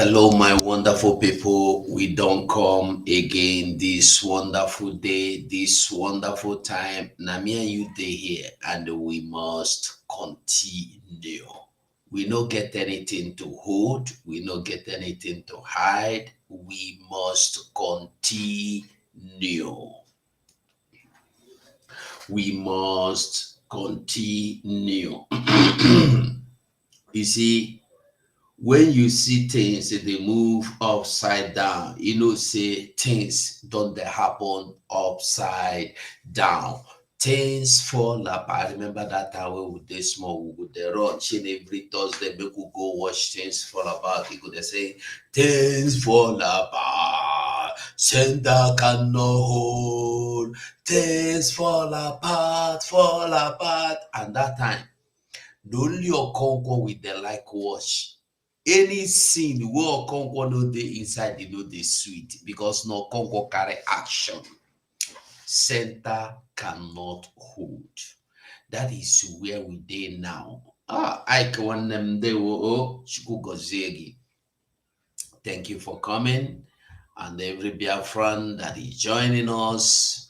Hello, my wonderful people. We don't come again this wonderful day, this wonderful time. Na me and you day here, and we must continue. We no get anything to hold. We no get anything to hide. We must continue. We must continue. You see, when you see things they move upside down, say things don't they happen upside down. Things fall apart. I remember that time when we did small, we would dey run chin every Thursday, make we go watch things fall apart. You could say things fall apart, center cannot hold, things fall apart. And that time, the only Okonkwo with the like watch. Any scene wey Okonkwo no dey inside, e no dey sweet because no Okonkwo carry action. Center cannot hold. That is where we dey now. Ike Nwannem Ndewo Chukwu gozie gị. Thank you for coming, and every Biafran that is joining us.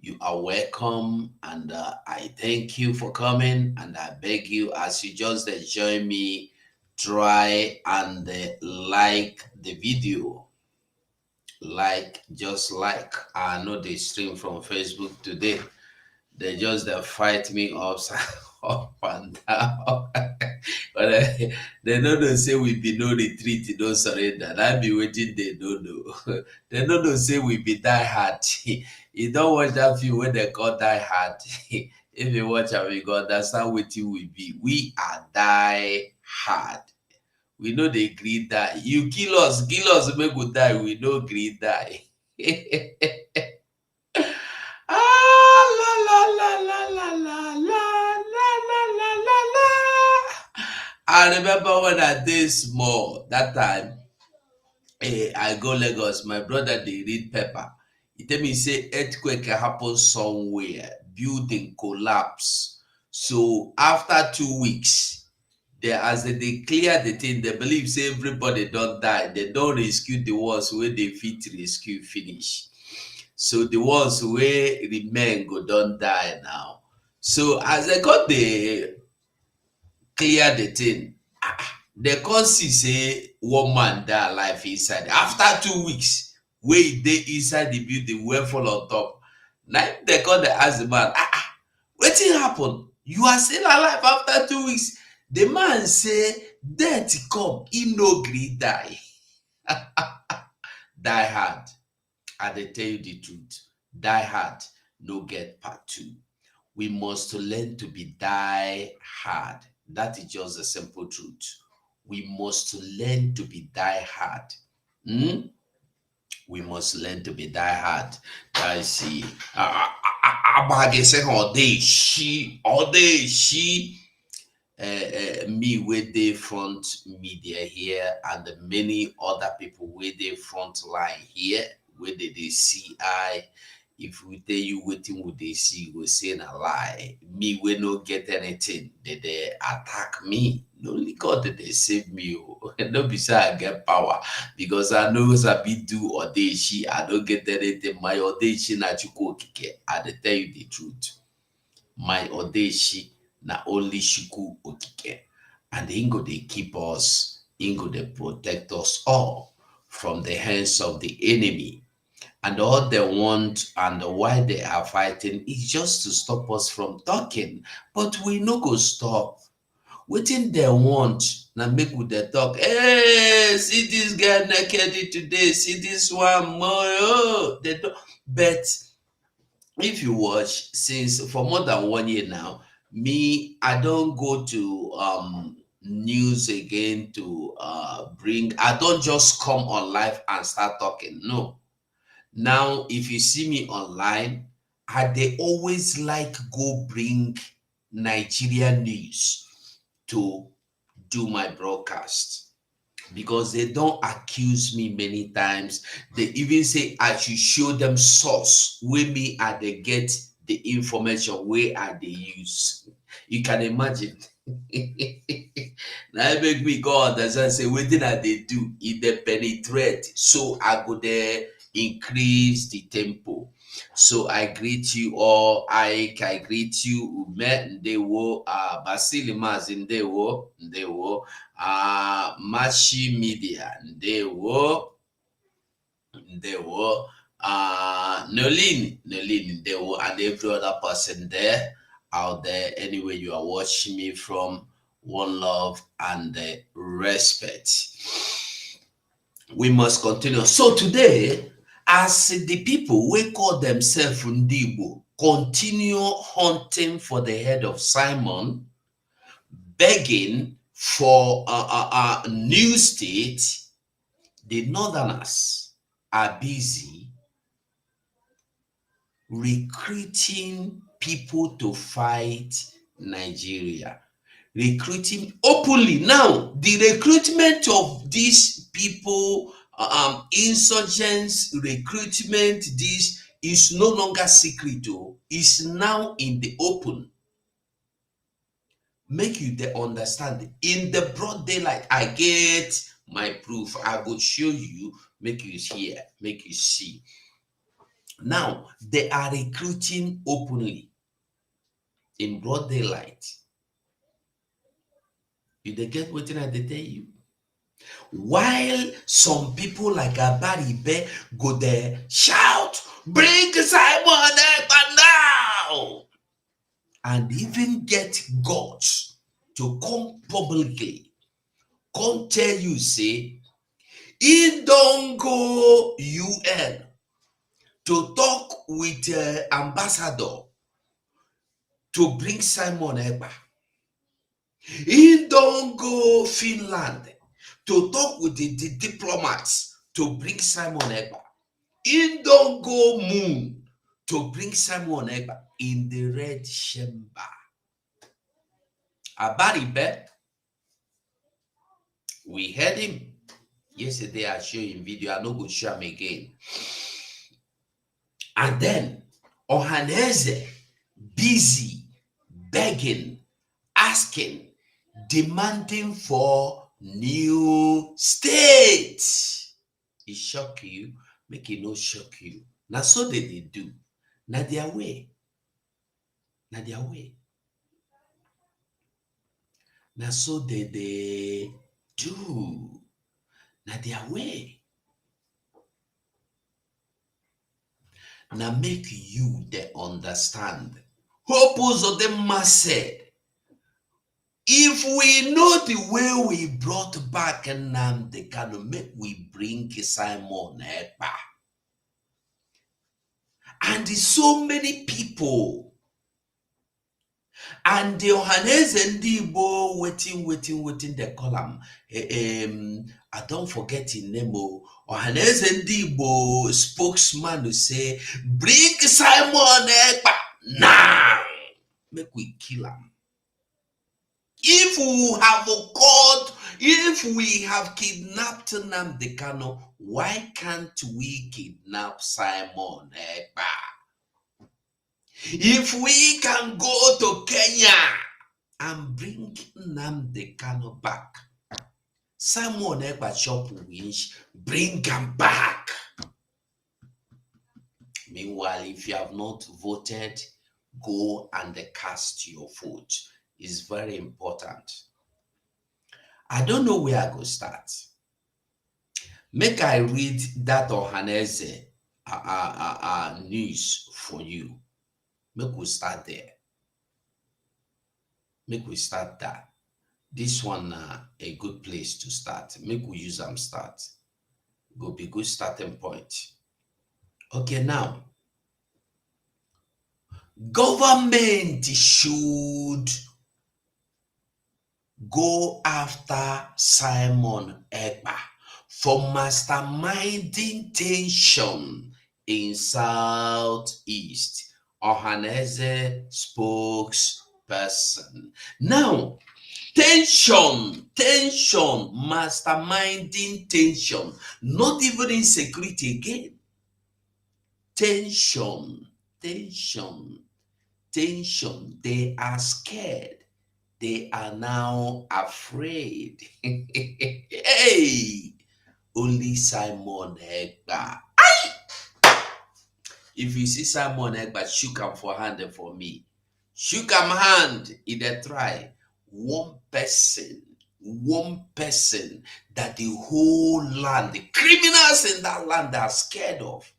You are welcome, and I thank you for coming, and I beg you, as you just join me, try and like the video. Just like. I know they stream from Facebook today. They just fight me upside up and down. But they don't know say we be no retreat, no surrender. That be waiting, they don't know. They don't know say we be die hard. You don't watch that film when they call die hard. If you watch it, we go understand what it will be. We are die hard. We know they agree die. You kill us, make we die. We no agree die. La la la la la la la la la la la. I remember when I did small that time. I go Lagos. My brother they read paper. He tell me say earthquake happen somewhere, building collapse. So after 2 weeks, as they clear the thing, they believe say everybody don't die. They don't rescue the ones where they fit rescue finish. So the ones where remain go don't die now. So as they got the clear the thing, they can't see say one man die alive inside. After 2 weeks, where they inside the building, where fall on top. Now they call the ask the man, what happen? You are still alive after 2 weeks. The man say, death come, he no gree die. Die hard. I dey tell you the truth. Die hard, no get part 2. We must learn to be die hard. That is just the simple truth. We must learn to be die hard. We must learn to be die hard. I see. All day she. Me with the front media here, and many other people with the front line here, with the CI. If we tell you waiting with they see, we saying a lie. Me we no get anything. They attack me. Only God that they save me. And don't be say I get power because I know Sabi do or they she. I don't get anything. My odeshi na chuko kike. I dey tell you the truth. My odeshi na only Shuku Okike. And Ingo they keep us, Ingo they protect us all from the hands of the enemy. And all they want and why they are fighting is just to stop us from talking. But we no go stop. Waiting they want now make with the talk. Hey, see this guy naked today, see this one more. Oh, they don't. But if you watch since for more than 1 year now, me, I don't go to news again to bring. I don't just come on live and start talking. No. Now, if you see me online, they always like go bring Nigerian news to do my broadcast because they don't accuse me many times. They even say I should show them source where me they get the information where they use. You can imagine. Now make me go understand say wetin I dey do, e dey penetrate. So I go there increase the tempo. So I greet you all. I greet you, Ume Ndewo, Basili Maz Ndewo, Mashi Media Ndewo, Nolin Ndewo, and every other person there out there. Anyway, you are watching me from, one love and respect. We must continue. So today, as the people we call themselves Igbo continue hunting for the head of Simon, begging for a new state, the Northerners are busy recruiting people to fight Nigeria. Recruiting openly. Now, the recruitment of these people, insurgents, recruitment, this is no longer secret, though. It's now in the open. Make you understand. In the broad daylight, I get my proof. I will show you, make you hear, make you see. Now, they are recruiting openly in broad daylight. You dey get wetin I dey tell you? While some people like Abaribe go there shout, bring Simon Ekpa now! And even get guts to come publicly, come tell you, say, he don't go UN to talk with ambassador to bring Simon Ekpa. He don't go Finland to talk with the diplomats to bring Simon Ekpa. He don't go Moon to bring Simon Ekpa in the red chamber. Abaribe, we heard him. Yesterday I showed him video. I no go show him again. And then Ohanaez busy begging, asking, demanding for new state. It shock you, make it no shock you. Now so they do. Now their way. Now their way. Now so they do. Now their way. Now make you they understand. Purpose of them must said, if we know the way we brought back Nnamdi Kanu, make we bring Simon Ekpa. And so many people. And the Ohanaez and Igbo waiting, they call him. I don't forget his name. Ohanaez and Igbo spokesman who say, bring Simon Ekpa now. Make we kill him. If we have caught, if we have kidnapped Nnamdi Kanu, why can't we kidnap Simon Ekpa? If we can go to Kenya and bring Nnamdi Kanu back, Simon Ekpa chop winch, bring him back. Meanwhile, if you have not voted, go and cast your vote. It's very important. I don't know where I go start. Make I read that Ohanaez news for you. Make we start there. Make we start that. This one a good place to start. Make we use them start. Go be good starting point. Okay, now. Government should go after Simon Ekpa for masterminding tension in Southeast. Ohanaez spokesperson. Now, tension, masterminding tension, not even insecurity again. Tension. They are scared. They are now afraid. Hey, only Simon Ekpa. If you see Simon Ekpa, shook him for hand for me. Shook him hand in the try. One person that the whole land, the criminals in that land are scared of.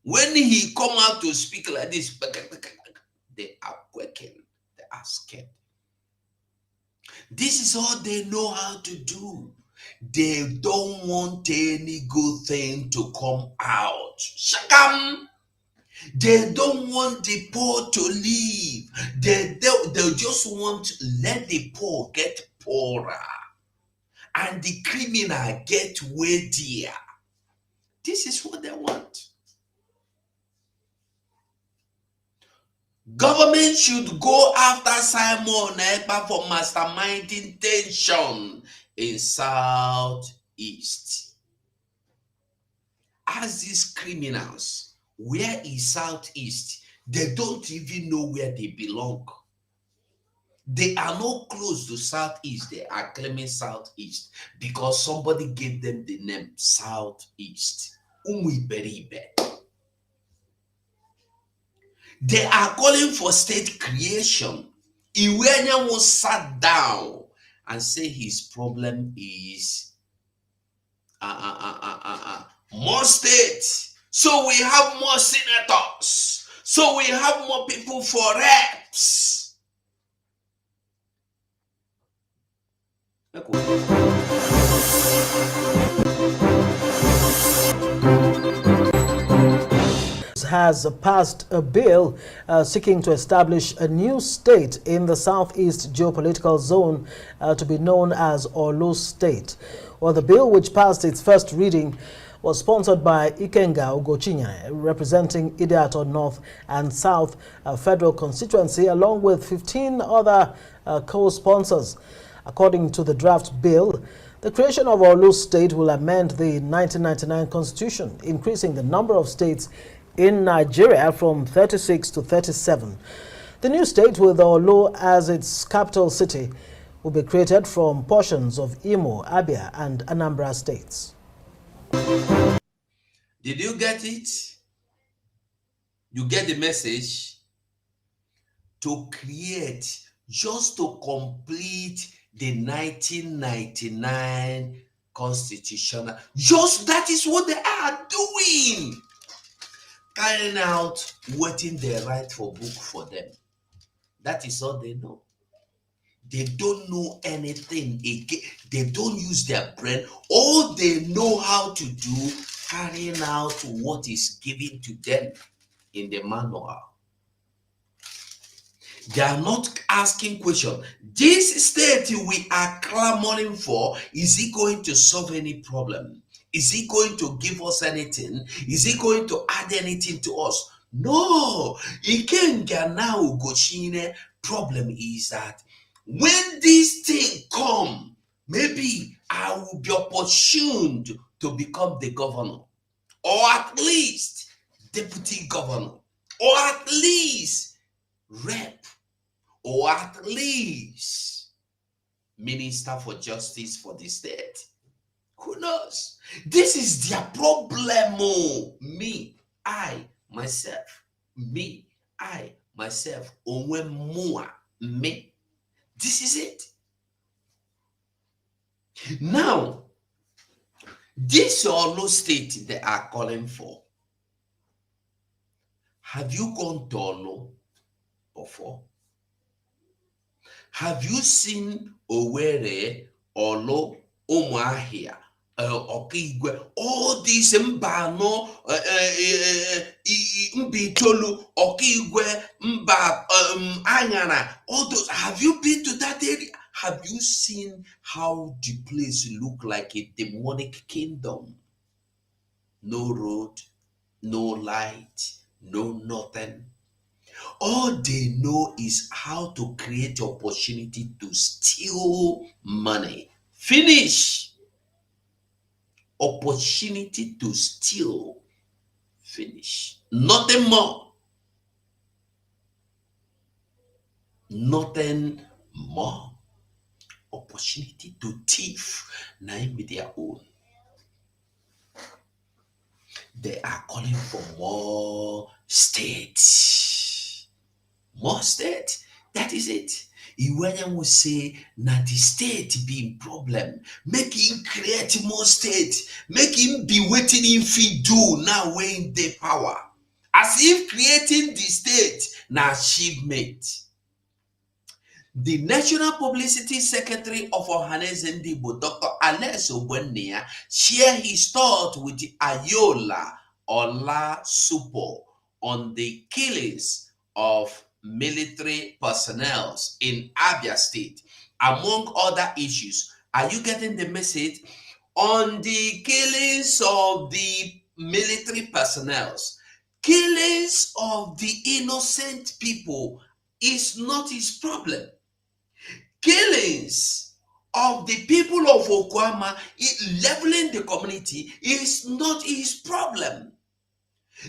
When he come out to speak like this, they are quaking. They are scared. This is all they know how to do. They don't want any good thing to come out. Shakam. They don't want the poor to leave. They just want to let the poor get poorer and the criminal get weightier. This is what they want. Government should go after Simon Ekpa for masterminding tension in Southeast. As these criminals, where is Southeast? They don't even know where they belong. They are not close to Southeast. They are claiming Southeast because somebody gave them the name Southeast. They are calling for state creation. Iwenya sat down and say his problem is more states. So we have more senators. So we have more people for reps. Has passed a bill seeking to establish a new state in the southeast geopolitical zone to be known as Orlu State. Well, the bill, which passed its first reading, was sponsored by Ikenga Ugochinya, representing Idiato North and South Federal Constituency, along with 15 other co-sponsors. According to the draft bill, the creation of Orlu State will amend the 1999 Constitution, increasing the number of states in Nigeria from 36 to 37. The new state, with Orlu as its capital city, will be created from portions of Imo, Abia, and Anambra states. Did you get it? You get the message? To create, just to complete the 1999 Constitution. Just that is what they are doing. Carrying out waiting their right for book for them. That is all they know. They don't know anything again. They don't use their brain. All they know how to do, carrying out what is given to them in the manual. They are not asking questions. This state we are clamoring for, is it going to solve any problem? Is it going to give us anything? Is it going to add anything to us? No. Ikenga now Ugochine problem is that when this thing come, maybe I will be opportuned to become the governor, or at least deputy governor, or at least rep, or at least minister for justice for the state. Who knows? This is their problem. Oh, me, I, myself, me, I, myself, onwe mua, me. This is it. Now, this Orlu state they are calling for. Have you gone to Orlu before? Have you seen Owerri, Orlu, Umuahia, Okigwe, all these Mbano, Mbitolu, Okigwe, Mba, Angana, all those? Have you been to that area? Have you seen how the place look like a demonic kingdom? No road, no light, no nothing. All they know is how to create opportunity to steal money. Finish. Opportunity to steal. Finish. Nothing more. Nothing more opportunity to thief. Now be their own. They are calling for more states. More state. That is it. Iwanya will say, na the state be problem. Make him create more state. Make him be waiting if he do now when the power. As if creating the state na achievement. The National Publicity Secretary of Ohanaez Igbo, Dr. Alex shared his thought with Ayola Olasupo on the killings of military personnel in Abia State, among other issues. Are you getting the message? On the killings of the military personnel, killings of the innocent people is not his problem. Killings of the people of Okwama, leveling the community is not his problem.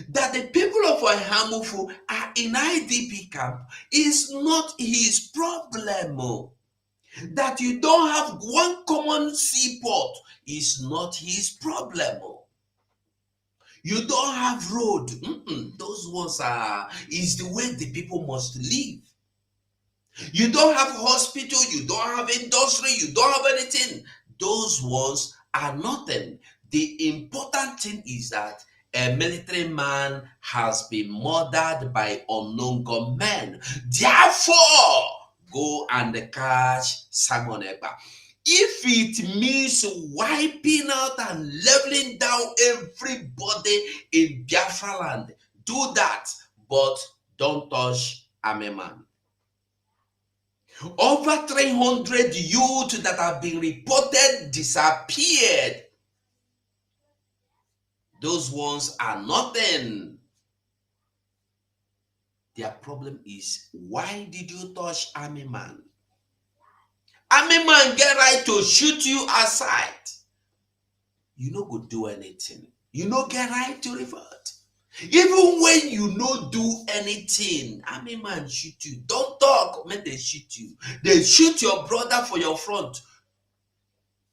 That the people of Ohamufu are in IDP camp is not his problem. That you don't have one common seaport is not his problem. You don't have road. Those ones is the way the people must live. You don't have hospital, you don't have industry, you don't have anything. Those ones are nothing. The important thing is that a military man has been murdered by unknown gunmen. Therefore, go and catch Simon Ekpa. If it means wiping out and leveling down everybody in Biafra land, do that, but don't touch Army man. Over 300 youth that have been reported disappeared. Those ones are nothing. Their problem is, why did you touch Army man? Army man get right to shoot you aside. You no go do anything. You no get right to revert. Even when you no do anything, Army man shoot you. Don't talk when they shoot you. They shoot your brother for your front.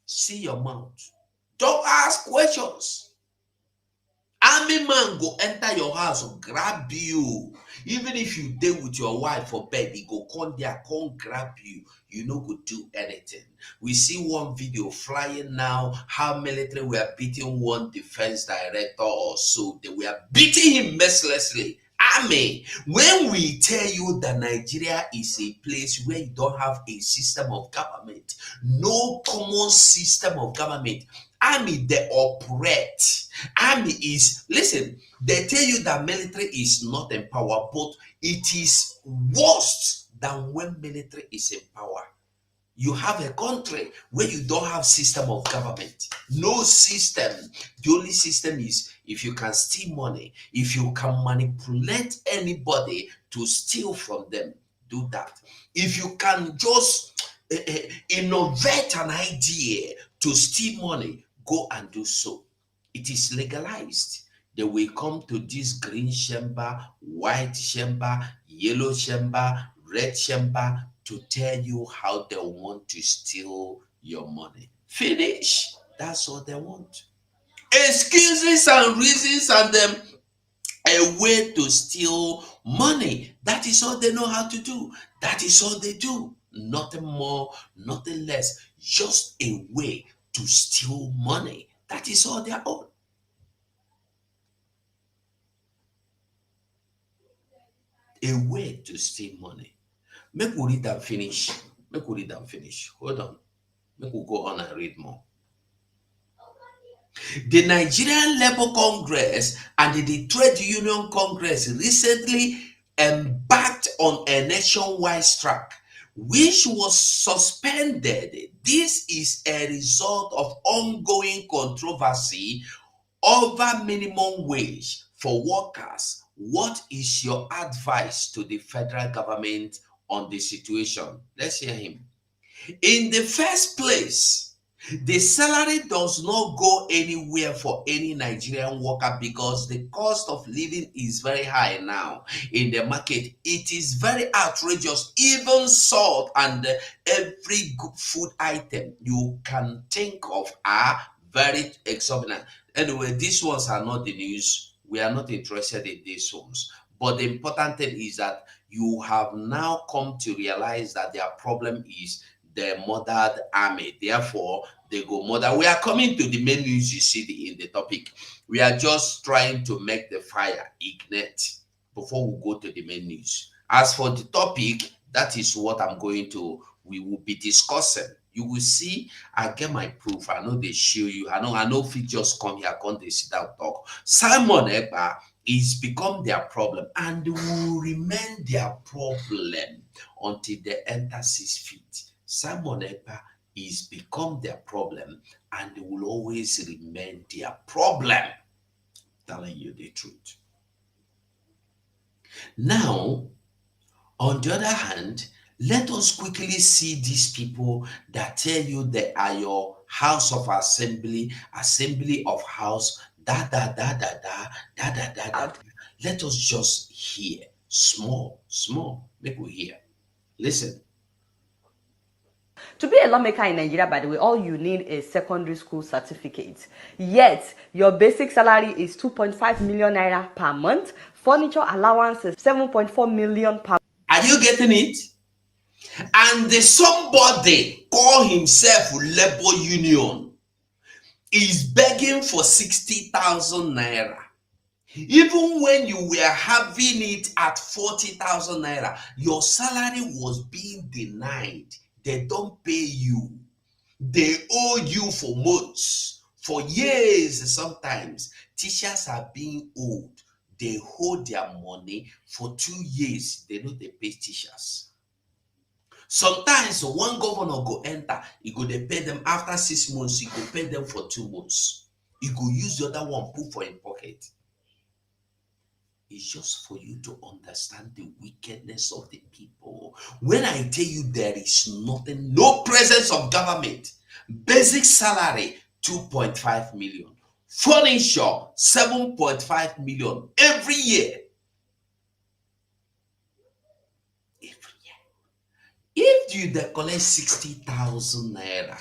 See your mouth. Don't ask questions. Army man go enter your house, grab you. Even if you dey with your wife for bed, he go come there, come grab you. You no go do anything. We see one video flying now, how military were beating one defense director or so. They were beating him mercilessly. Army, when we tell you that Nigeria is a place where you don't have a system of government, no common system of government, Army, they operate. Army is, listen, they tell you that military is not in power, but it is worse than when military is in power. You have a country where you don't have system of government. No system. The only system is if you can steal money, if you can manipulate anybody to steal from them, do that. If you can just innovate an idea to steal money, go and do so. It is legalized. They will come to this green chamber, white chamber, yellow chamber, red chamber to tell you how they want to steal your money. Finish. That's all they want. Excuses and reasons and a way to steal money. That is all they know how to do. That is all they do. Nothing more, nothing less. Just a way to steal money. That is all they are on. A way to steal money. Make we read and finish. Make we read and finish. Hold on. Make we go on and read more. The Nigerian Labour Congress and the Trade Union Congress recently embarked on a nationwide strike, which was suspended. This is a result of ongoing controversy over minimum wage for workers. What is your advice to the federal government on the situation? Let's hear him. In the first place, The salary does not go anywhere for any Nigerian worker because the cost of living is very high now in the market. It is very outrageous. Even salt and every good food item you can think of are very exorbitant. Anyway, these ones are not the news. We are not interested in these ones. But the important thing is that you have now come to realize that their problem is the murdered army. Therefore, they go murder. We are coming to the main news you see in the topic. We are just trying to make the fire ignite before we go to the main news. As for the topic, that is what we will be discussing. You will see, I get my proof. I know they show you. I know if you just come here, come they sit down talk. Simon Ekpa is become their problem and will remain their problem until they enter 6 feet. Simon Ekpa is become their problem and will always remain their problem. Telling you the truth. Now, on the other hand, let us quickly see these people that tell you they are your house of assembly of house, da da da da da da da da da. Let us just hear small, make we hear. Listen. To be a lawmaker in Nigeria, by the way, all you need is secondary school certificate. Yet, your basic salary is 2.5 million naira per month. Furniture allowance is 7.4 million per month. Are you getting it? And somebody call himself Labor Union is begging for 60,000 naira. Even when you were having it at 40,000 naira, your salary was being denied. They don't pay you. They owe you for months, for years sometimes. Teachers are being owed. They hold their money for 2 years. They know they pay teachers. Sometimes one governor go enter, he go they pay them after 6 months, he go pay them for 2 months. He go use the other one, put for his pocket. It's just for you to understand the wickedness of the people. When I tell you there is nothing, no presence of government, basic salary 2.5 million, furniture 7.5 million every year. If you collect 60,000 naira,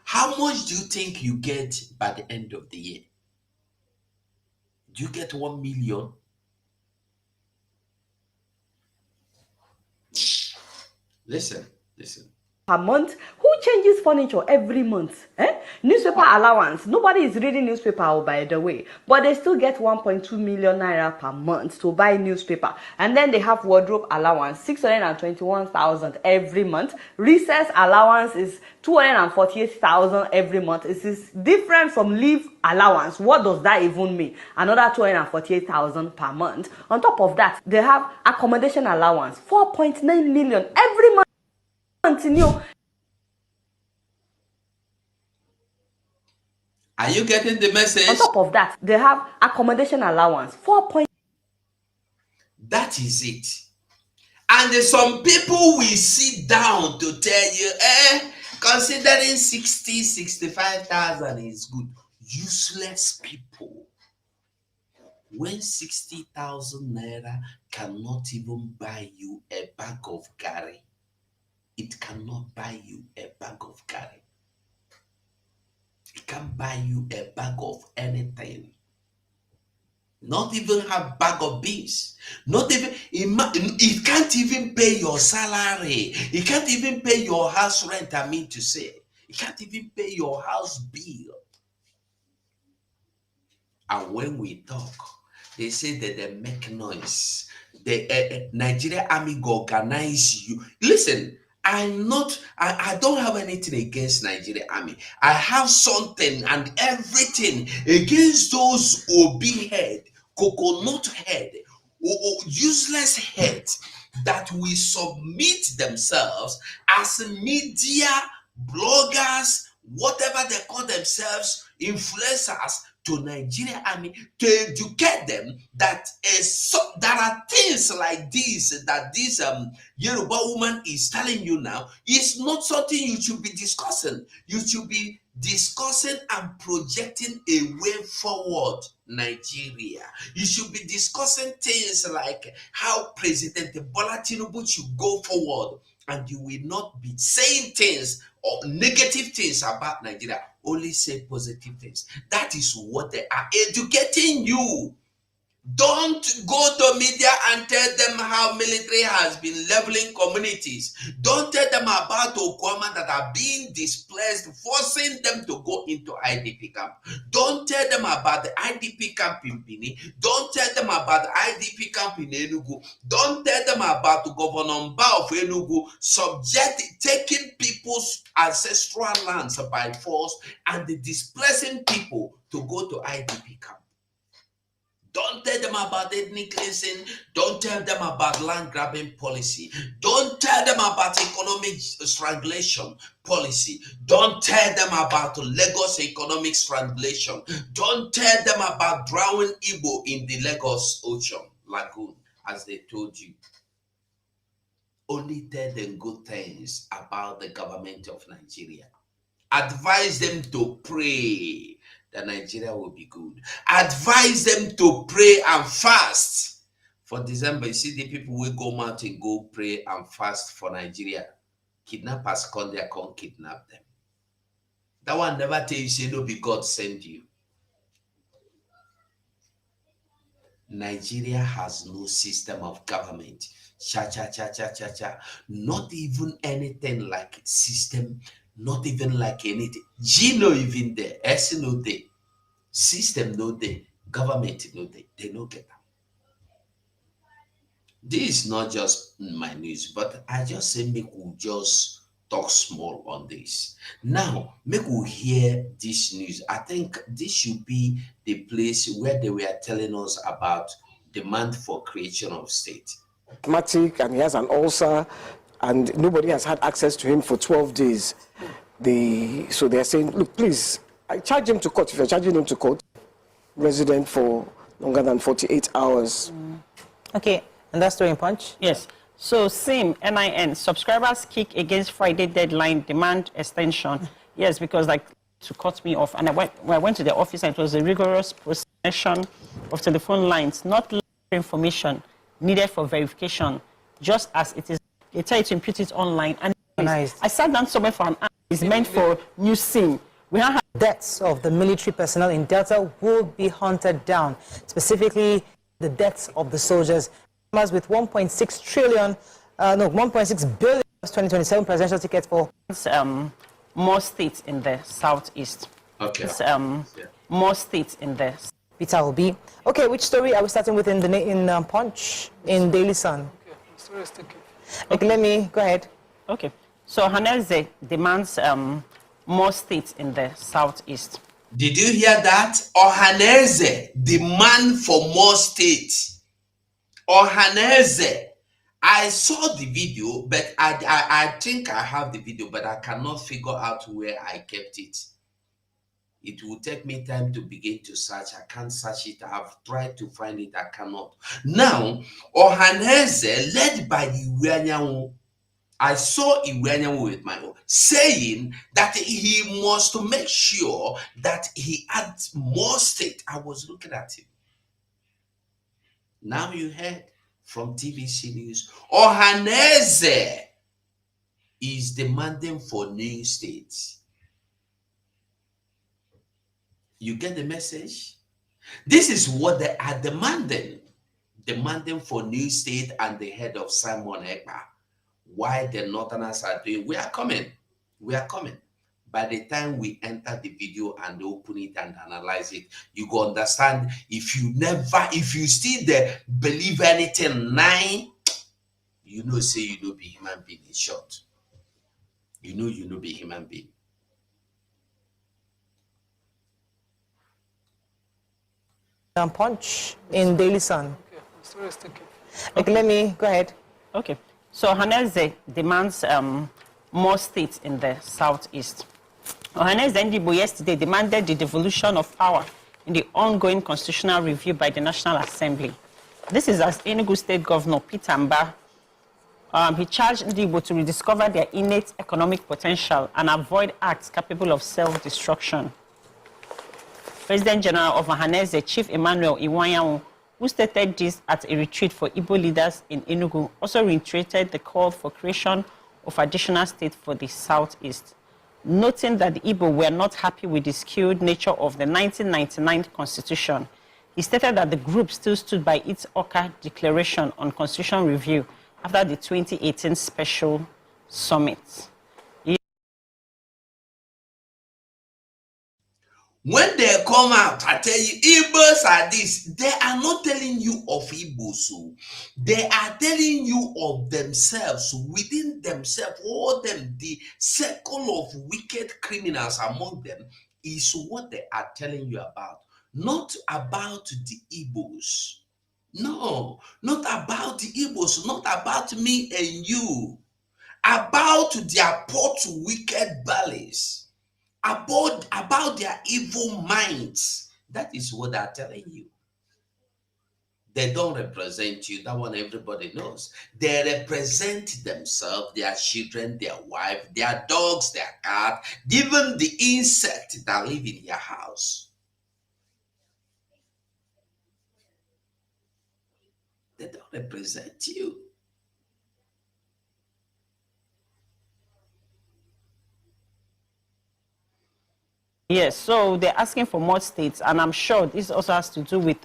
how much do you think you get by the end of the year? Do you get 1 million? Listen. Per month. Who changes furniture every month? Newspaper allowance. Nobody is reading newspaper, by the way, but they still get 1.2 million naira per month to buy newspaper. And then they have wardrobe allowance, 621,000 every month. Recess allowance is 248,000 every month. This is different from leave allowance. What does that even mean? Another 248,000 per month. On top of that, they have accommodation allowance, 4.9 million every month. Continue. Are you getting the message? On top of that, they have accommodation allowance, 4. That is it. And some people will sit down to tell you, considering 65,000 is good. Useless people. When 60,000 naira cannot even buy you a bag of curry. It cannot buy you a bag of curry. It can't buy you a bag of anything. Not even a bag of beans. Not even, it can't even pay your salary. It can't even pay your house rent, I mean to say. It can't even pay your house bill. And when we talk, they say that they make noise. The Nigeria Army go organize you. Listen, I don't have anything against Nigeria Army. I have something and everything against those obi head, coconut head, useless head that will submit themselves as media, bloggers, whatever they call themselves, influencers, to Nigeria Army to educate them that there are things like this that this Yoruba woman is telling you now is not something you should be discussing. You should be discussing and projecting a way forward Nigeria. You should be discussing things like how President Bola Tinubu should go forward, and you will not be saying things or negative things about Nigeria. Only say positive things. That is what they are educating you. Don't go to media and tell them how military has been leveling communities. Don't tell them about Okwama that are being displaced, forcing them to go into IDP camp. Don't tell them about the IDP camp in Bini. Don't tell them about the IDP camp in Enugu. Don't tell them about the Governor Mba of Enugu taking people's ancestral lands by force and displacing people to go to IDP camp. Don't tell them about ethnic cleansing. Don't tell them about land grabbing policy. Don't tell them about economic strangulation policy. Don't tell them about Lagos economic strangulation. Don't tell them about drowning Igbo in the Lagos Ocean Lagoon, as they told you. Only tell them good things about the government of Nigeria. Advise them to pray that Nigeria will be good. Advise them to pray and fast for December. You see, the people will go mountain, go pray and fast for Nigeria. Kidnappers come there, come kidnap them. That one never tell you, say, no, be God send you. Nigeria has no system of government. Not even anything like system. Not even like anything. G no even there. S no there. System no there. Government no there. They no get them. This is not just my news, but I just say make we just talk small on this. Now, make we hear this news. I think this should be the place where they were telling us about demand for creation of state. And he has an ulcer, and nobody has had access to him for 12 days. So they're saying, look, please, I charge him to court. If you're charging him to court, resident for longer than 48 hours. Okay, and that's story in Punch? Yes. So, SIM, NIN, subscribers kick against Friday deadline, demand extension. Yes, because like to cut me off. And when I went to the office, and it was a rigorous procession of telephone lines, not information needed for verification, just as it is. They tell you to impute it online. And nice. I sat down somewhere for an hour. It's meant for new SIM. We have deaths of the military personnel in Delta will be hunted down, specifically the deaths of the soldiers. With 1.6 billion 2027 presidential tickets for more states in the southeast. Okay. More states in the Peter Obi. Okay, which story are we starting with in Punch, in Daily Sun? Okay, let me go ahead. Okay. So Ohanaez demands more states in the southeast. Did you hear that? Ohanaez demand for more states. Ohanaez. I saw the video, but I think I have the video, but I cannot figure out where I kept it. It will take me time to begin to search. I can't search it. I've tried to find it. I cannot. Now, Ohanaez, led by Iweanyanwu, I saw Iweanyanwu with my own, saying that he must make sure that he adds more state. I was looking at him. Now you heard from TVC News, Ohanaez is demanding for new states. You get the message? This is what they are demanding. Demanding for new state and the head of Simon Ekpa. Why the Northerners are doing, we are coming. We are coming. By the time we enter the video and open it and analyze it, you go understand. If you still there believe anything nine, you know, say you know be human being in short. You know be human being. Punch in Daily Sun. Okay, let me go ahead. Okay. So Ohanaez demands more states in the southeast. Ohanaez Igbo yesterday demanded the devolution of power in the ongoing constitutional review by the National Assembly. This is as Enugu State Governor Peter Mba. He charged the Igbo to rediscover their innate economic potential and avoid acts capable of self-destruction. President General of Ohanaez, Chief Emmanuel Iwanyanwu, who stated this at a retreat for Igbo leaders in Enugu, also reiterated the call for creation of additional state for the Southeast, noting that the Igbo were not happy with the skewed nature of the 1999 constitution. He stated that the group still stood by its Oka declaration on constitutional review after the 2018 special summit. When they come out, I tell you, Igbos are this. They are not telling you of Igbos. So they are telling you of themselves, within themselves, all them, the circle of wicked criminals among them is what they are telling you about. Not about the Igbos. No, not about the Igbos, not about me and you. About their pot wicked bellies. About their evil minds. That is what they're telling you. They don't represent you. That one everybody knows. They represent themselves, their children, their wife, their dogs, their cat, even the insect that live in your house. They don't represent you. Yes, so they're asking for more states, and I'm sure this also has to do with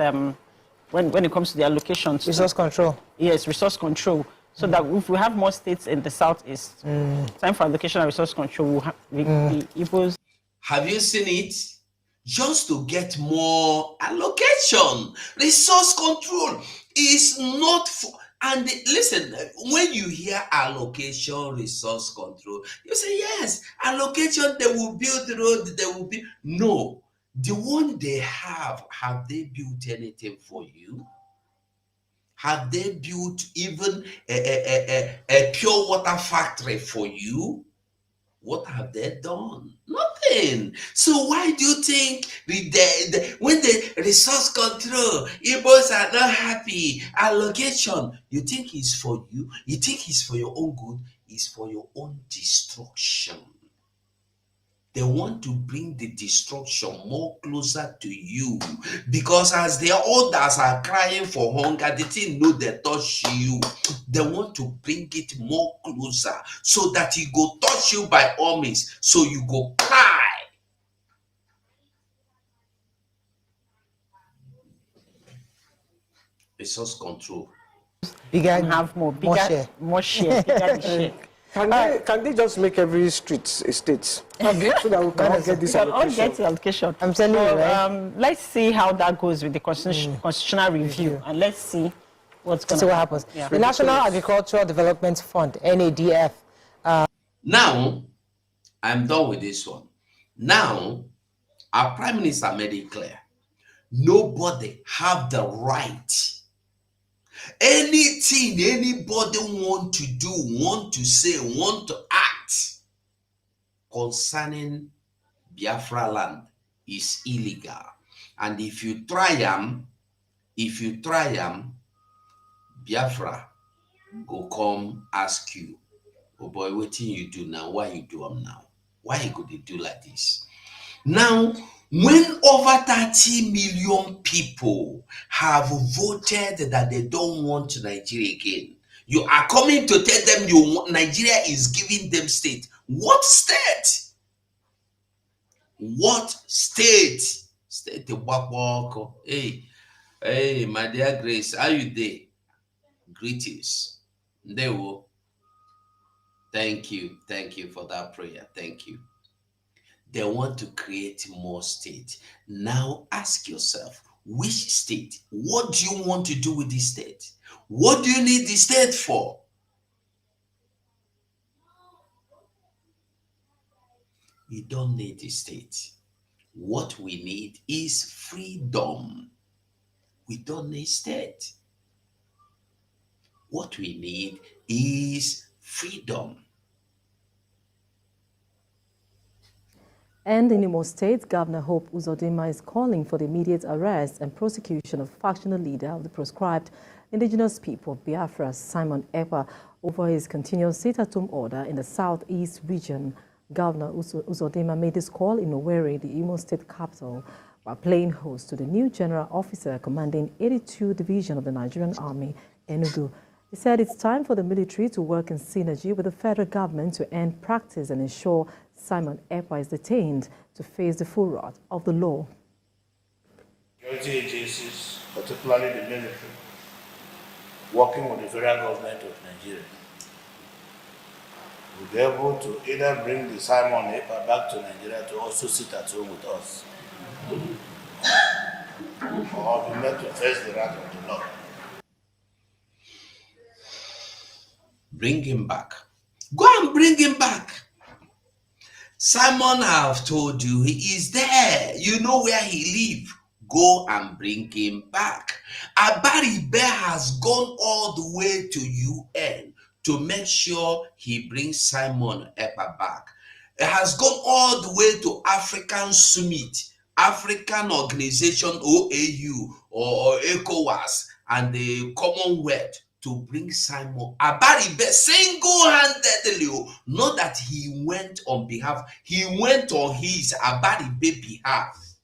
when it comes to the allocations. Resource control. Yes, resource control. So that if we have more states in the Southeast, time for allocation and resource control will have the Igbos. Have you seen it? Just to get more allocation. Resource control is not for. And listen, when you hear allocation, resource control, you say, yes, allocation, they will build the road, they will be. No, the one they have they built anything for you? Have they built even a pure water factory for you? What have they done? Nothing. So why do you think when the resource control, Igbos are not happy, allocation, you think it's for you? You think it's for your own good? It's for your own destruction. They want to bring the destruction more closer to you, because as their others are crying for hunger, the thing know they touch you. They want to bring it more closer so that it go touch you by all means, so you go cry. Resource control. Bigger, Have more share. Bigger the share. Can they just make every street a state? So that we can all get this We can all allocation? get the allocation. I'm telling you, right? Let's see how that goes with the constitutional review, and let's see what's going to See what happens. Yeah. The National Agricultural Development Fund, NADF. Now, I'm done with this one. Now, our Prime Minister made it clear. Nobody have the right. Anything anybody want to do, want to say, want to act concerning Biafra land is illegal. And if you try them, Biafra go come ask you, oh boy, what thing you do now? Why you do them now? Why you go to do like this? Now, when over 30 million people have voted that they don't want Nigeria again, you are coming to tell them Nigeria is giving them state. What state? What state? State the Boko. Hey, my dear Grace, how you there? Greetings. Ndewo. Thank you for that prayer. Thank you. They want to create more state. Now ask yourself, which state? What do you want to do with this state? What do you need the state for? You don't need the state. What we need is freedom. We don't need state. What we need is freedom. And in Imo State, Governor Hope Uzodinma is calling for the immediate arrest and prosecution of factional leader of the proscribed indigenous people of Biafra, Simon Ekpa, over his continuous sit-at-home order in the southeast region. Governor Uzodinma made this call in Owerri, the Imo State capital, while playing host to the new general officer commanding 82 Division of the Nigerian Army, Enugu. He said it's time for the military to work in synergy with the federal government to end practice and ensure Simon Ekpa is detained to face the full wrath of the law. Security agencies, particularly the military, working with the federal government of Nigeria, will be able to either bring the Simon Ekpa back to Nigeria to also sit at home with us, or be made to face the wrath of the law. Bring him back. Go and bring him back. Simon, I have told you, he is there. You know where he lives. Go and bring him back. Abaribe has gone all the way to UN to make sure he brings Simon Ekpa back. It has gone all the way to African Summit, African Organization, OAU, or ECOWAS, and the Commonwealth to bring Simon Abaribe single-handedly. Not that he went on behalf, he went on his Abaribe behalf.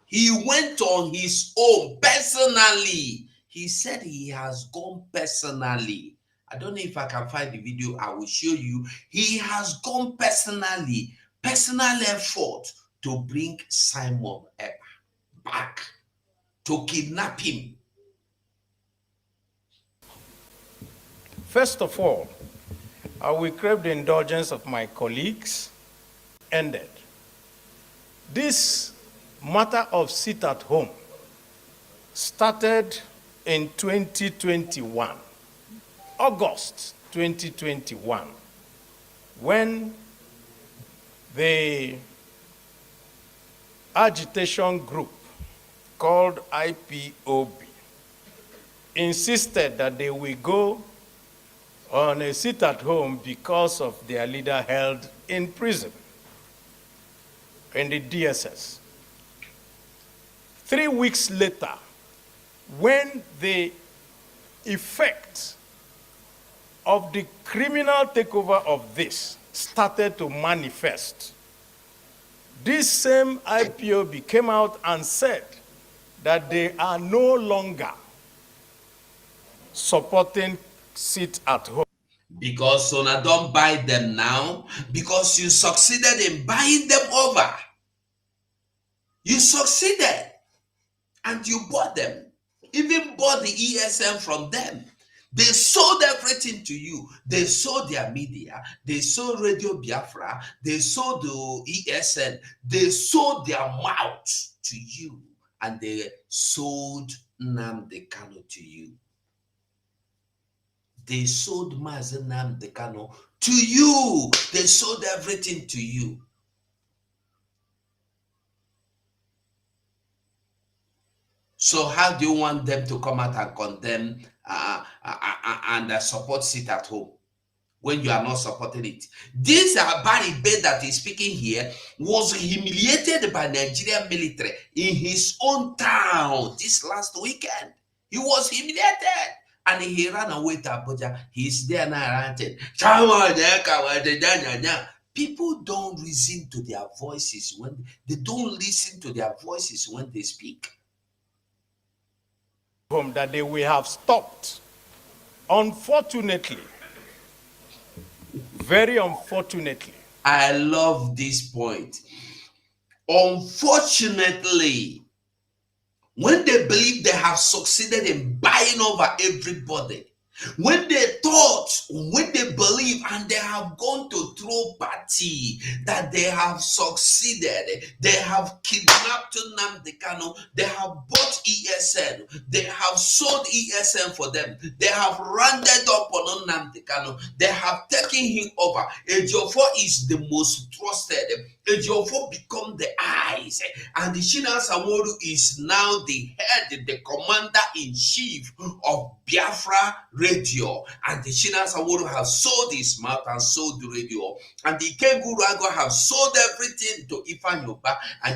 He went on his own personally. He said he has gone personally. I don't know if I can find the video. I will show you. He has gone personally, personal effort to bring Simon Ekpa back, to kidnap him. First of all, I will crave the indulgence of my colleagues. Ended. This matter of sit at home started in 2021, August 2021, when the agitation group called IPOB insisted that they will go on a sit at home because of their leader held in prison in the DSS. 3 weeks later, when the effect of the criminal takeover of this started to manifest, this same IPOB came out and said that they are no longer supporting sit at home. Because Sona don't buy them now, because you succeeded in buying them over. You succeeded and you bought them, even bought the ESM from them. They sold everything to you. They sold their media. They sold Radio Biafra. They sold the ESN. They sold their mouth to you. And they sold Nnamdi Kanu to you. They sold Mazen Nnamdi Kanu to you. They sold everything to you. So how do you want them to come out and condemn and support sit at home when you are not supporting it? This Abaribe that is speaking here was humiliated by Nigerian military in his own town this last weekend. He was humiliated and he ran away to Abuja. He's there now ranting. People don't listen to their voices when they don't listen to their voices when they speak. That they will have stopped. Unfortunately, very unfortunately. I love this point. Unfortunately, when they believe they have succeeded in buying over everybody, when they thought, when they believe, and they have gone to throw party that they have succeeded, they have kidnapped Nnamdi Kanu, they have bought ESN, they have sold ESN for them, they have rounded up on Nnamdi Kanu, they have taken him over. Ejiofor is the most trusted. Ejiofor become the eyes, and the Shina Samoru is now the head, the commander-in-chief of Biafra radio, and the Chinas Awuru have sold his mouth and sold the radio, and the Kenguru Ago have sold everything to Ifanyoba, and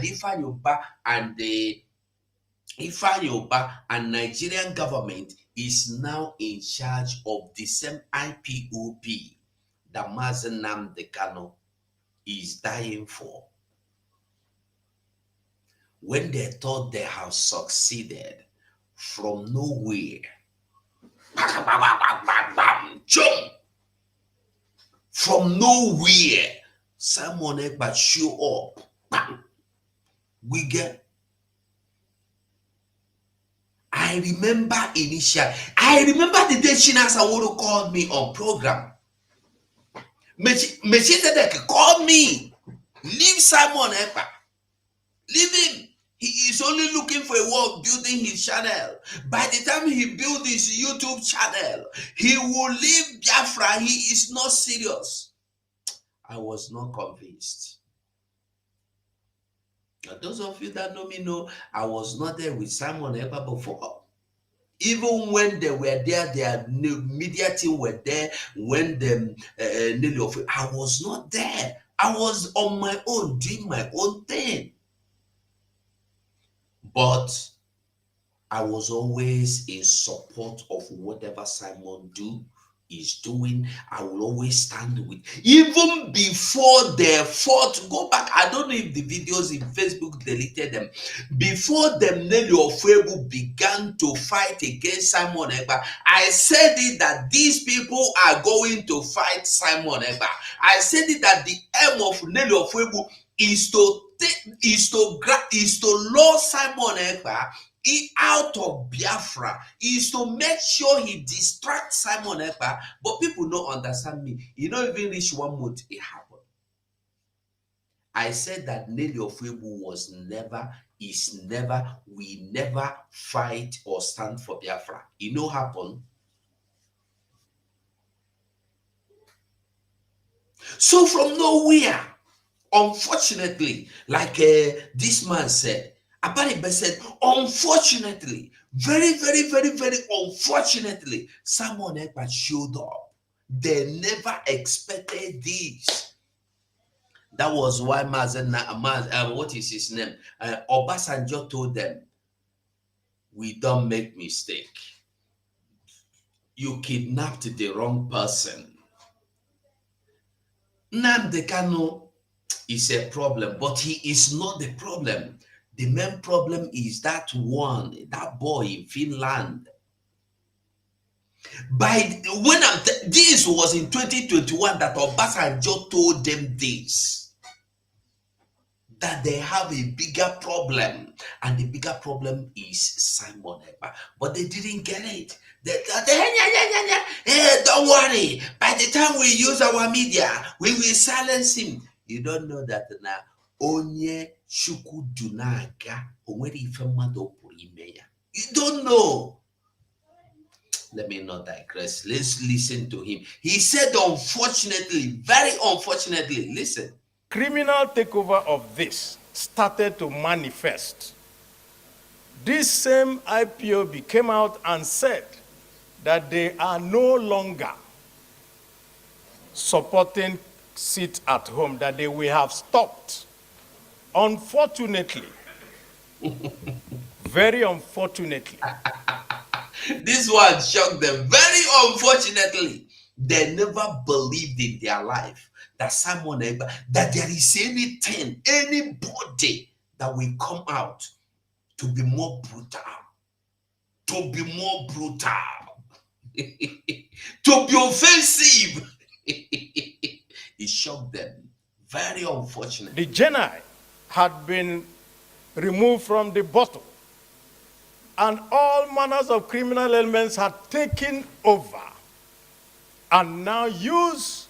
Ifanyoba and Nigerian government is now in charge of the same IPOP that Mazen Nnamdi Kanu is dying for. When they thought they have succeeded, from nowhere, from nowhere, Simon Ekpa show up. We get. I remember the day Chinas Awuru called me on program. Mechitedek called me. Leave Simon Ekpa. Leave him. He is only looking for a work building his channel. By the time he builds his YouTube channel, he will leave Biafra. He is not serious. I was not convinced. And those of you that know me know I was not there with Simon Ekpa before. Even when they were there, their media team were there. When I was not there. I was on my own, doing my own thing. But I was always in support of whatever Simon is doing. I will always stand with. Even before they fought, go back. I don't know if the videos in Facebook deleted them. Before them Nelly Ofebu began to fight against Simon Ekpa, I said it that these people are going to fight Simon Ekpa. I said it that the aim of Nelly Ofebu is to lure Simon Ekpa out of Biafra, is to make sure he distracts Simon Ekpa. But people don't understand me. You don't even reach 1 month, it happened. I said that Nelly Ofebu we never fight or stand for Biafra. You know what happened? So from nowhere, unfortunately, like this man said, Abaribe said, unfortunately, very, very, very, very unfortunately, Simon Ekpa showed up. They never expected this. That was why what is his name? Obasanjo told them, we don't make mistake. You kidnapped the wrong person. Nnamdi Kanu is a problem, but he is not the problem. The main problem is that boy in Finland. This was in 2021 that Obasanjo told them this, that they have a bigger problem, and the bigger problem is Simon Ekpa. But they didn't get it. Hey, don't worry. By the time we use our media, we will silence him. You don't know that now. Onye shuku dunaga onwere ife mmadụ pụrụ ime ya. You don't know. Let me not digress. Let's listen to him. He said, unfortunately, very unfortunately, listen. Criminal takeover of this started to manifest. This same IPOB came out and said that they are no longer supporting sit at home, that they will have stopped. Unfortunately, very unfortunately. This one shocked them. Very unfortunately, they never believed in their life that Simon Ekpa, that there is anything, anybody that will come out to be more brutal, to be offensive. It shocked them. Very unfortunate. The Genii had been removed from the bottle, and all manners of criminal elements had taken over and now use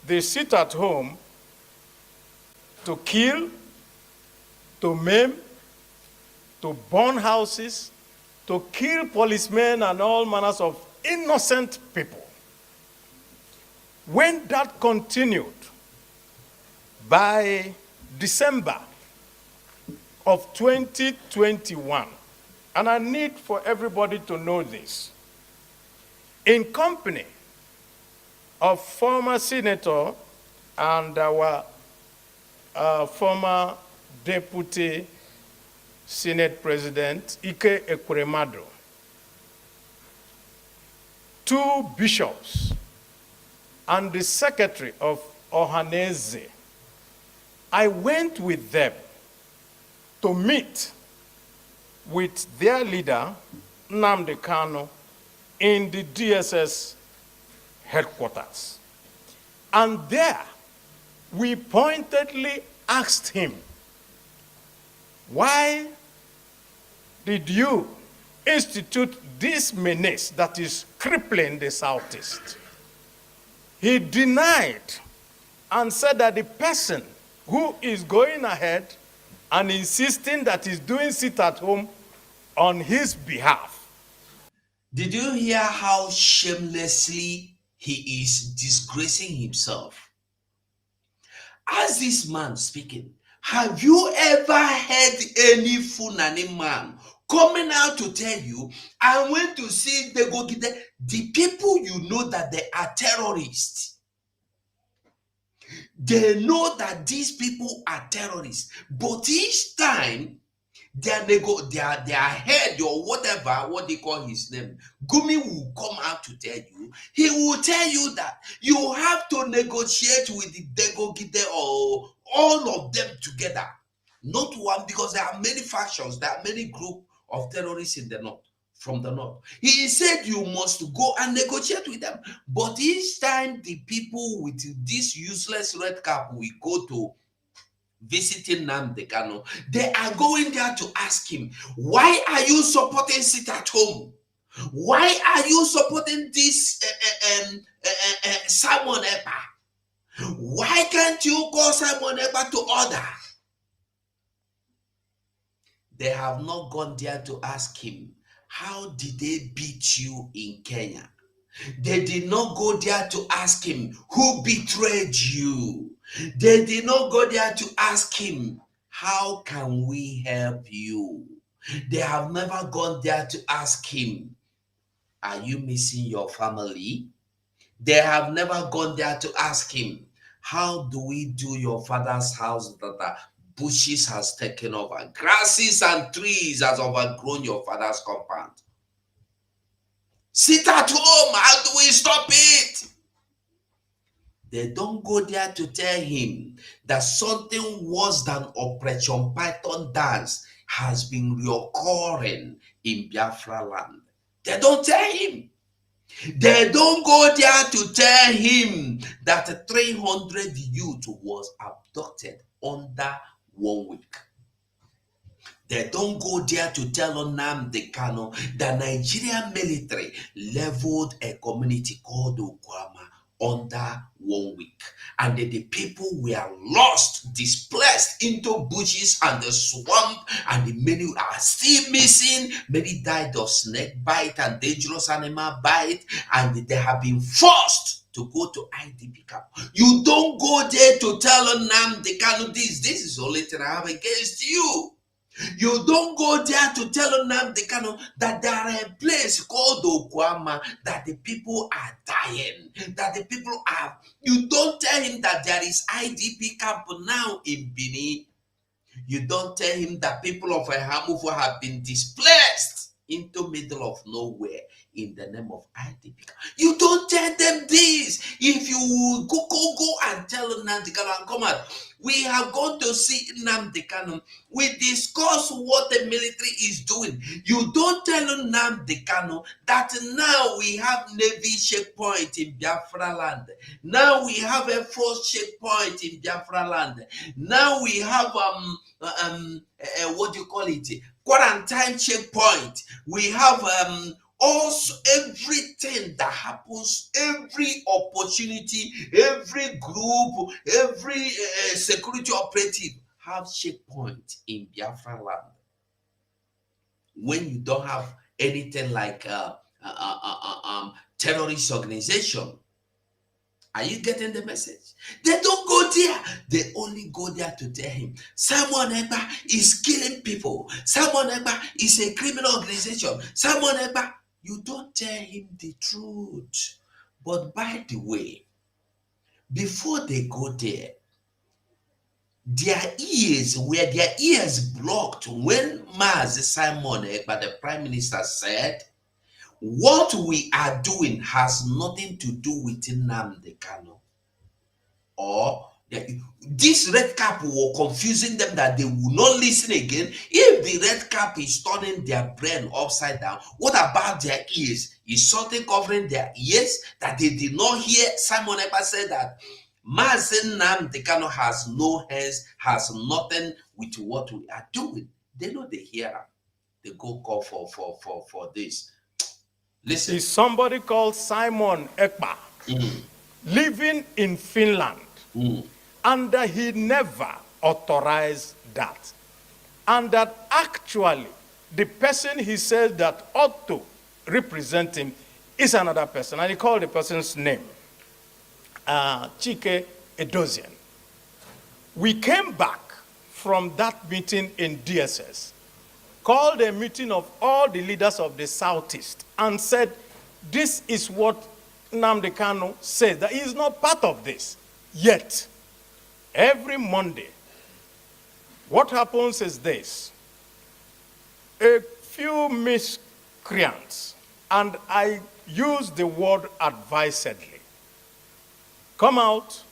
the sit at home to kill, to maim, to burn houses, to kill policemen and all manners of innocent people. When that continued, by December of 2021, and I need for everybody to know this, in company of former senator and our former deputy Senate President Ike Ekweremadu, 2 bishops, and the secretary of Ohanaez. I went with them to meet with their leader, Nnamdi Kanu, in the DSS headquarters. And there, we pointedly asked him, why did you institute this menace that is crippling the Southeast? He denied and said that the person who is going ahead and insisting that he's doing sit at home on his behalf. Did you hear how shamelessly he is disgracing himself? As this man speaking, have you ever heard any Fulani man coming out to tell you, I went to see the people you know that they are terrorists? They know that these people are terrorists, but each time their head or whatever, what they call his name, Gumi will come out to tell you. He will tell you that you have to negotiate with the Degogide or all of them together. Not one, because there are many factions, there are many groups of terrorists in the north, from the north. He said you must go and negotiate with them. But each time the people with this useless red cap will go to visiting Nnamdi Kanu, they are going there to ask him, why are you supporting sit at home? Why are you supporting this Simon Ekpa? Why can't you call Simon Ekpa to order? They have not gone there to ask him, how did they beat you in Kenya? They did not go there to ask him, who betrayed you? They did not go there to ask him, how can we help you? They have never gone there to ask him, are you missing your family? They have never gone there to ask him, how do we do your father's house that the bushes has taken over? Grasses and trees has overgrown your father's compound. Sit at home, how do we stop it? They don't go there to tell him that something worse than Operation Python dance has been reoccurring in Biafra land. They don't tell him. They don't go there to tell him that 300 youth was abducted under 1 week. They don't go there to tell Nnamdi Kanu the Nigerian military leveled a community called Okwama under 1 week, and the people were lost, displaced into bushes and the swamp, and the many are still missing. Many died of snake bite and dangerous animal bite, and they have been forced to go to IDP camp. You don't go there to tell Nnamdi Kanu this is the only thing I have against you. You don't go there to tell Nnamdi Kanu that there are a place called Okwama, that the people are dying, that the people are. You don't tell him that there is IDP camp now in Benin. You don't tell him that people of Haram have been displaced into middle of nowhere in the name of IDP. You don't tell them this. If you go and tell Nnamdi Kanu and come out, we have gone to see Nnamdi Kanu. We discuss what the military is doing. You don't tell Nnamdi Kanu that now we have Navy checkpoint in Biafra land. Now we have a force checkpoint in Biafra land. Now we have what do you call it? Quarantine checkpoint. We have also everything that happens, every opportunity, every group, every security operative have checkpoint in Biafra land. When you don't have anything like terrorist organization, are you getting the message? They don't go there. They only go there to tell him, Simon Ekpa is killing people. Simon Ekpa is a criminal organization. Simon Ekpa. You don't tell him the truth. But by the way, before they go there, their ears blocked when Mazi Simon Ekpa, the Prime Minister, said, what we are doing has nothing to do with Nnamdi Kanu. Or this red cap were confusing them that they will not listen again. If the red cap is turning their brain upside down, what about their ears? Is something covering their ears that they did not hear? Simon Ekpa said that Mazi Nnamdi Kanu has no hands, has nothing with what we are doing. They know they hear them. They go call for this. Listen. Is somebody called Simon Ekpa living in Finland, and that he never authorized that. And that actually the person he says that ought to represent him is another person. And he called the person's name, Chike Edozian. We came back from that meeting in DSS, called a meeting of all the leaders of the Southeast and said, this is what Nnamdi Kanu says, that he is not part of this. Yet, every Monday, what happens is this. A few miscreants, and I use the word advisedly, come out,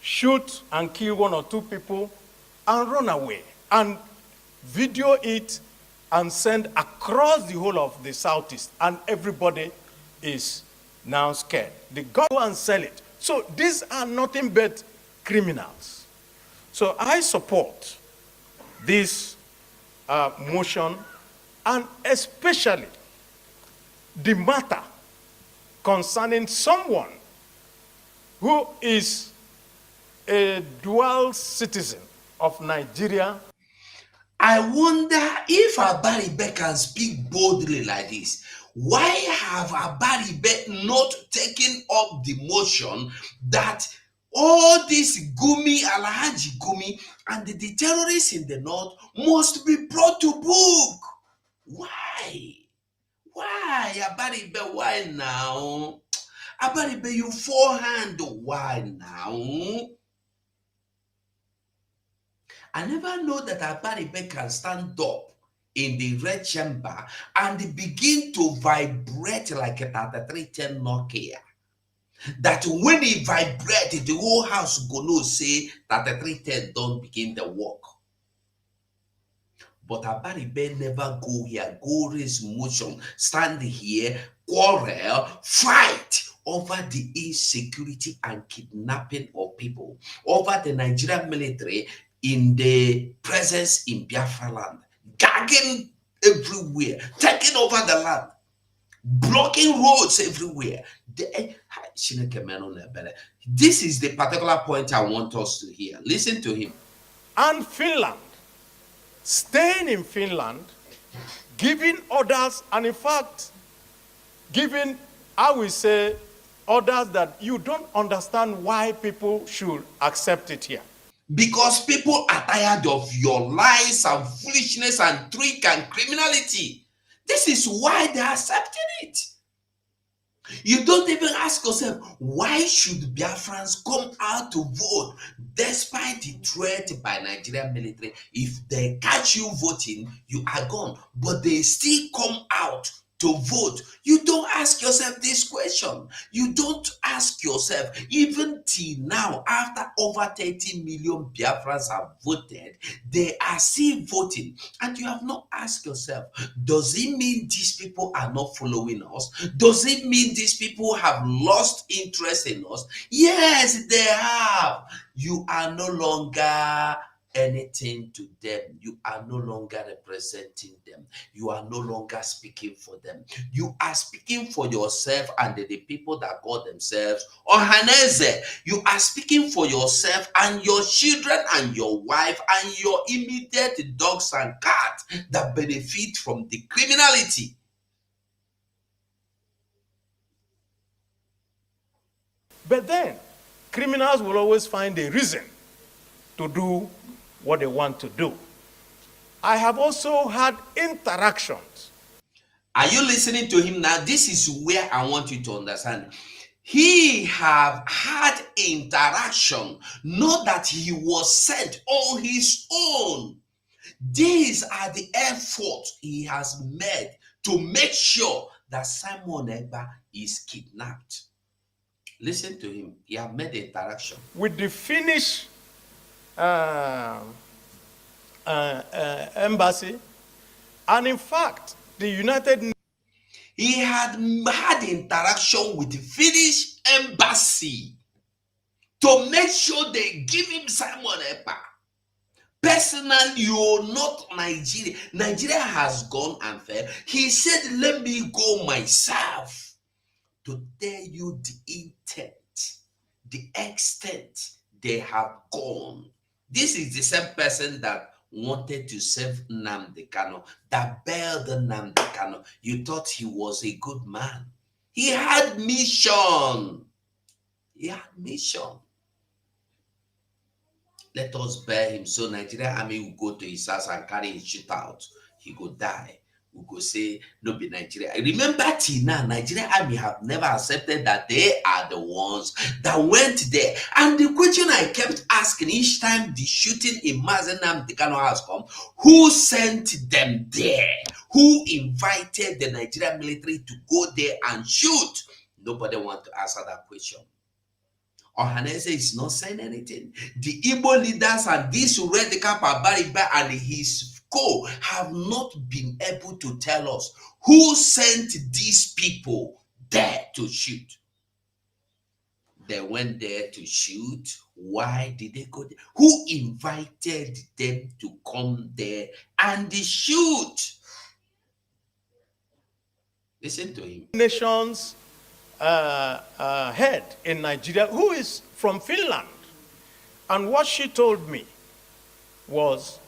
shoot and kill one or two people, and run away, and video it and send across the whole of the Southeast, and everybody is now scared. They go and sell it. So these are nothing but criminals. So I support this motion, and especially the matter concerning someone who is a dual citizen of Nigeria. I wonder if Abaribe can speak boldly like this. Why have Abaribe not taken up the motion that all this Gumi, Alhaji Gumi, and the terrorists in the north must be brought to book? Why? Why, Abaribe? Why now? Abaribe, you forehand. Why now? I never know that Abaribe can stand up in the red chamber and begin to vibrate like a 3310 Nokia. That when he vibrates, the whole house gonna say that the 310 don't begin the work. But Abaribe never go here, go raise motion, stand here, quarrel, fight over the insecurity and kidnapping of people, over the Nigerian military in the presence in Biafra land, gagging everywhere, taking over the land, blocking roads everywhere. This is the particular point I want us to hear. Listen to him. And Finland, staying in Finland, giving orders, and in fact, giving, I will say, orders that you don't understand why people should accept it here. Because people are tired of your lies and foolishness and trick and criminality. This is why they are accepting it. You don't even ask yourself, why should Biafrans come out to vote despite the threat by Nigerian military? If they catch you voting, you are gone. But they still come out to vote. You don't ask yourself this question. You don't ask yourself, even till now, after over 30 million Biafrans have voted, they are still voting. And you have not asked yourself, does it mean these people are not following us? Does it mean these people have lost interest in us? Yes, they have. You are no longer anything to them. You are no longer representing them. You are no longer speaking for them. You are speaking for yourself and the people that call themselves Ohanaez. You are speaking for yourself and your children and your wife and your immediate dogs and cats that benefit from the criminality. But then, criminals will always find a reason to do what they want to do. I have also had interactions. Are you listening to him now? This is where I want you to understand. He have had interaction, not that he was sent on his own. These are the efforts he has made to make sure that Simon Ekpa is kidnapped. Listen to him. He have made the interaction with the Finnish embassy, and in fact, the United Nations. He had interaction with the Finnish embassy to make sure they give him Simon Ekpa. Personally, you're not Nigeria. Nigeria has gone unfair. He said, let me go myself to tell you the intent, the extent they have gone. This is the same person that wanted to save Nnamdi Kanu, that bailed Nnamdi Kanu. You thought he was a good man. He had mission. He had mission. Let us bear him. So Nigerian army will go to his house and carry his shit out. He go die. We go say, no be Nigeria. Remember till now, Nigerian army have never accepted that they are the ones that went there. And the question I kept asking each time the shooting in Mazi Nnamdi Kanu house come, who sent them there? Who invited the Nigerian military to go there and shoot? Nobody want to answer that question. Ohanaez is not saying anything. The Igbo leaders and this radical Barbariba and his co have not been able to tell us who sent these people there to shoot. They went there to shoot. Why did they go there? Who invited them to come there and shoot? Listen to him. Nations head in Nigeria, who is from Finland. And what she told me was,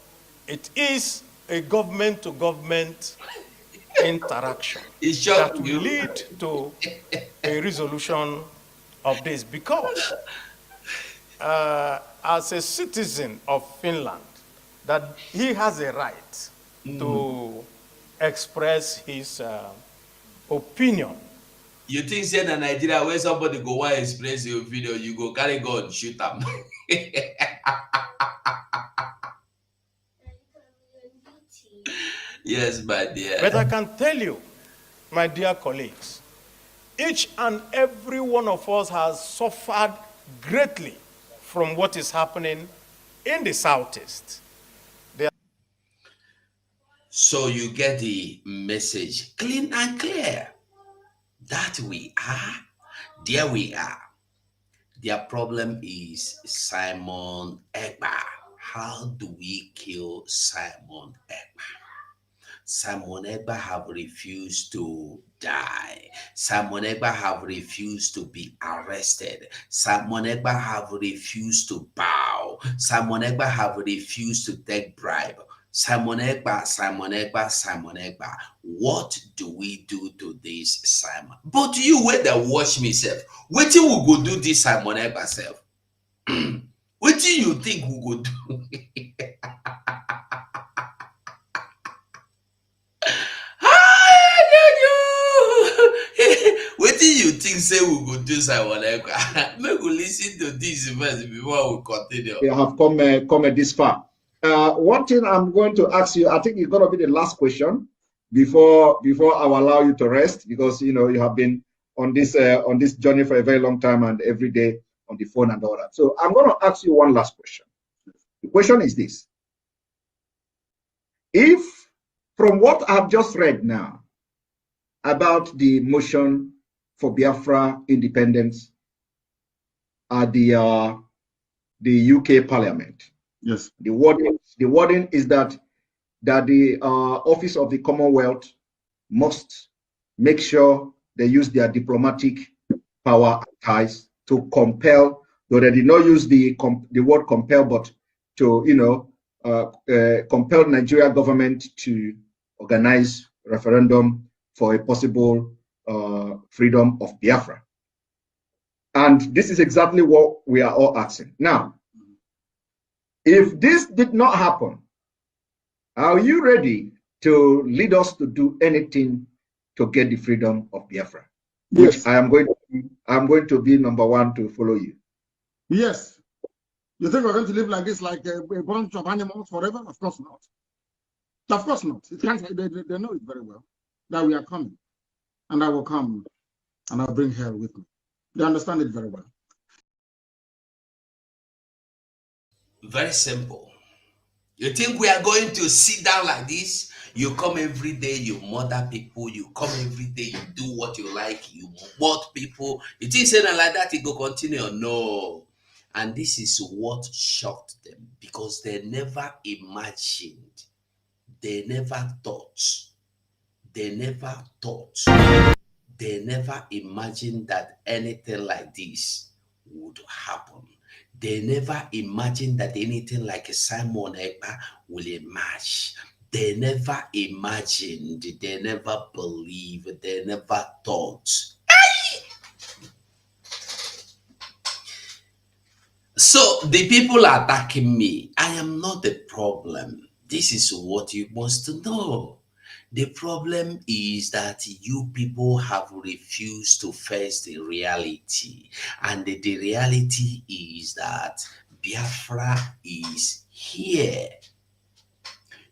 it is a government-to-government interaction that will lead to a resolution of this. Because as a citizen of Finland, that he has a right to express his opinion. You think say in Nigeria where somebody go want express your video, you go carry gun shoot them. Yes, my dear. But I can tell you, my dear colleagues, each and every one of us has suffered greatly from what is happening in the Southeast. So you get the message clean and clear. That we are, there we are. Their problem is Simon Ekpa. How do we kill Simon Ekpa? Simon Ekpa have refused to die. Simon Ekpa have refused to be arrested. Simon Ekpa have refused to bow. Simon Ekpa have refused to take bribe. Simon Ekpa, Simon Ekpa, Simon Ekpa. What do we do to this Simon? But you wait that watch me self. What you will go do this Simon Ekpa self? What do you think we go do? What do you think say we go do Simon Ekpa? Make we listen to this first before we continue. We have come this far. One thing I'm going to ask you, I think it's going to be the last question before I will allow you to rest, because you know you have been on this journey for a very long time and every day on the phone and all that. So I'm going to ask you one last question. The question is this: if from what I've just read now about the motion for Biafra independence at the UK Parliament. Yes. The wording is that the Office of the Commonwealth must make sure they use their diplomatic power and ties to compel, though they did not use the word compel, but to compel Nigeria government to organize referendum for a possible freedom of Biafra. And this is exactly what we are all asking. Now, if this did not happen, are you ready to lead us to do anything to get the freedom of Biafra. Yes. Which I'm going to be number one to follow you. Yes. You think we're going to live like this, like a bunch of animals forever? Of course not. Of course not. It can't, they know it very well that we are coming. And I will come and I'll bring hell with me. They understand it very well. Very simple. You think we are going to sit down like this? You come every day, you murder people. You come every day, you do what you like. You murder people. You think saying like that, it go continue? No. And this is what shocked them because they never imagined, they never thought, they never imagined that anything like this would happen. They never imagined that anything like a Simon Ekpa will emerge. They never imagined, they never believed, they never thought. So the people are attacking me. I am not the problem. This is what you must know. The problem is that you people have refused to face the reality. And the reality is that Biafra is here.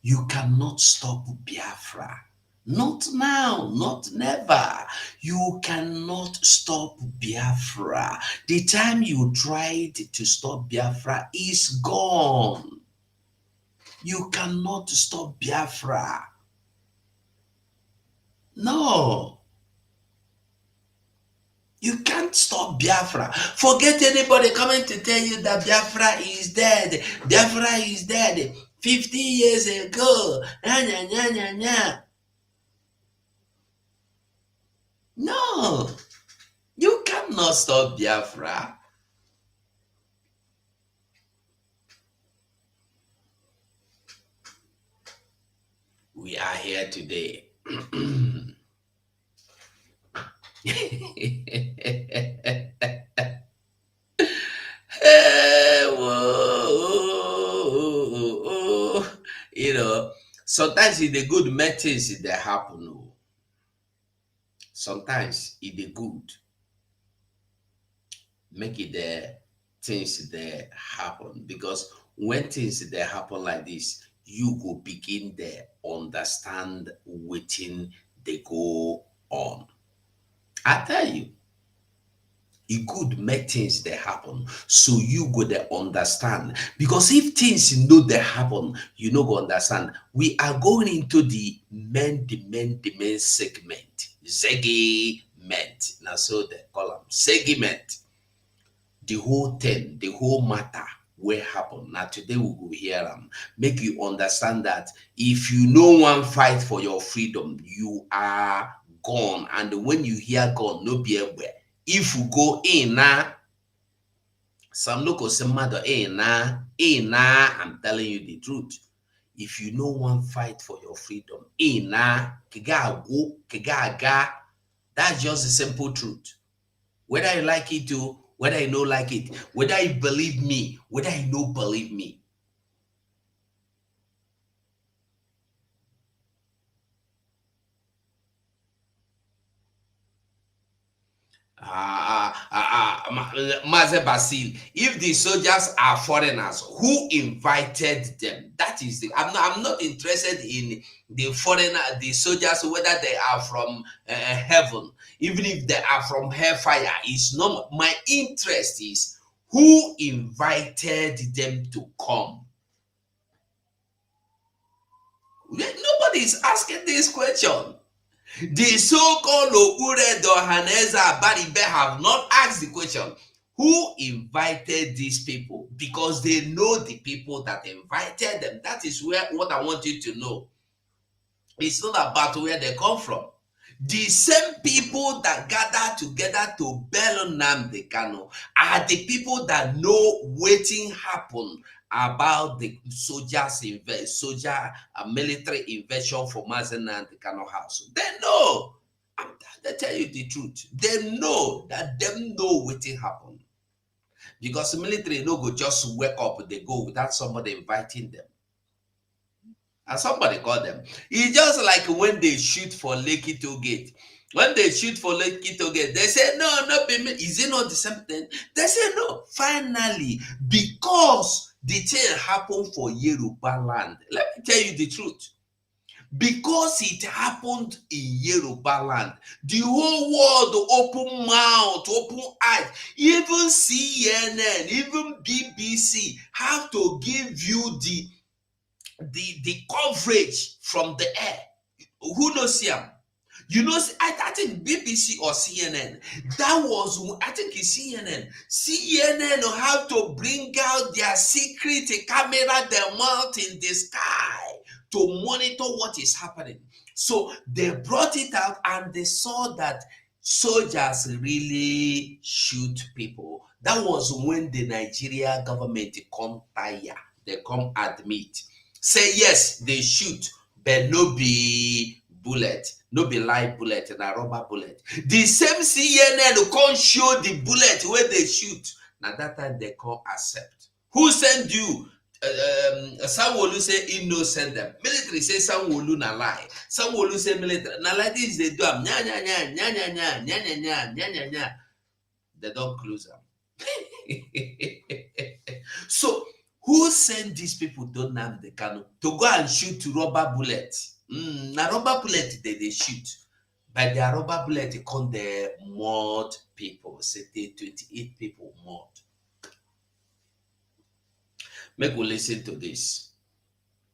You cannot stop Biafra. Not now, not never. You cannot stop Biafra. The time you tried to stop Biafra is gone. You cannot stop Biafra. No. You can't stop Biafra. Forget anybody coming to tell you that Biafra is dead. Biafra is dead. 50 years ago. No. You cannot stop Biafra. We are here today. You know, sometimes in the good matters they happen. Sometimes in the good, make it the things that happen, because when things that happen like this, you go begin to understand waiting they go on. I tell you, it could make things that happen, so you go to understand. Because if things know they happen, you know go understand. We are going into the main segment, segment. Now so they call them segment. The whole thing, the whole matter will happen. Now today we will hear them. Make you understand that if you no one fight for your freedom, you are gone. And when you hear gone, no be everywhere. If you go in now, some local some matter I'm telling you the truth. If you no one fight for your freedom, that's just the simple truth. Whether you like it or whether you don't like it, whether you believe me, whether you don't believe me. Maze Basil, if the soldiers are foreigners, who invited them? That is the. I'm not interested in the foreigner, the soldiers, whether they are from heaven, even if they are from hellfire. It's not my interest. Is who invited them to come? Nobody is asking this question. The so-called Ohanaez Baribe have not asked the question, who invited these people? Because they know the people that invited them. That is what I want you to know. It's not about where they come from. The same people that gather together to bail on Nnamdi Kanu are the people that know waiting happen about the military invasion for Mazen Nnamdi Kanu house. They know. They tell you the truth. They know that them know waiting happen. Because the military no go just wake up, they go without somebody inviting them. And somebody called them. It's just like when they shoot for Lekki Toll Gate. When they shoot for Lekki Toll Gate, they say, no, not payment. Is it not the same thing? They say, no. Finally, because the thing happened for Yoruba land, let me tell you the truth. Because it happened in Yoruba land, the whole world open mouth, open eyes. Even CNN, even BBC have to give you the coverage from the air. Who knows him? You know, I think BBC or CNN. That was, I think it's CNN. CNN have to bring out their secret camera, their mount in the sky to monitor what is happening. So they brought it out and they saw that soldiers really shoot people. That was when the Nigeria government come tire. They come admit. Say yes, they shoot, but no be bullet, no be live bullet, and a rubber bullet. The same CNN can't show the bullet where they shoot. Now that time they can't accept. Who send you? Sanwo-Olu say he no send them. Military say Sanwo-Olu na lie. Sanwo-Olu say military. Now like this they do am. Nya. They don't close them. So who send these people to Nnamdi Kanu to go and shoot rubber bullets? Na rubber bullet they shoot. But their rubber bullet con the murder people. Say 28 people murdered. Make we listen to this.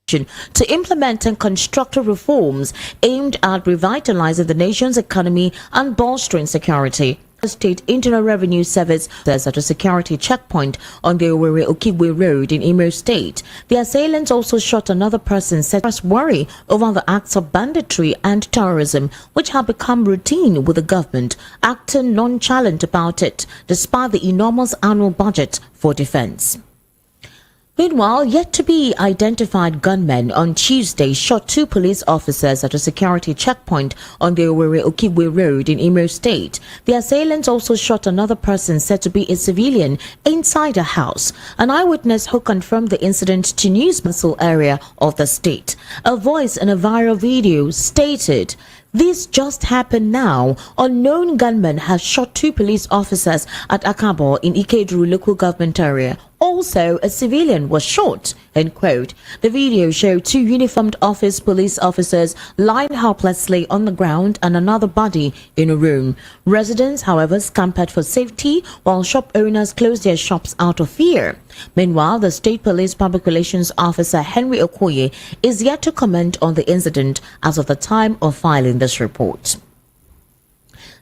To implement and construct reforms aimed at revitalizing the nation's economy and bolstering security. The State Internal Revenue Service says at a security checkpoint on the Owerri Okigwe Road in Imo State. The assailants also shot another person, set us worry over the acts of banditry and terrorism, which have become routine with the government acting nonchalant about it, despite the enormous annual budget for defense. Meanwhile, yet to be identified gunmen on Tuesday shot 2 police officers at a security checkpoint on the Owerri Okigwe Road in Imo State. The assailants also shot another person said to be a civilian inside a house. An eyewitness who confirmed the incident to News Council area of the state. A voice in a viral video stated, "This just happened now. Unknown gunmen have shot 2 police officers at Akabo in Ikedru local government area. Also, a civilian was shot." End quote. The video showed 2 uniformed police officers lying helplessly on the ground and another body in a room. Residents, however, scampered for safety while shop owners closed their shops out of fear. Meanwhile, the State Police Public Relations Officer Henry Okoye is yet to comment on the incident as of the time of filing this report.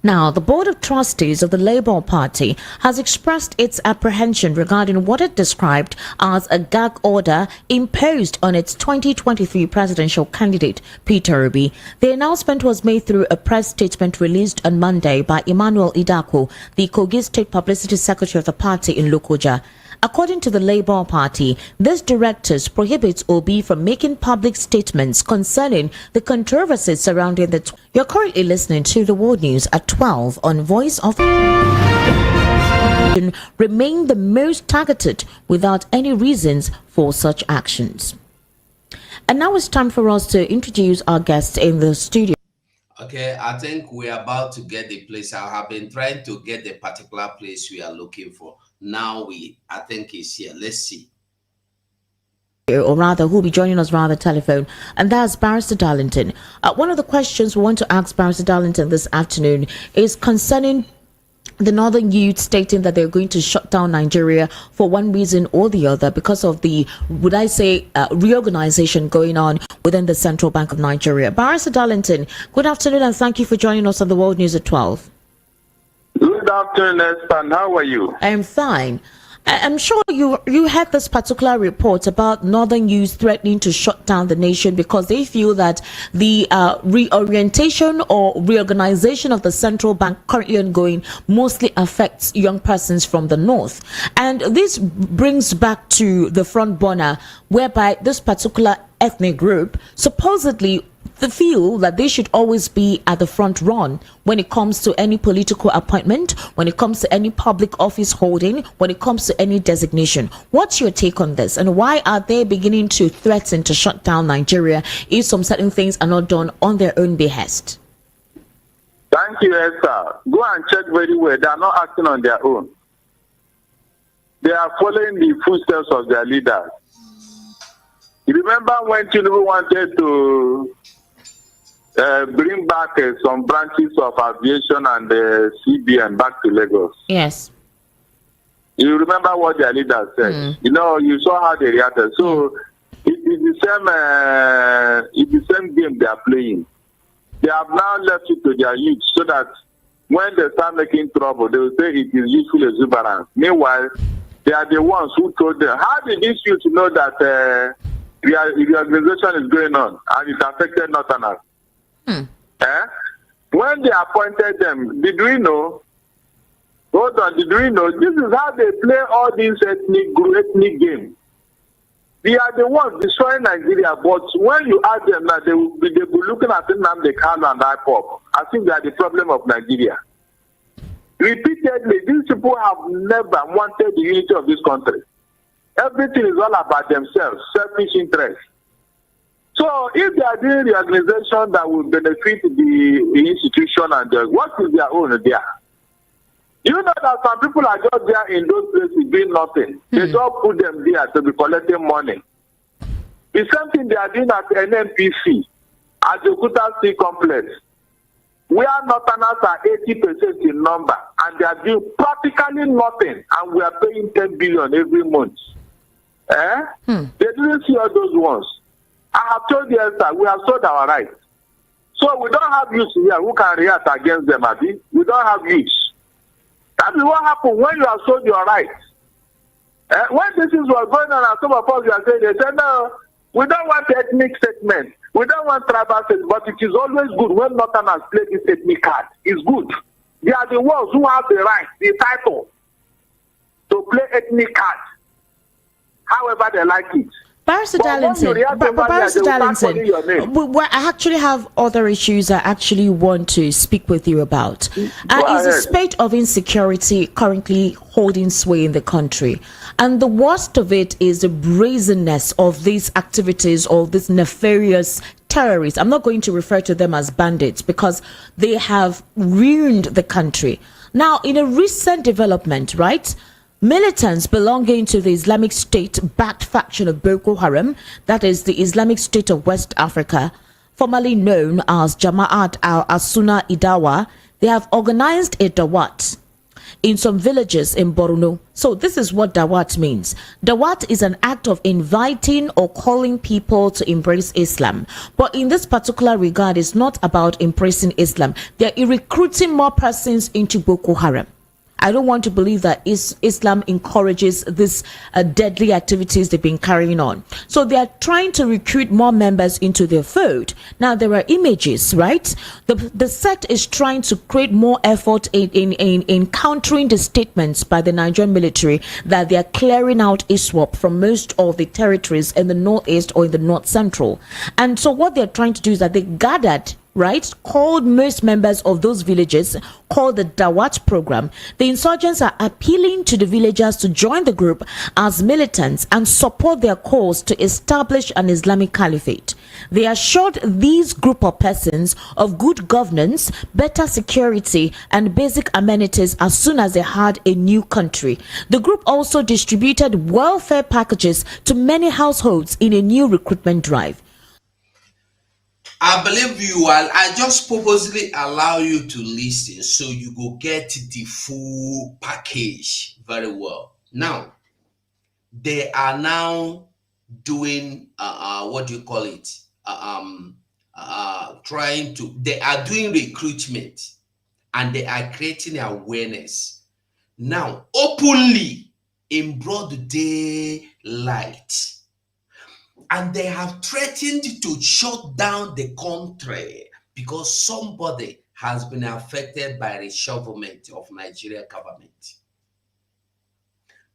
Now, the Board of Trustees of the Labour Party has expressed its apprehension regarding what it described as a gag order imposed on its 2023 presidential candidate, Peter Obi. The announcement was made through a press statement released on Monday by Emmanuel Idako, the Kogi State Publicity Secretary of the party in Lokoja. According to the Labour Party, this directive prohibits Obi from making public statements concerning the controversies surrounding the... You're currently listening to the World News at 12 on Voice of... remain the most targeted without any reasons for such actions. And now it's time for us to introduce our guests in the studio. Okay, I think we're about to get the place. I have been trying to get the particular place we are looking for. Now I think it's here. Let's see. Or rather, who'll be joining us via the telephone, and that's Barrister Darlington. One of the questions we want to ask Barrister Darlington this afternoon is concerning the Northern Youth stating that they're going to shut down Nigeria for one reason or the other because of the, would I say, reorganization going on within the Central Bank of Nigeria. Barrister Darlington, good afternoon and thank you for joining us on the World News at 12. Good afternoon, Espan. How are you? I'm fine. I'm sure you had this particular report about Northern Youth threatening to shut down the nation because they feel that the reorientation or reorganization of the central bank currently ongoing mostly affects young persons from the north. And this brings back to the front burner whereby this particular ethnic group supposedly they feel that they should always be at the front run when it comes to any political appointment, when it comes to any public office holding, when it comes to any designation. What's your take on this? And why are they beginning to threaten to shut down Nigeria if some certain things are not done on their own behest? Thank you, Esther. Go and check very well. They are not acting on their own. They are following the footsteps of their leaders. You remember when Tinubu wanted to bring back some branches of aviation and CBN back to Lagos? Yes. You remember what their leaders said? You know, you saw how they reacted. So it's the same game they are playing. They have now left it to their youth so that when they start making trouble, they will say it is youthful exuberance. Meanwhile, they are the ones who told them. How did these youth know that the organization is going on and it affected Northerners? When they appointed them, did we know? Hold on, did we know? This is how they play all these ethnic games. They are the ones destroying Nigeria, but when you ask them that they will be looking at them and they can and IPOP. I think they are the problem of Nigeria. Repeatedly, these people have never wanted the unity of this country. Everything is all about themselves, selfish interest. So if they are doing the organization that will benefit the institution and what is their own there? You know that some people are just there in those places doing nothing. They just put them there to be collecting money. The same thing they are doing at NNPC, at the Kuta Sea Complex, where Northerners are 80% in number, and they are doing practically nothing, and we are paying 10 billion every month. They didn't see all those ones. I have told you, Esther, we have sold our rights. So we don't have youths here who can react against them, Abi. We don't have youths. That is what happened when you have sold your rights. When this is what's going on, and some of us are saying, they said, no, we don't want ethnic statement. We don't want tribal statement, but it is always good when Northerners play this ethnic card. It's good. They are the ones who have the right, the title, to play ethnic card, however they like it. Barrister Darlington, I actually have other issues I actually want to speak with you about. Is the spate of insecurity currently holding sway in the country? And the worst of it is the brazenness of these activities, of these nefarious terrorists. I'm not going to refer to them as bandits because they have ruined the country. Now, in a recent development, right? Militants belonging to the Islamic State-backed faction of Boko Haram, that is the Islamic State of West Africa, formerly known as Jama'at al-Asuna Idawa, they have organized a dawat in some villages in Borno. So this is what dawat means. Dawat is an act of inviting or calling people to embrace Islam. But in this particular regard, it's not about embracing Islam. They're recruiting more persons into Boko Haram. I don't want to believe that Islam encourages this deadly activities they've been carrying on. So they are trying to recruit more members into their fold. Now, there are images, right? The sect is trying to create more effort in countering the statements by the Nigerian military that they are clearing out ISWAP from most of the territories in the northeast or in the north central. And so what they're trying to do is that they gathered, right, called most members of those villages, called the Dawat program. The insurgents are appealing to the villagers to join the group as militants and support their cause to establish an Islamic caliphate. They assured these group of persons of good governance, better security, and basic amenities as soon as they had a new country. The group also distributed welfare packages to many households in a new recruitment drive. I believe you are. I just purposely allow you to listen so you go get the full package very well. Now, they are now doing what do you call it? They are doing recruitment and they are creating awareness. Now, openly in broad daylight. And they have threatened to shut down the country because somebody has been affected by the reshufflement of Nigeria government.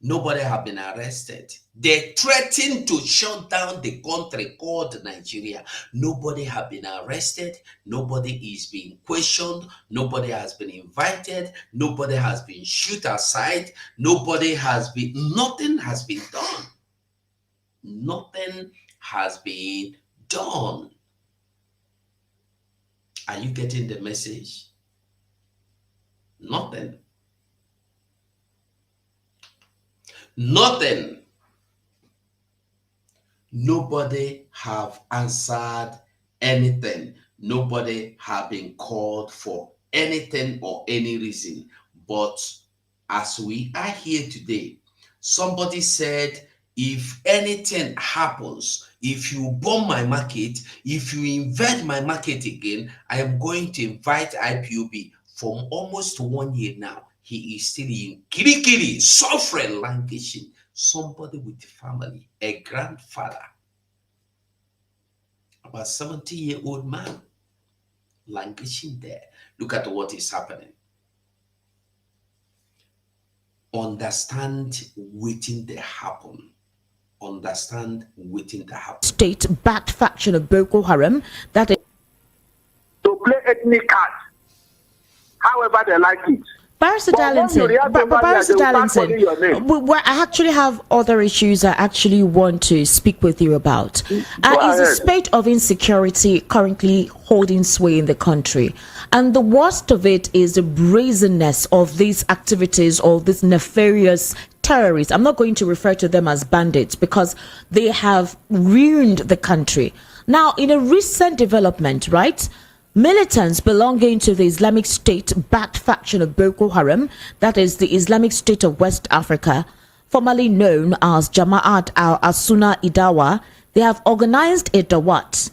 Nobody have been arrested. They threatened to shut down the country called Nigeria. Nobody have been arrested. Nobody is being questioned. Nobody has been invited. Nobody has been shoot aside. Nothing has been done. Nothing has been done. Are you getting the message? Nothing. Nothing. Nobody have answered anything. Nobody have been called for anything or any reason. But as we are here today, somebody said, if anything happens, if you bomb my market, if you invade my market again, I am going to invite IPOB. For almost 1 year now, he is still in Kirikiri, suffering, languishing. Somebody with family, a grandfather, about 70-year-old man, languishing there. Look at what is happening. Understand waiting to happen. Understand waiting to happen. State-backed faction of Boko Haram that is to play ethnic cards, however they like it. Barrister Darlington, I actually have other issues I actually want to speak with you about. Is the spate of insecurity currently holding sway in the country? And the worst of it is the brazenness of these activities of these nefarious terrorists. I'm not going to refer to them as bandits because they have ruined the country. Now, in a recent development, right? Militants belonging to the Islamic State-backed faction of Boko Haram, that is the Islamic State of West Africa, formerly known as Jama'at al-Asuna Idawa, they have organized a dawat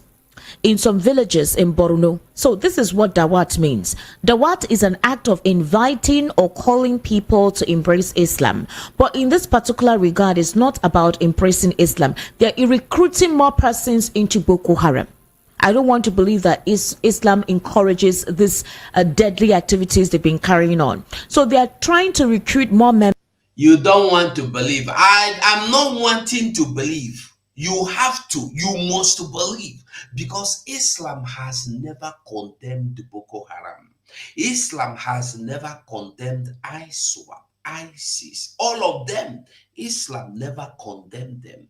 in some villages in Borno. So this is what dawat means. Dawat is an act of inviting or calling people to embrace Islam. But in this particular regard, it's not about embracing Islam. They're recruiting more persons into Boko Haram. I don't want to believe that Islam encourages these deadly activities they've been carrying on. So they are trying to recruit more members. You don't want to believe. I'm not wanting to believe. You have to. You must believe. Because Islam has never condemned Boko Haram. Islam has never condemned ISWAP, ISIS. All of them. Islam never condemned them.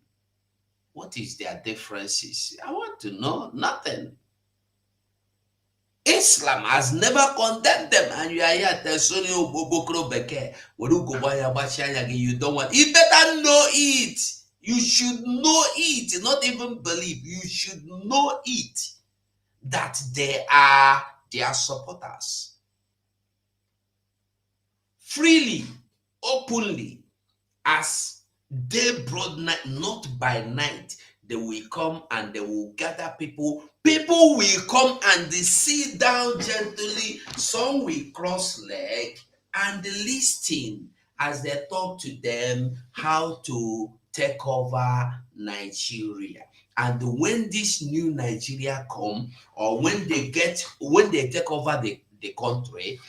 What is their differences? I want to know. Nothing. Islam has never condemned them, and you are here telling you don't want. You better know it. You should know it, not even believe. You should know it that they are their supporters. Freely, openly, as day broad night, not by night, they will come and they will gather people. People will come and they sit down gently. Some will cross leg and listen as they talk to them how to take over Nigeria. And when this new Nigeria come, or when they take over the country,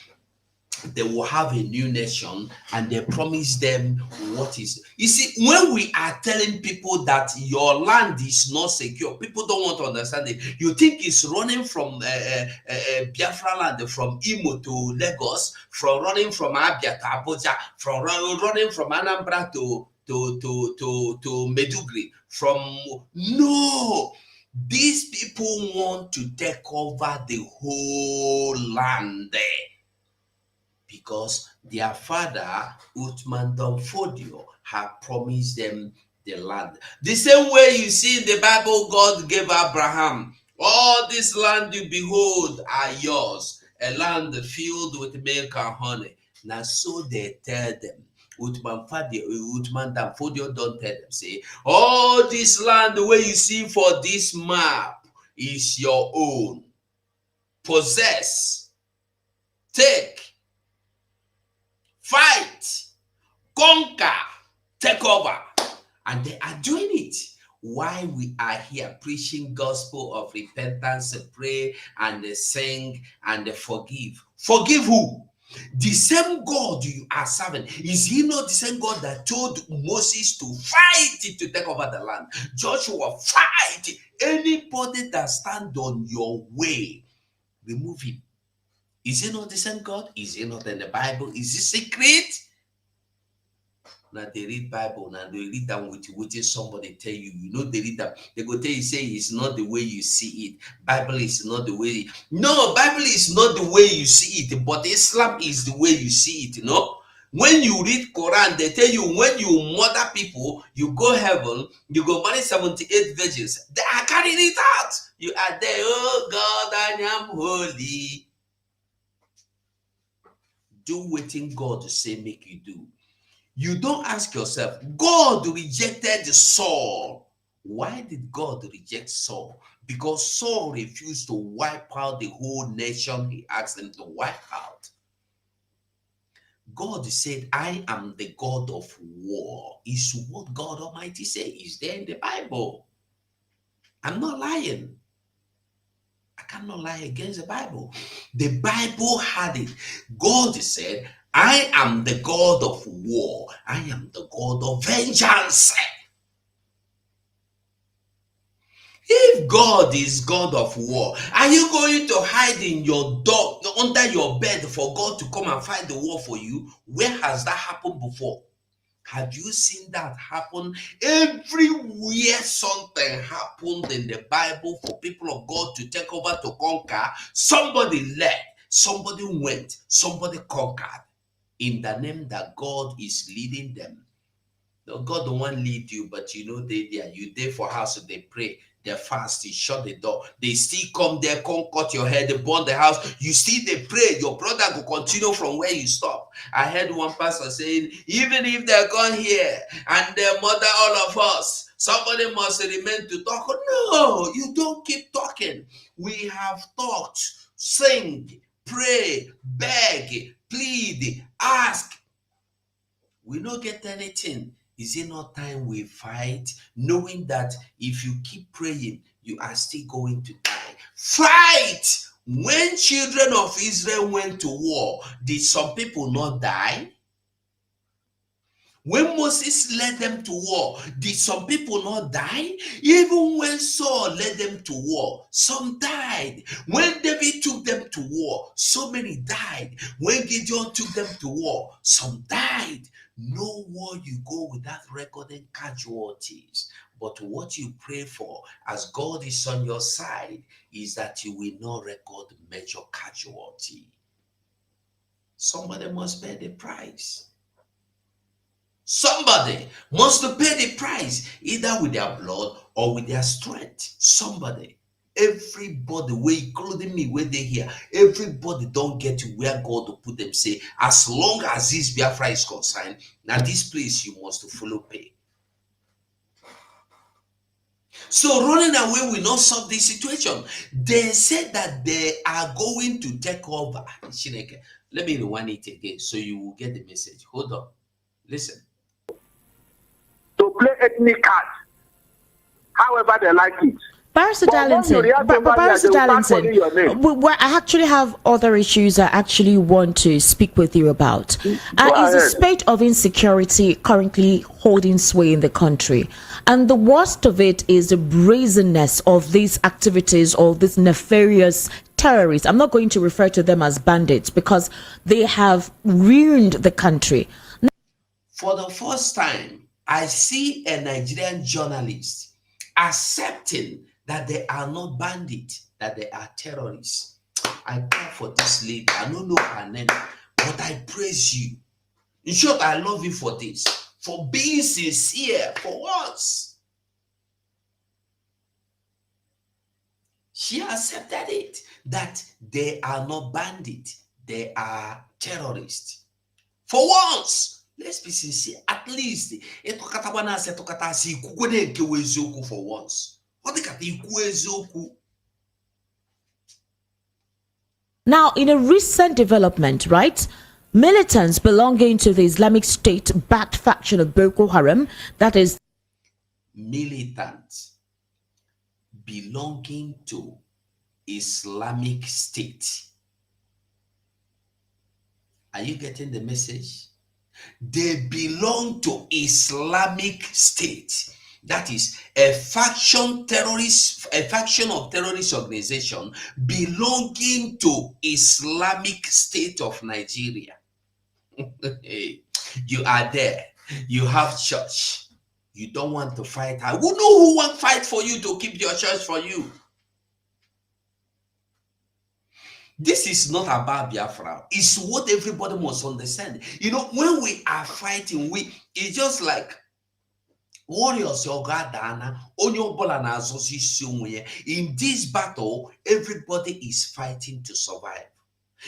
they will have a new nation, and they promise them what is. You see, when we are telling people that your land is not secure, people don't want to understand it. You think it's running from Biafra land, from Imo to Lagos, from running from Abia to Abuja, from running from Anambra to Medugri. No. These people want to take over the whole land because their father, Uthman Fodio, had promised them the land. The same way you see in the Bible, God gave Abraham, all this land you behold are yours, a land filled with milk and honey. Now so they tell them, Uthman Fodio don't tell them, say, all this land the way you see for this map is your own. Possess, take, fight, conquer, take over. And they are doing it. Why we are here preaching gospel of repentance, pray and sing and forgive. Forgive who? The same God you are serving, is he not the same God that told Moses to fight to take over the land? Joshua, fight. Anybody that stand on your way, remove him. Is he not the same God? Is he not in the Bible? Is it secret? Now they read Bible, now they read that with somebody tell you, they read that. They go tell you, say it's not the way you see it. Bible is not the way. No, Bible is not the way you see it, but Islam is the way you see it, When you read Quran, they tell you when you murder people, you go heaven, you go marry 78 virgins. They are carrying it out. You are there, oh God, I am holy. Do what God say make you do. You don't ask yourself, God rejected Saul. Why did God reject Saul? Because Saul refused to wipe out the whole nation he asked him to wipe out. God said, I am the God of war. Is what God Almighty said. Is there in the Bible. I'm not lying. I cannot lie against the Bible. The Bible had it. God said, I am the God of war. I am the God of vengeance. If God is God of war, are you going to hide in your door, under your bed for God to come and fight the war for you? Where has that happened before? Have you seen that happen? Everywhere something happened in the Bible for people of God to take over, to conquer, somebody led, somebody went, somebody conquered in the name that God is leading them. God don't want to lead you, but you there for house, so they pray, they fast, they shut the door, they still come there, come cut your hair, they burn the house, you still they pray, your brother will continue from where you stop. I heard one pastor saying, even if they're gone here and they murder all of us, somebody must remain to talk. No, you don't keep talking. We have talked, sing, pray, beg, plead, ask. We don't get anything. Is it not time we fight, knowing that if you keep praying, you are still going to die? Fight! When children of Israel went to war, did some people not die? When Moses led them to war, did some people not die? Even when Saul led them to war, some died. When David took them to war, so many died. When Gideon took them to war, some died. No war you go without recording casualties. But what you pray for, as God is on your side, is that you will not record major casualty. Somebody must pay the price. Somebody must pay the price, either with their blood or with their strength. Somebody. Everybody, including me, where they here, everybody don't get to where God will put them. Say, as long as this Biafra is concerned, now this place you must follow pay. So running away will not solve this situation. They said that they are going to take over. Let me rewind it again so you will get the message. Hold on. Listen. To play ethnic cards, however they like it. Barrister Darlington, I actually have other issues I actually want to speak with you about. Is the spate of insecurity currently holding sway in the country? And the worst of it is the brazenness of these activities or these nefarious terrorists. I'm not going to refer to them as bandits because they have ruined the country. For the first time, I see a Nigerian journalist accepting that they are not bandits, that they are terrorists. I pray for this lady. I don't know her name, but I praise you. In short, I love you for this, for being sincere for once. She accepted it, that they are not bandits, they are terrorists. For once. Let's be sincere. At least, for once. Now, in a recent development, right, militants belonging to the Islamic State-backed faction of Boko Haram, that is, militants belonging to Islamic State, Are you getting the message? They belong to Islamic State. That is a faction of terrorist organization belonging to Islamic State of Nigeria. You are there. You have church. You don't want to fight. I will know who won't fight for you to keep your church for you. This is not about Biafra. It's what everybody must understand. You know, when we are fighting, it's just like warriors. In this battle, everybody is fighting to survive.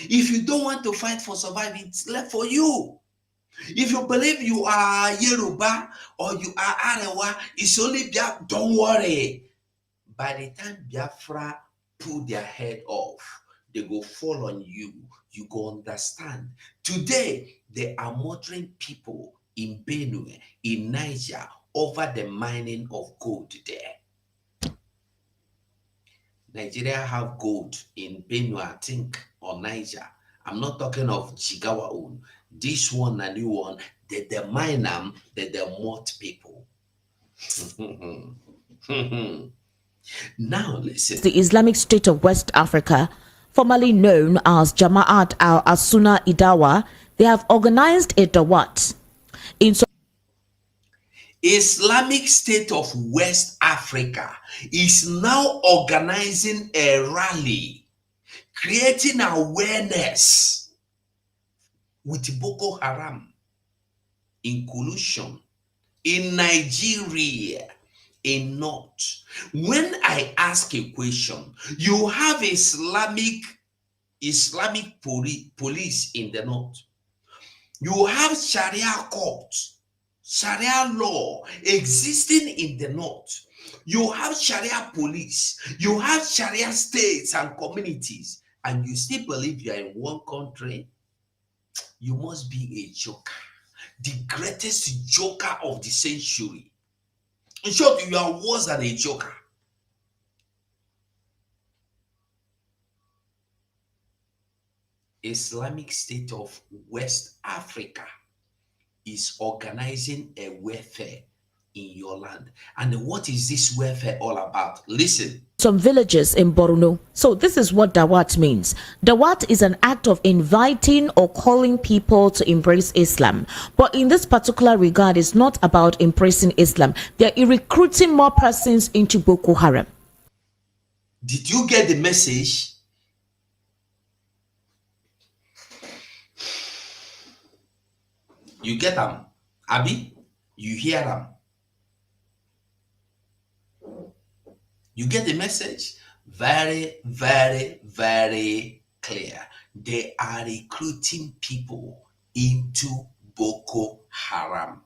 If you don't want to fight for survival, it's left for you. If you believe you are Yoruba or you are Arewa, it's only Biafra. Don't worry. By the time Biafra pull their head off, they go fall on you. You go understand. Today, they are murdering people in Benue, in Niger, over the mining of gold there. Nigeria have gold in Benue, I think, or Niger. I'm not talking of Jigawa own. This one, a new one, they mine them, they murder people. Now listen. The Islamic State of West Africa, formerly known as Jama'at al-Asuna Idawa, they have organized a Dawat. Islamic State of West Africa is now organizing a rally, creating awareness with Boko Haram in collusion in Nigeria, in North. When I ask a question, you have Islamic police in the North. You have Sharia court, Sharia law existing in the North. You have Sharia police. You have Sharia states and communities. And you still believe you are in one country? You must be a joker. The greatest joker of the century. In short, you are worse than a joker. Islamic State of West Africa is organizing a warfare in your land. And what is this warfare all about? Listen. Some villages in Borno. So this is what Dawat means. Dawat is an act of inviting or calling people to embrace Islam. But in this particular regard, it's not about embracing Islam. They're recruiting more persons into Boko Haram. Did you get the message? You get them, Abi? You hear them? You get the message? Very, very, very clear. They are recruiting people into Boko Haram.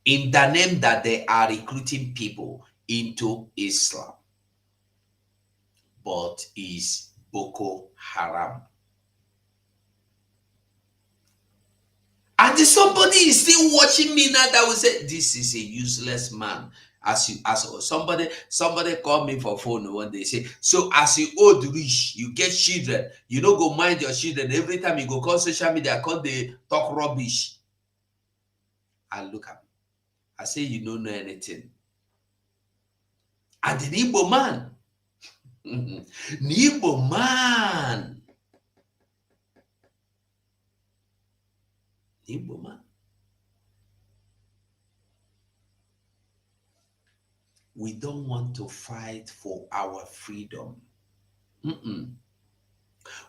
In the name that they are recruiting people into Islam. But is Boko Haram. And somebody is still watching me now that will say, this is a useless man. As somebody called me for phone one day, say, so as you old rich, you get children, you don't go mind your children. Every time you go call social media, call they talk rubbish. I look at me. I say, you don't know anything. And the Igbo man, the Igbo man, the Igbo man. We don't want to fight for our freedom.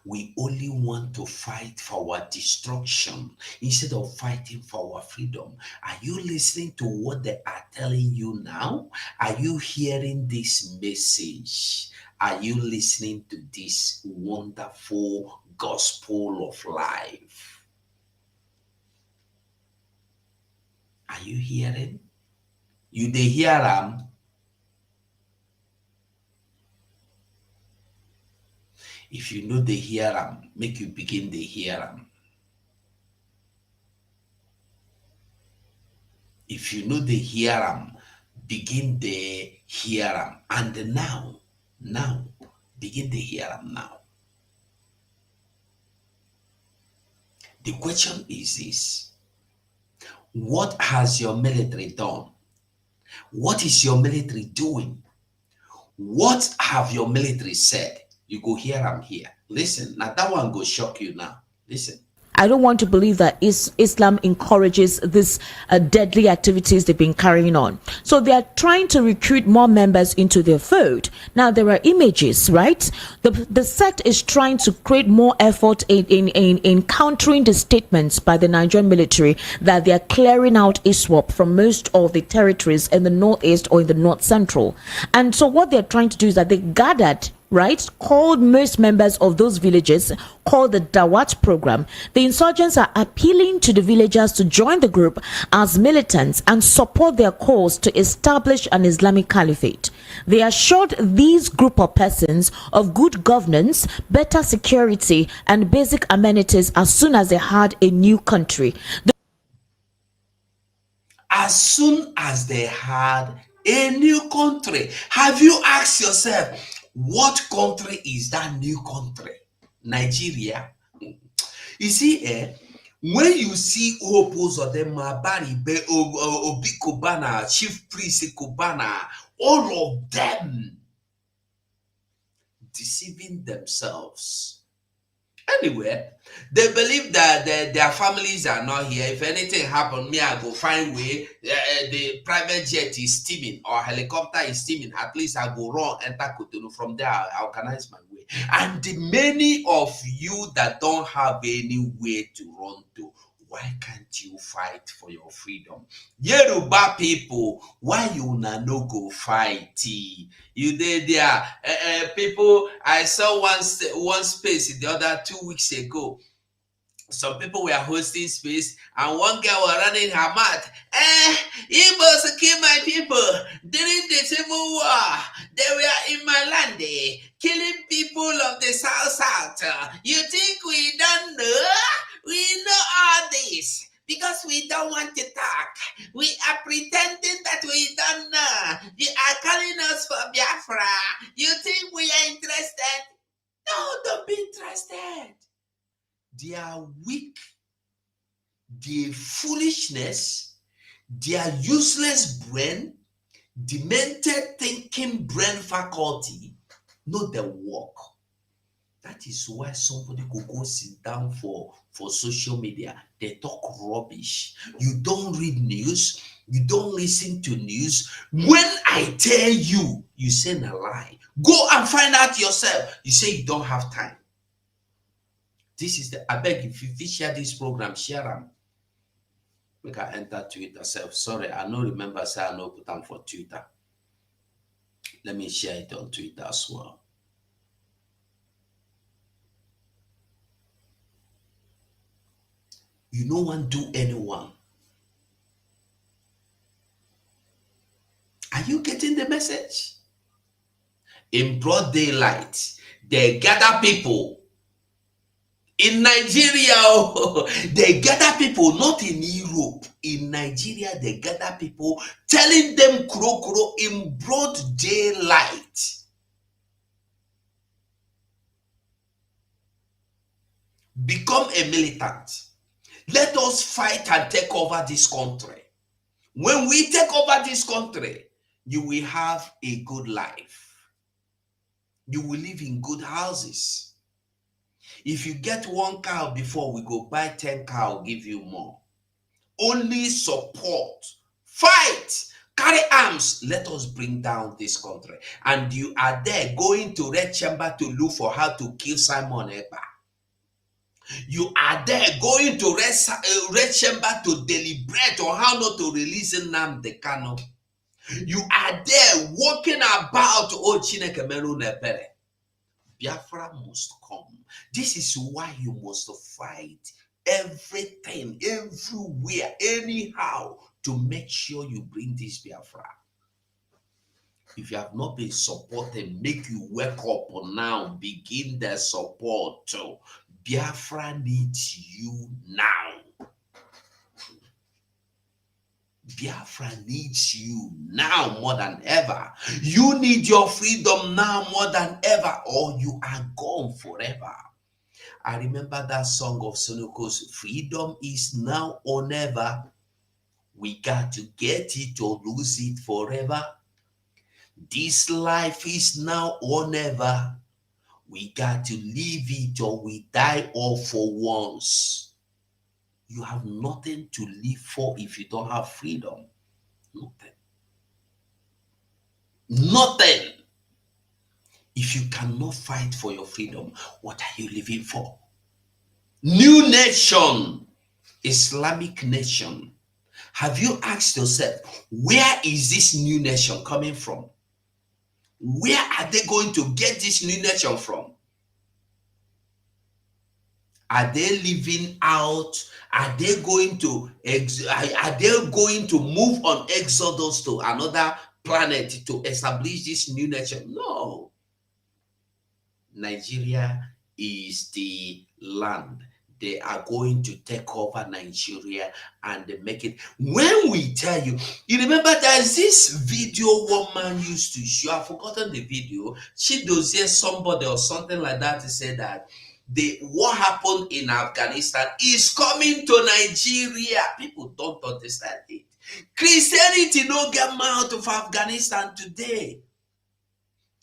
We only want to fight for our destruction instead of fighting for our freedom. Are you listening to what they are telling you now? Are you hearing this message? Are you listening to this wonderful gospel of life? Are you hearing? You they hear them? If you know they hear them, make you begin to hear them. If you know they hear them, begin to hear them. And now, begin to hear them now. The question is this: what has your military done? What is your military doing? What have your military said? You go here, I'm here. Listen, now that one go shock you now. Listen. I don't want to believe that Islam encourages these deadly activities they've been carrying on. So they are trying to recruit more members into their fold. Now there are images, right? The sect is trying to create more effort in countering the statements by the Nigerian military that they are clearing out ISWAP from most of the territories in the northeast or in the north central. And so what they're trying to do is that they gathered, right, called most members of those villages, called the Dawat program. The insurgents are appealing to the villagers to join the group as militants and support their cause to establish an Islamic caliphate. They assured these group of persons of good governance, better security, and basic amenities as soon as they had a new country. As soon as they had a new country. Have you asked yourself, what country is that new country? Nigeria. You see, when you see Opos of them, Bari, Obi Kubana, Chief Priest Kubana, all of them deceiving themselves. Anyway, they believe that their families are not here. If anything happen, me, I go find way. The private jet is steaming or helicopter is steaming. At least I go run, enter Cotonou. From there, I organize my way. And the many of you that don't have any way to run to, why can't you fight for your freedom? Yoruba people, why you no go fight? You there, people. I saw one space the other 2 weeks ago. Some people were hosting space, and one girl was running her mouth. Igbos kill my people during the Civil War. They were in my land, killing people of the South. You think we don't know? We know all this because we don't want to talk. We are pretending that we don't know. You are calling us for Biafra. You think we are interested? No, don't be interested. Their weak, their foolishness, their useless brain, demented thinking brain faculty, know the work. That is why somebody could go sit down for social media. They talk rubbish. You don't read news. You don't listen to news. When I tell you, you say a lie. Go and find out yourself. You say you don't have time. This is I beg if you share this program, share them. We can enter Twitter self. Sorry, I don't remember say I know put them for Twitter. Let me share it on Twitter as well. You no one do anyone. Are you getting the message? In broad daylight, they gather people. In Nigeria, they gather people, not in Europe. In Nigeria, they gather people, telling them kuro in broad daylight. Become a militant. Let us fight and take over this country. When we take over this country, you will have a good life. You will live in good houses. If you get 1 cow before, we go buy 10 cow, give you more. Only support, fight, carry arms. Let us bring down this country. And you are there going to Red Chamber to look for how to kill Simon Ekpa. You are there going to Red Chamber to deliberate on how not to release Nnamdi Kanu. You are there walking about Chineke Meru Nebere. Biafra must come. This is why you must fight everything, everywhere, anyhow, to make sure you bring this Biafra. If you have not been supported, make you wake up now. Begin the support. Biafra needs you now. Biafra needs you now more than ever. You need your freedom now more than ever, or you are gone forever. I remember that song of Sonoko's, freedom is now or never. We got to get it or lose it forever. This life is now or never. We got to live it or we die all for once. You have nothing to live for if you don't have freedom. Nothing. Nothing. If you cannot fight for your freedom, what are you living for? New nation, Islamic nation. Have you asked yourself, where is this new nation coming from? Where are they going to get this new nation from? Are they living out? Are they going to move on exodus to another planet to establish this new nation? No. Nigeria is the land. They are going to take over Nigeria and they make it. When we tell you, you remember there's this video one man used to show. I've forgotten the video. She does hear somebody or something like that to say that what happened in Afghanistan is coming to Nigeria. People don't understand it. Christianity don't get out of Afghanistan today.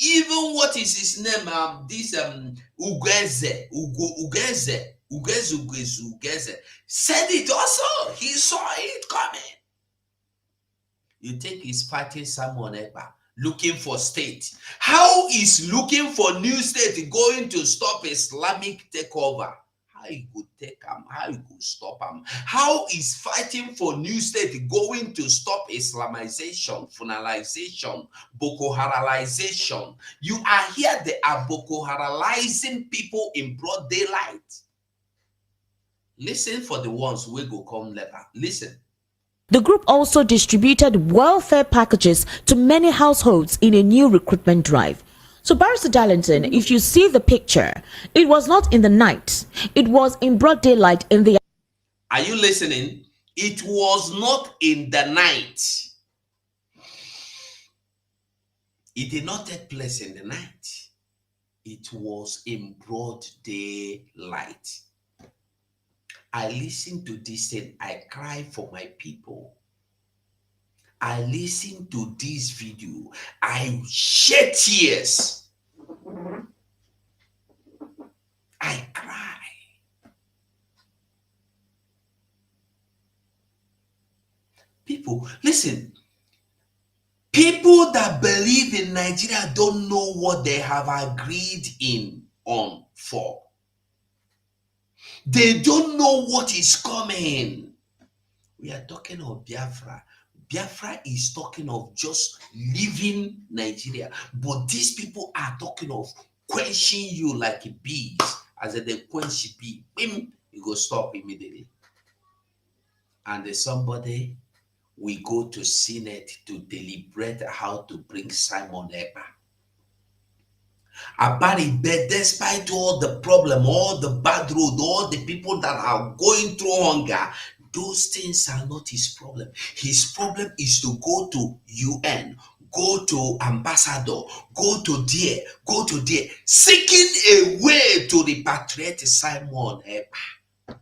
Even what is his name? Ugeze said it also. He saw it coming. You think he's fighting Simon Ekpa, looking for state? How is looking for new state going to stop Islamic takeover? How you could take him? How you could stop him? How is fighting for new state going to stop Islamization, funalization, Boko Haramization? You are here, they are Boko Haramizing people in broad daylight. Listen for the ones who go come later. Listen. The group also distributed welfare packages to many households in a new recruitment drive. So, Barrister Darlington, if you see the picture, it was not in the night. It was in broad daylight in the... Are you listening? It was not in the night. It did not take place in the night. It was in broad daylight. I listen to this and I cry for my people. I listen to this video. I shed tears. I cry. People, listen. People that believe in Nigeria don't know what they have agreed on for. They don't know what is coming. We are talking of Biafra. Biafra is talking of just leaving Nigeria. But these people are talking of quenching you like bees. As they quench bee, you go stop immediately. And there's somebody, we go to Senate to deliberate how to bring Simon Ekpa. But despite all the problem, all the bad road, all the people that are going through hunger, those things are not his problem. His problem is to go to UN, go to ambassador, go to there, seeking a way to repatriate Simon Ekpa.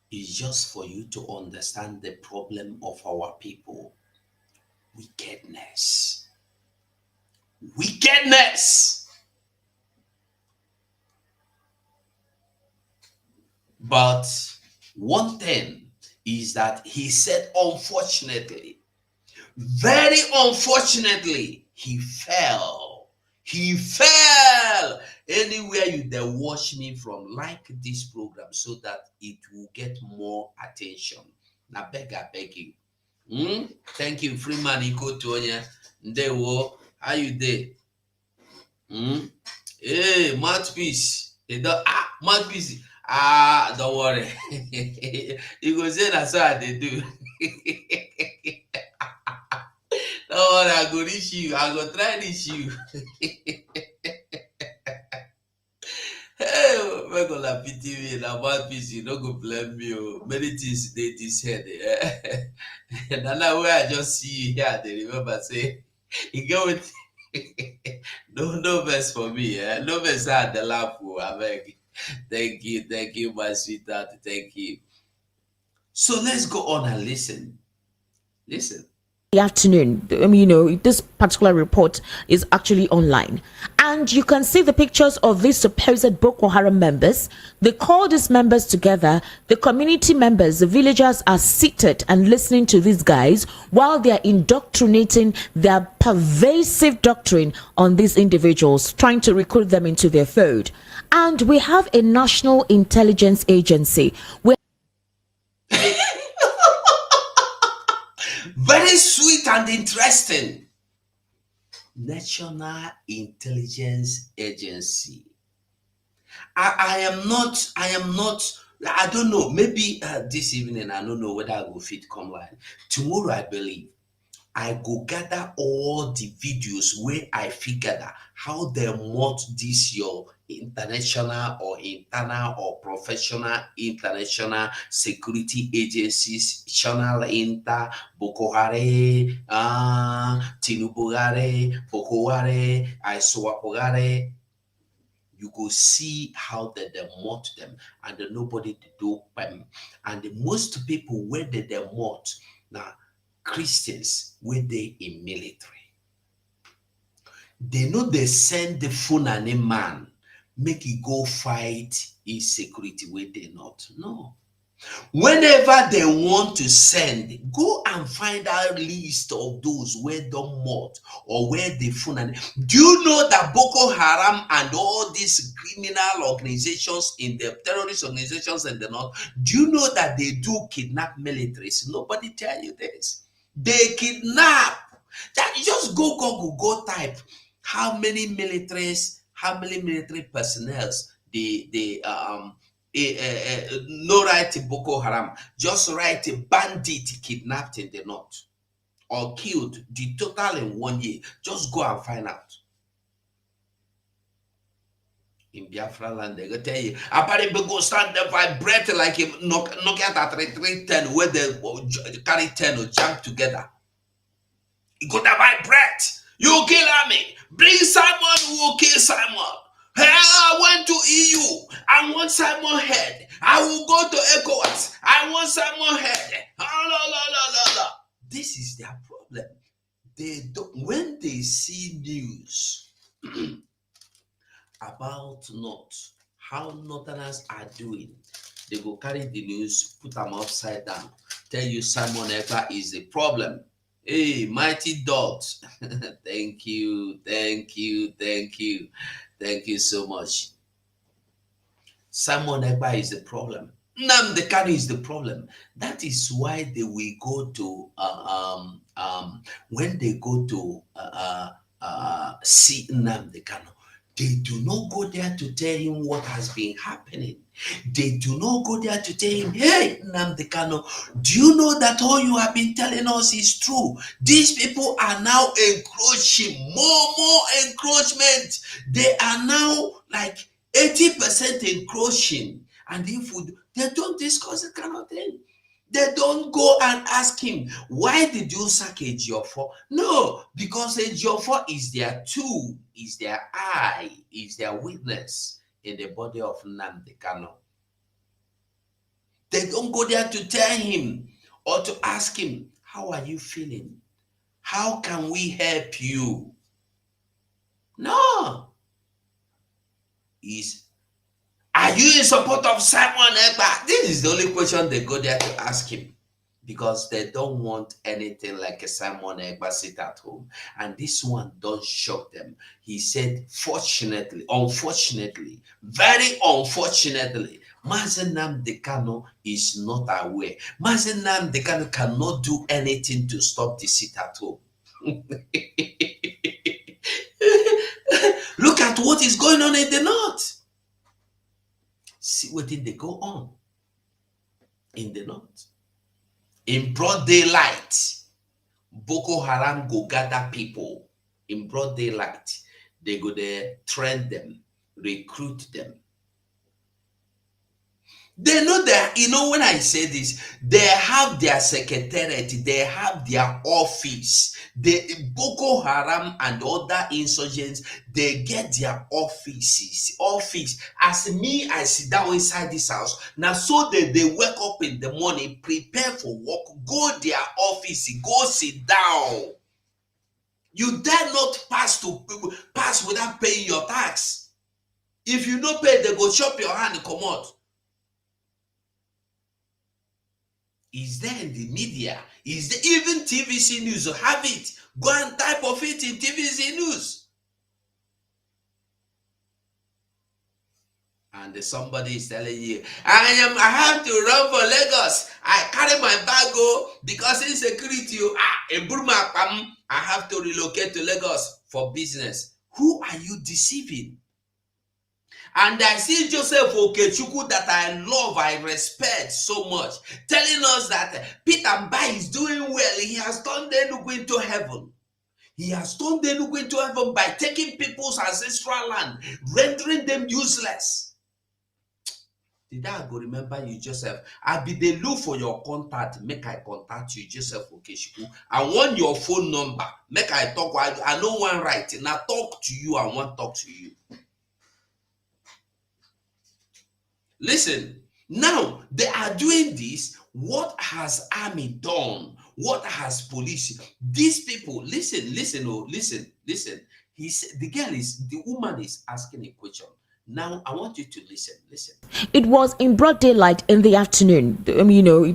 It's just for you to understand the problem of our people. Wickedness. Wickedness. But one thing is that he said, unfortunately, very unfortunately, he fell. He fell. Anywhere you there watch me from, like this program so that it will get more attention. Now I beg you. Thank you, Freeman Iko Tonya. Ndewo. How you there? Hey, mouthpiece. Mouthpiece. Don't worry. You go say that's what they do. Don't worry, I go reach you. I go try reach you. Hey, we're gonna pity me. Now, mouthpiece, you don't go blame me. Many things they this head. And now where I just see you here, they remember say, you go with No verse for me. No verse at the laugh. I beg. Thank you, my sweetheart. Thank you. So let's go on and listen. Listen. The afternoon. I mean, you know, this particular report is actually online, and you can see the pictures of these supposed Boko Haram members. They call these members together. The community members, the villagers, are seated and listening to these guys while they are indoctrinating their pervasive doctrine on these individuals, trying to recruit them into their fold. And we have a national intelligence agency where Very sweet and interesting. National Intelligence Agency. I am not, I don't know, maybe this evening, I don't know whether I will fit come live. Tomorrow, I believe, I go gather all the videos where I figure out how they mold this your international or internal or professional international security agencies, Channel Inter, Boko Haram, Tinubu Hare, Boko Haram, Iswapo Hare. You go see how they mold them, and nobody do them. And the most people where they mold now. Christians when they in military, they know they send the Fulani man make he go fight insecurity where they not. No. Whenever they want to send, go and find a list of those where don't mod or where they Fulani. Do you know that Boko Haram and all these criminal organizations in the terrorist organizations in the north, do you know that they do kidnap militaries? Nobody tell you this. They kidnap. Just go type how many military personnel no write Boko Haram, just write a bandit kidnapped in the north or killed, the total in 1 year. Just go and find out. In Biafra land, they go tell you, apparently go stand there, vibrate like a Nokia 3310 where they carry 10 or jump together. You go to vibrate. You kill me. Bring someone who will kill Simon. Hey, I went to EU. I want Simon head. I will go to ECOWAS. I want Simon head. This is their problem. They don't, when they see news about North, how Northerners are doing, they go carry the news, put them upside down, tell you Simon Ekpa is the problem. Hey, mighty dogs. Thank you so much. Simon Ekpa is the problem. Nnamdi Kanu is the problem. That is why they will go to when they go to see Nnamdi Kanu, they do not go there to tell him what has been happening. They do not go there to tell him, hey, Nnamdi Kanu, do you know that all you have been telling us is true? These people are now encroaching, more encroachment. They are now like 80% encroaching. And if they don't discuss that kind of thing. They don't go and ask him, why did you sack Ejiofor? No, because Ejiofor is their tool, is their eye, is their witness in the body of Nnamdi Kanu. They don't go there to tell him or to ask him, how are you feeling? How can we help you? No. Are you in support of Simon Ekpa? This is the only question they go there to ask him, because they don't want anything like a Simon Ekpa sit at home. And this one don't shock them. He said, fortunately, unfortunately, very unfortunately, Mazi Nnamdi Kanu is not aware. Mazi Nnamdi Kanu cannot do anything to stop the sit at home. Look at what is going on in the north. See what did they go on in the north. In broad daylight, Boko Haram go gather people in broad daylight. They go there, train them, recruit them. They know that, when I say this, they have their secretariat, they have their office. The Boko Haram and other insurgents, they get their office. As me, I sit down inside this house. Now, so they wake up in the morning, prepare for work, go their office, go sit down. You dare not pass without paying your tax. If you don't pay, they go chop your hand and come out. Is there in the media? Is there even TVC News? Have it. Go and type of it in TVC News. And somebody is telling you, I have to run for Lagos. I carry my bag because insecurity. I have to relocate to Lagos for business. Who are you deceiving? And I see Joseph Okechukwu that I love, I respect so much, telling us that Peter Mbai is doing well. He has turned Enugu into heaven. He has turned Enugu into heaven by taking people's ancestral land, rendering them useless. Did I go remember you, Joseph? I be the look for your contact. Make I contact you, Joseph Okechukwu. I want your phone number. Make I talk. I know one right. Now talk to you. I want to talk to you. Listen, now they are doing this. What has army done? What has police? These people, listen. The woman is asking a question. Now I want you to listen. It was in broad daylight in the afternoon.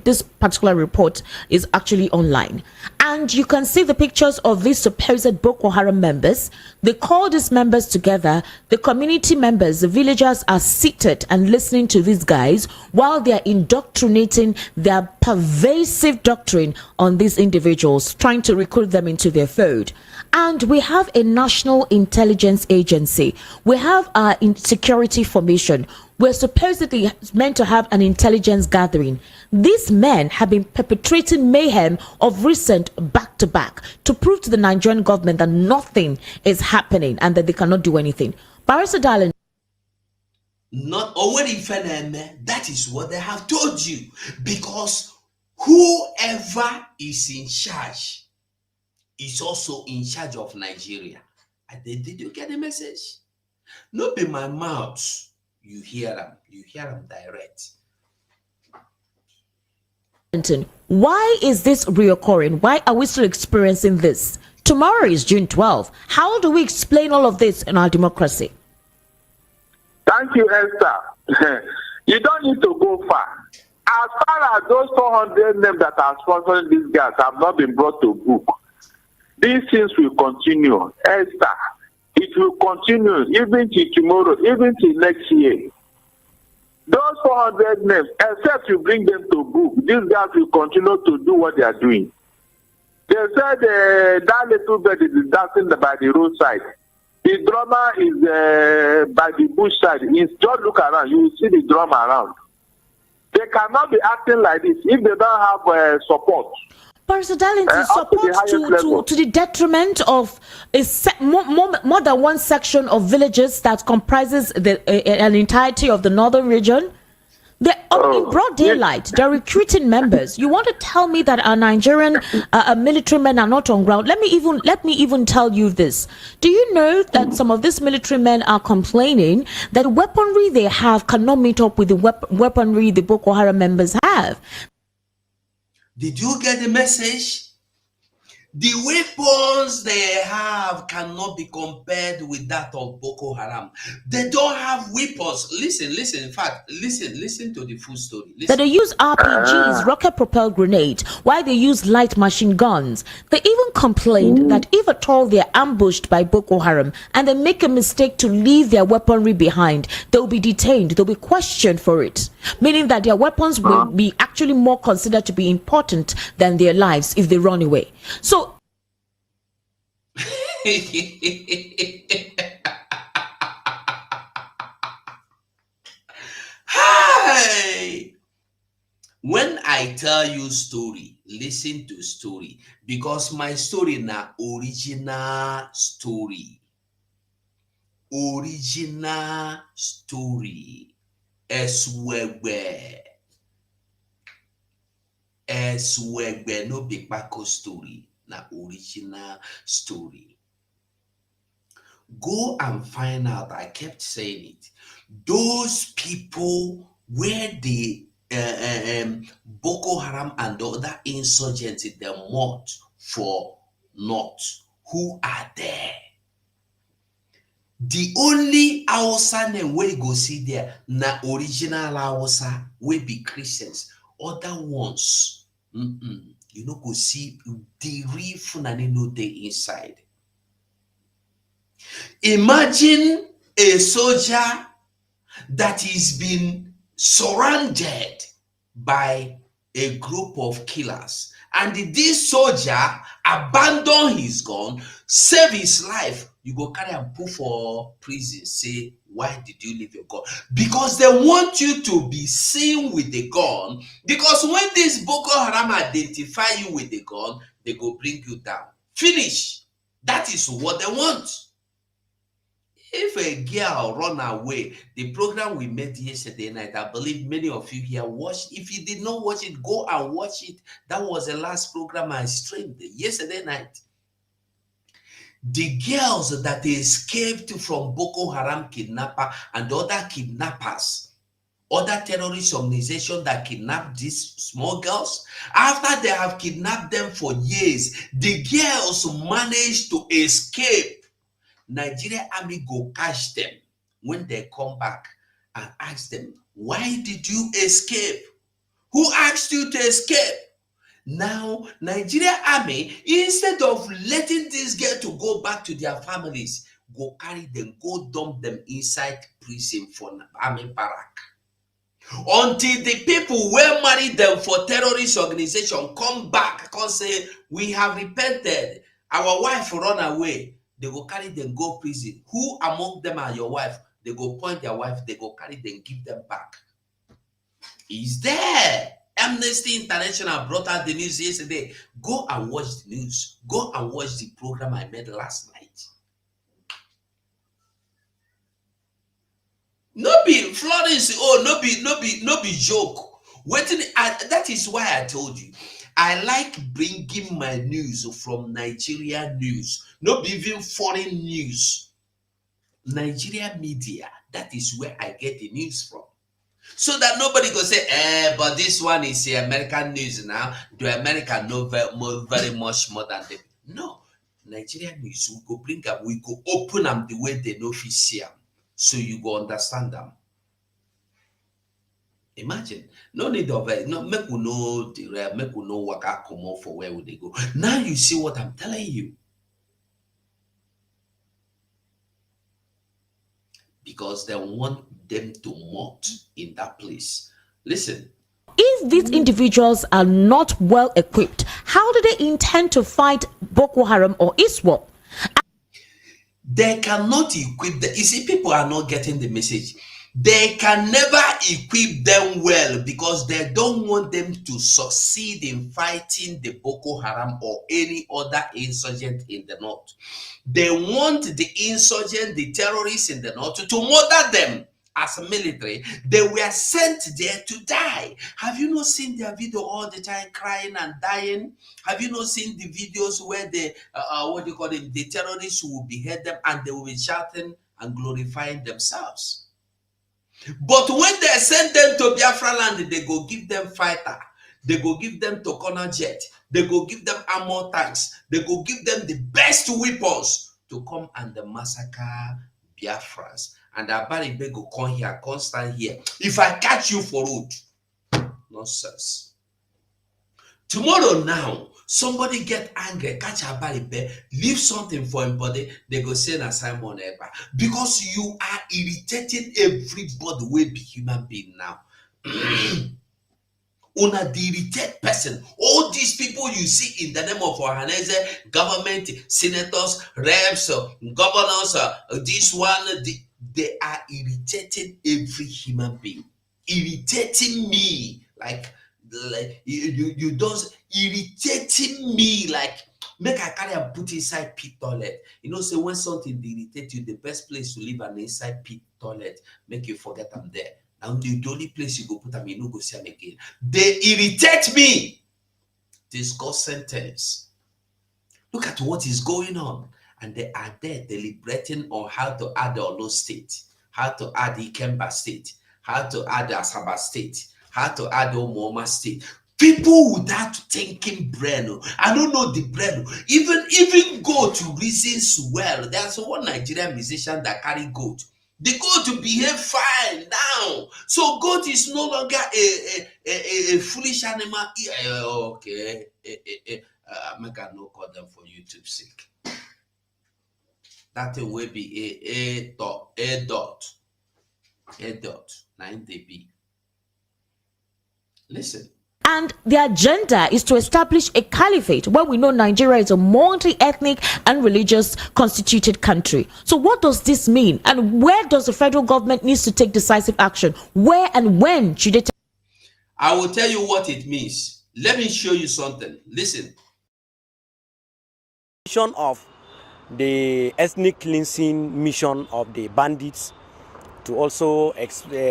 This particular report is actually online. And you can see the pictures of these supposed Boko Haram members. They call these members together. The community members, the villagers are seated and listening to these guys while they are indoctrinating their pervasive doctrine on these individuals, trying to recruit them into their fold. And we have a national intelligence agency. We have our security formation. We're supposedly meant to have an intelligence gathering. These men have been perpetrating mayhem of recent back to back to prove to the Nigerian government that nothing is happening and that they cannot do anything. Barrister Darling. Not already, that is what they have told you. Because whoever is in charge is also in charge of Nigeria. Did you get the message? Not be my mouth. You hear them direct. Why is this reoccurring? Why are we still experiencing this? Tomorrow is June 12th. How do we explain all of this in our democracy? Thank you, Esther. You don't need to go far. As far as those 400 names that are sponsoring these guys have not been brought to book, these things will continue. Esther, it will continue even till tomorrow, even till next year. Those 400 names, except you bring them to book, these guys will continue to do what they are doing. They said that little bird is dancing by the roadside. The drummer is by the bush side. Just look around, you will see the drummer around. They cannot be acting like this if they don't have support. Barrister Darlington, support to the detriment of more than one section of villages that comprises an entirety of the northern region. They're in broad daylight. They're recruiting members. You want to tell me that our Nigerian military men are not on ground? Let me even tell you this. Do you know that some of these military men are complaining that the weaponry they have cannot meet up with the weaponry the Boko Haram members have? Did you get the message? The weapons they have cannot be compared with that of Boko Haram. They don't have weapons. Listen. In fact, listen to the full story. Listen. That they use RPGs, rocket-propelled grenades, while they use light machine guns. They even complained that if at all they're ambushed by Boko Haram and they make a mistake to leave their weaponry behind, they'll be detained. They'll be questioned for it. Meaning that their weapons will be actually more considered to be important than their lives if they run away. So Hi! When I tell you story, listen to story, because my story na original story. Eswegbe no be Bako story, na original story. Go and find out. I kept saying it. Those people where the Boko Haram and the other insurgents in the north for North, who are there. The only Hausa name we go see there, na original Hausa, we be Christians. Other ones, you know, go see the real Funani no dey inside. Imagine a soldier that is been surrounded by a group of killers, and this soldier abandon his gun, save his life. You go carry and put for prison. Say, why did you leave your gun? Because they want you to be seen with the gun. Because when this Boko Haram identify you with the gun, they go bring you down. Finish. That is what they want. If a girl run away, the program we made yesterday night, I believe many of you here watched. If you did not watch it, go and watch it. That was the last program I streamed yesterday night. The girls that escaped from Boko Haram kidnapper and other kidnappers, other terrorist organizations that kidnapped these small girls, after they have kidnapped them for years, the girls managed to escape. Nigeria Army go catch them when they come back and ask them, why did you escape? Who asked you to escape? Now, Nigeria Army, instead of letting these girls to go back to their families, go carry them, go dump them inside prison for army barrack. Until the people who married them for terrorist organization come back and say, we have repented, our wife run away. They go carry them, go prison. Who among them are your wife? They go point their wife, they go carry them, give them back. Is there? Amnesty International brought out the news yesterday. Go and watch the news. Go and watch the program I made last night. No be Florence, no be joke. That is why I told you. I like bringing my news from Nigeria news, not even foreign news. Nigeria media, that is where I get the news from. So that nobody go say, but this one is American news now. Do America know very much more than them? No. Nigerian news, we go bring them, we go open them the way they know fit see them. So you go understand them. Imagine, no need of it. No, make we know the real, make we know what I come out for where would they go. Now you see what I'm telling you. Because they want them to mock in that place. Listen. If these individuals are not well equipped, how do they intend to fight Boko Haram or ISWAP? They cannot equip them. You see, people are not getting the message. They can never equip them well because they don't want them to succeed in fighting the Boko Haram or any other insurgent in the north. They want the insurgent, the terrorists in the north to murder them as a military. They were sent there to die. Have you not seen their video all the time crying and dying? Have you not seen the videos where the the terrorists will behead them and they will be shouting and glorifying themselves? But when they send them to Biafra land, they go give them fighter. They go give them Tokona jet. They go give them armor tanks. They go give them the best weapons to come and massacre Biafrans. And Abaribe go come here, come stand here. If I catch you for road, nonsense. Tomorrow now, somebody get angry, catch Abaribe, leave something for him body, they go say na Simon Ekpa. Because you are irritating everybody will be human being now. Una the irritated person. All these people you see in the name of Ohanaez, government, senators, reps, governors, this one, they are irritating every human being. Irritating me like you don't irritating me like make I carry and put inside pit toilet. You know, say when something irritates you, the best place to live an inside pit toilet, make you forget I'm there. And the only place you go put them, you no go see them again. They irritate me. This God sentence. Look at what is going on. And they are there deliberating on how to add the Olo state, how to add the Ikemba state, how to add the Asaba state, how to add the Omooma state. People without thinking brain. I don't know the brain. Even go to reasons well. There's one Nigerian musician that carry goat. The goat behave fine now. So goat is no longer a foolish animal. Okay. Make I no call them for YouTube sake. That thing will be a dot, 9dB. Listen. And the agenda is to establish a caliphate where we know Nigeria is a multi-ethnic and religious constituted country. So what does this mean? And where does the federal government needs to take decisive action? Where and when should it? I will tell you what it means. Let me show you something. Listen. Mission of the ethnic cleansing mission of the bandits to also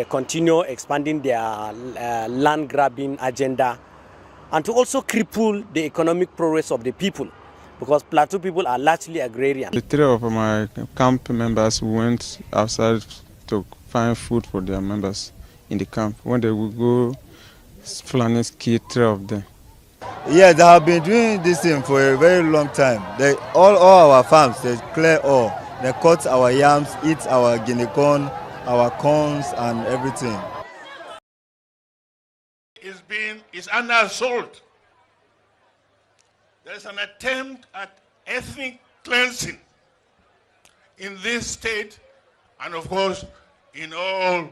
continue expanding their land grabbing agenda, and to also cripple the economic progress of the people, because Plateau people are largely agrarian. The three of my camp members went outside to find food for their members in the camp. When they would go, Fulanis killed three of them. Yeah, they have been doing this thing for a very long time. All our farms, they clear all. They cut our yams, eat our guinea corn, our corns and everything. Is under assault. There is an attempt at ethnic cleansing in this state, and of course in all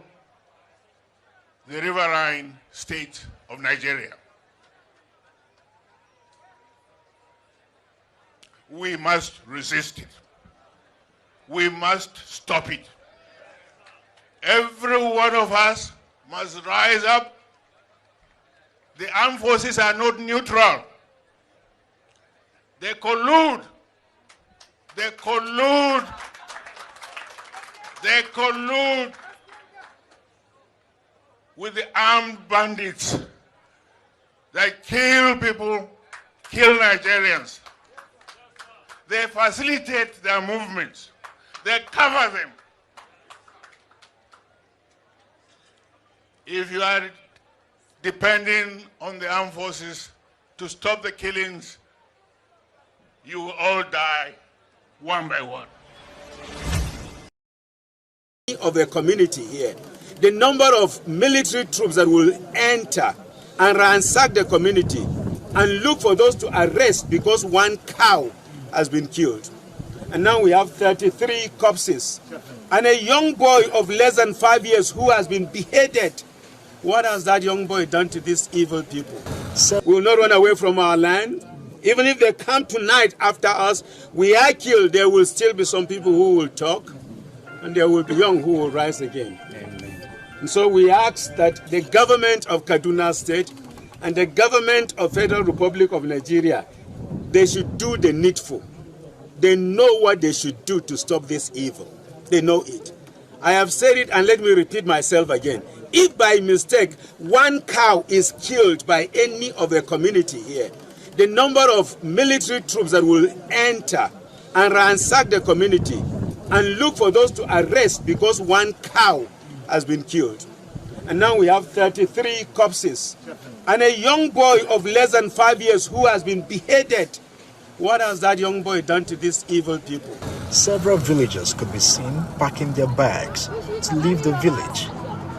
the riverine states of Nigeria. We must resist it. We must stop it. Every one of us must rise up. The armed forces are not neutral. They collude. They collude. They collude with the armed bandits that kill people, kill Nigerians. They facilitate their movements. They cover them. If you are depending on the armed forces to stop the killings, you will all die one by one. Of a community here, the number of military troops that will enter and ransack the community and look for those to arrest because one cow has been killed. And now we have 33 corpses and a young boy of less than 5 years who has been beheaded. What has that young boy done to these evil people? We will not run away from our land. Even if they come tonight after us, we are killed, there will still be some people who will talk, and there will be young who will rise again. Amen. And so we ask that the government of Kaduna State and the government of Federal Republic of Nigeria, they should do the needful. They know what they should do to stop this evil. They know it. I have said it, and let me repeat myself again. If by mistake one cow is killed by any of the community here, the number of military troops that will enter and ransack the community and look for those to arrest because one cow has been killed. And now we have 33 corpses and a young boy of less than 5 years who has been beheaded. What has that young boy done to these evil people? Several villagers could be seen packing their bags to leave the village.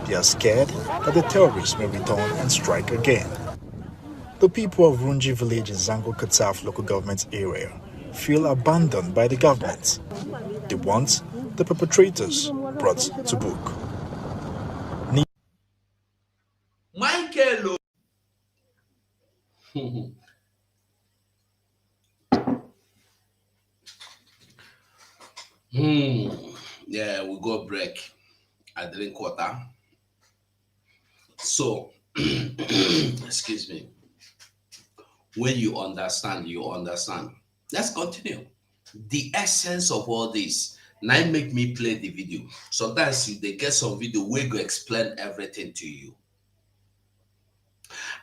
They are scared that the terrorists may return and strike again. The people of Runji village in Zango Kataf local government area feel abandoned by the government. They want the perpetrators brought to book. Michael. Yeah, we go break. I drink water. So, excuse me. When you understand, you understand. Let's continue. The essence of all this, Now make me play the video. Sometimes they get some video where go explain everything to you.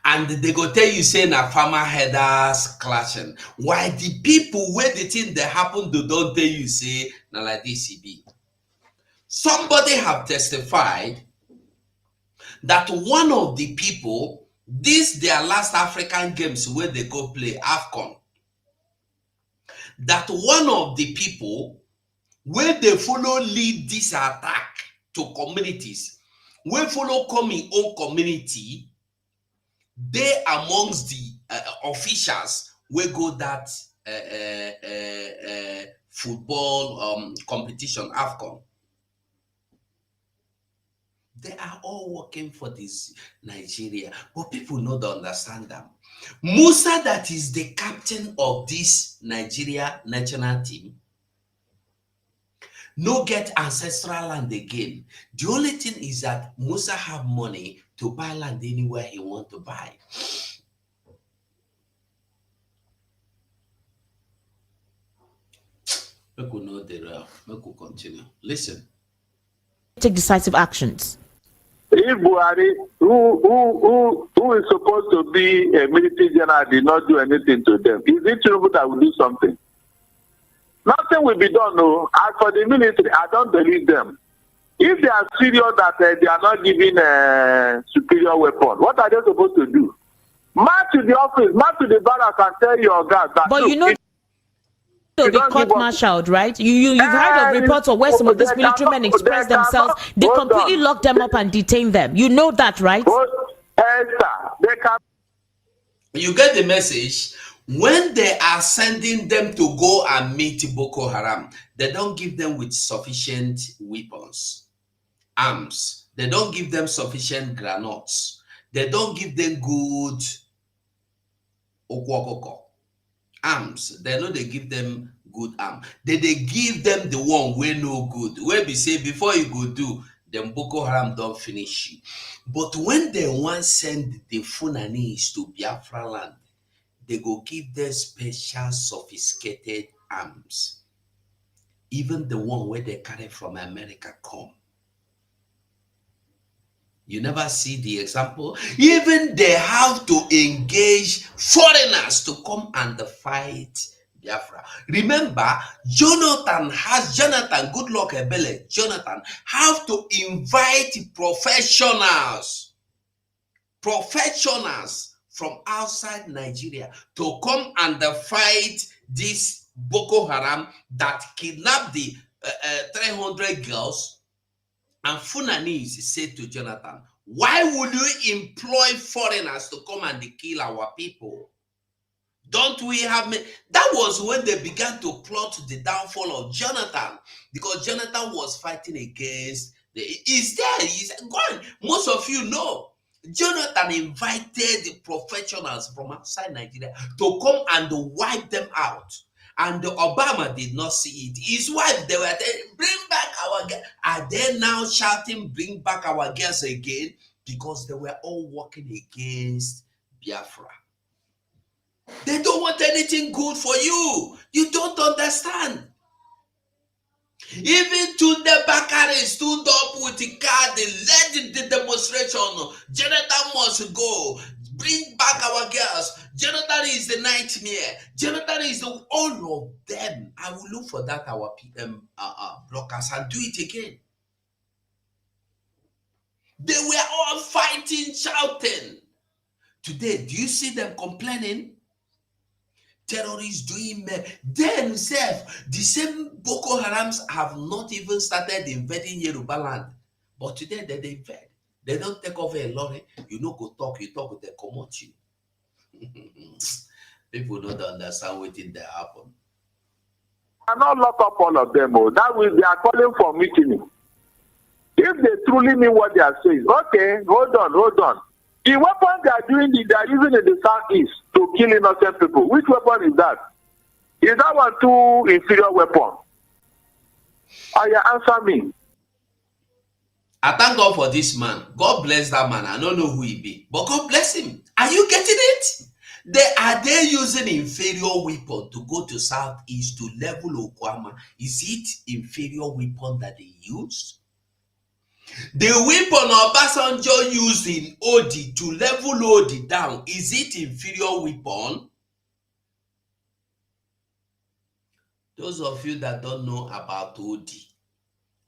And they go tell you saying a farmer headers clashing. Why the people where the thing that happen they don't tell you say now like this be. Somebody have testified that one of the people, this their last African games where they go play AFCON, that one of the people where they follow lead this attack to communities, where follow come in own community, they amongst the officials will go that football competition AFCON. They are all working for this Nigeria, but people don't understand them. Musa, that is the captain of this Nigeria national team, no get ancestral land again. The only thing is that Musa have money to buy land anywhere he want to buy. Make we know the make we continue. Listen. Take decisive actions. If Buhari, who is supposed to be a military general, did not do anything to them, is it true that will do something? Nothing will be done. No. As for the military, I don't believe them. If they are serious that they are not giving a superior weapon, what are they supposed to do? March to the office, march to the barracks and tell your guys that. But look, you know, to be court-martialed, right? You've heard of reports of where some of these military men express themselves. They completely lock them up and detain them. You know that, right? You get the message. When they are sending them to go and meet Boko Haram, they don't give them with sufficient weapons, arms. They don't give them sufficient granates. They don't give them good okwokoko. Arms. They know they give them good arm. They give them the one where no good. Where we say before you go do, then Boko Haram don't finish you. But when they want send the Fulanese to Biafra land, they go give them special sophisticated arms. Even the one where they carry from America come. You never see the example. Even they have to engage foreigners to come and fight Biafra. Remember, Jonathan, Goodluck Ebele, Jonathan, have to invite professionals from outside Nigeria to come and fight this Boko Haram that kidnapped the 300 girls. And Fulanese said to Jonathan, why would you employ foreigners to come and kill our people? Don't we have... That was when they began to plot the downfall of Jonathan, because Jonathan was fighting against... He's gone. Most of you know. Jonathan invited the professionals from outside Nigeria to come and wipe them out. And Obama did not see it. His wife, they were saying, bring back our girls. Are they now shouting, bring back our girls again? Because they were all working against Biafra. They don't want anything good for you. You don't understand. Even to the Bakari stood up with the car, they led the demonstration. Jonathan must go. Bring back our girls. Jonathan is the nightmare. Jonathan is the all of them. I will look for that our PM blockers and do it again. They were all fighting, shouting. Today, do you see them complaining? Terrorists doing themselves. The same Boko Harams have not even started invading Yoruba land. But today they invade. They don't take over a lorry. You know, go talk, you talk, they come at you. People don't understand what did that happen. I cannot lock up all of them. Oh. That means they are calling for mutiny. If they truly mean what they are saying, okay, hold on. The weapon they are using in the southeast to kill innocent people. Which weapon is that? Is that one too inferior weapon? You answer me. I thank God for this man. God bless that man. I don't know who he be, but God bless him. Are you getting it? Are they using inferior weapon to go to southeast to level Okwama? Is it inferior weapon that they use? The weapon Obasanjo used in Odi to level Odi down, is it inferior weapon? Those of you that don't know about Odi,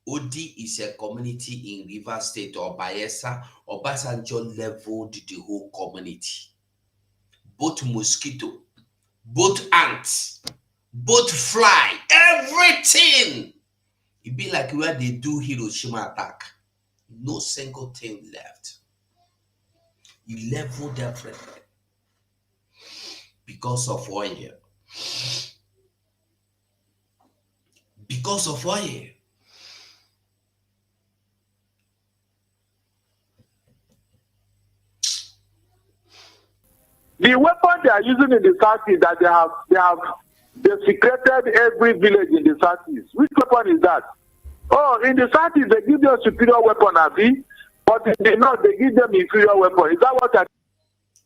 Odi is a community in River State or Bayelsa. Obasanjo leveled the whole community. Both mosquito, both ants, both fly, everything. It be like where they do Hiroshima attack. No single thing left. He leveled everything because of oil. Because of oil. The weapon they are using in the southeast that they secreted every village in the southeast. Which weapon is that? Oh, in the southeast they give them superior weapon, Abi, but in the north they give them inferior weapon. Is that what I?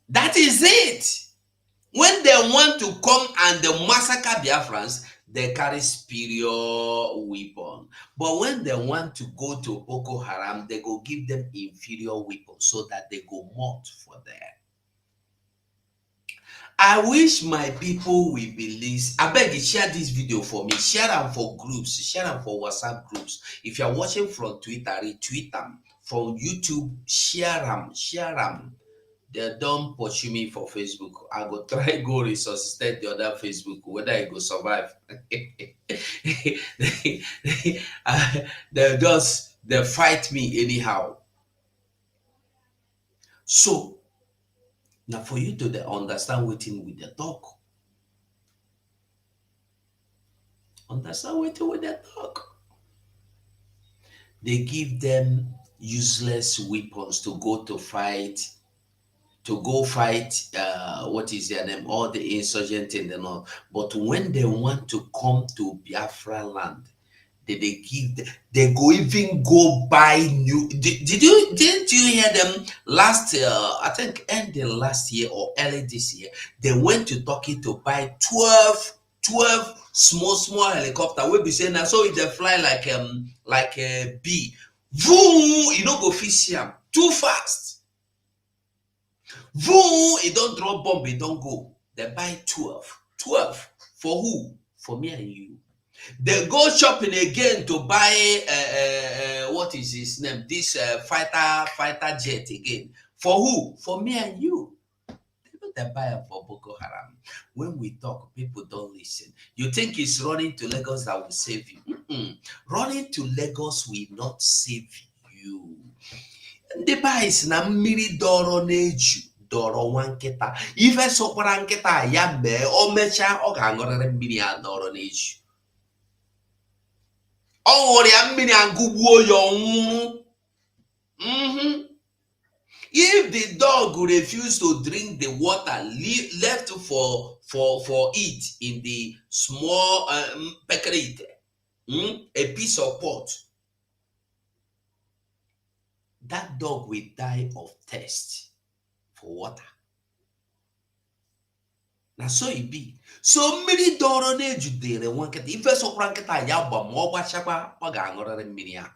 That is it. When they want to come and they massacre Biafrans, they carry superior weapon. But when they want to go to Boko Haram, they go give them inferior weapon so that they go mount for them. I wish my people will be listening. I beg you, share this video for me. Share them for groups. Share them for WhatsApp groups. If you're watching from Twitter, retweet them. From YouTube, share them. Share them. They don't pursue me for Facebook. I go try go resuscitate the other Facebook, whether I go survive. They fight me anyhow. So now for you to understand what with the talk. Understand what with the talk. They give them useless weapons to go fight, what is their name, all the insurgents in the north. But when they want to come to Biafra land, they go even go buy new. Didn't you hear them last I think ending last year or early this year? They went to Turkey to buy 12 small helicopter. We'll be saying that so if they fly like a bee, vroom, you know, go fish them too fast. Vroom, it don't drop bomb, it don't go. They buy 12 for who? For me and you. They go shopping again to buy what is his name? This fighter jet again. For who? For me and you. They buy it for Boko Haram. When we talk, people don't listen. You think it's running to Lagos that will save you? Running to Lagos will not save you. The buy is na mmiri doro neju doro wanketa. Ife sokwara nketa ya me o mecha o ga-aṅụrịrị mmiri a doro neju. If the dog refuse to drink the water left for it in the small pekerite, a piece of pot, that dog will die of thirst for water. Now so it be. So many doro ne judere wanketa. If so pranketa yaba mo wachaba oga minia,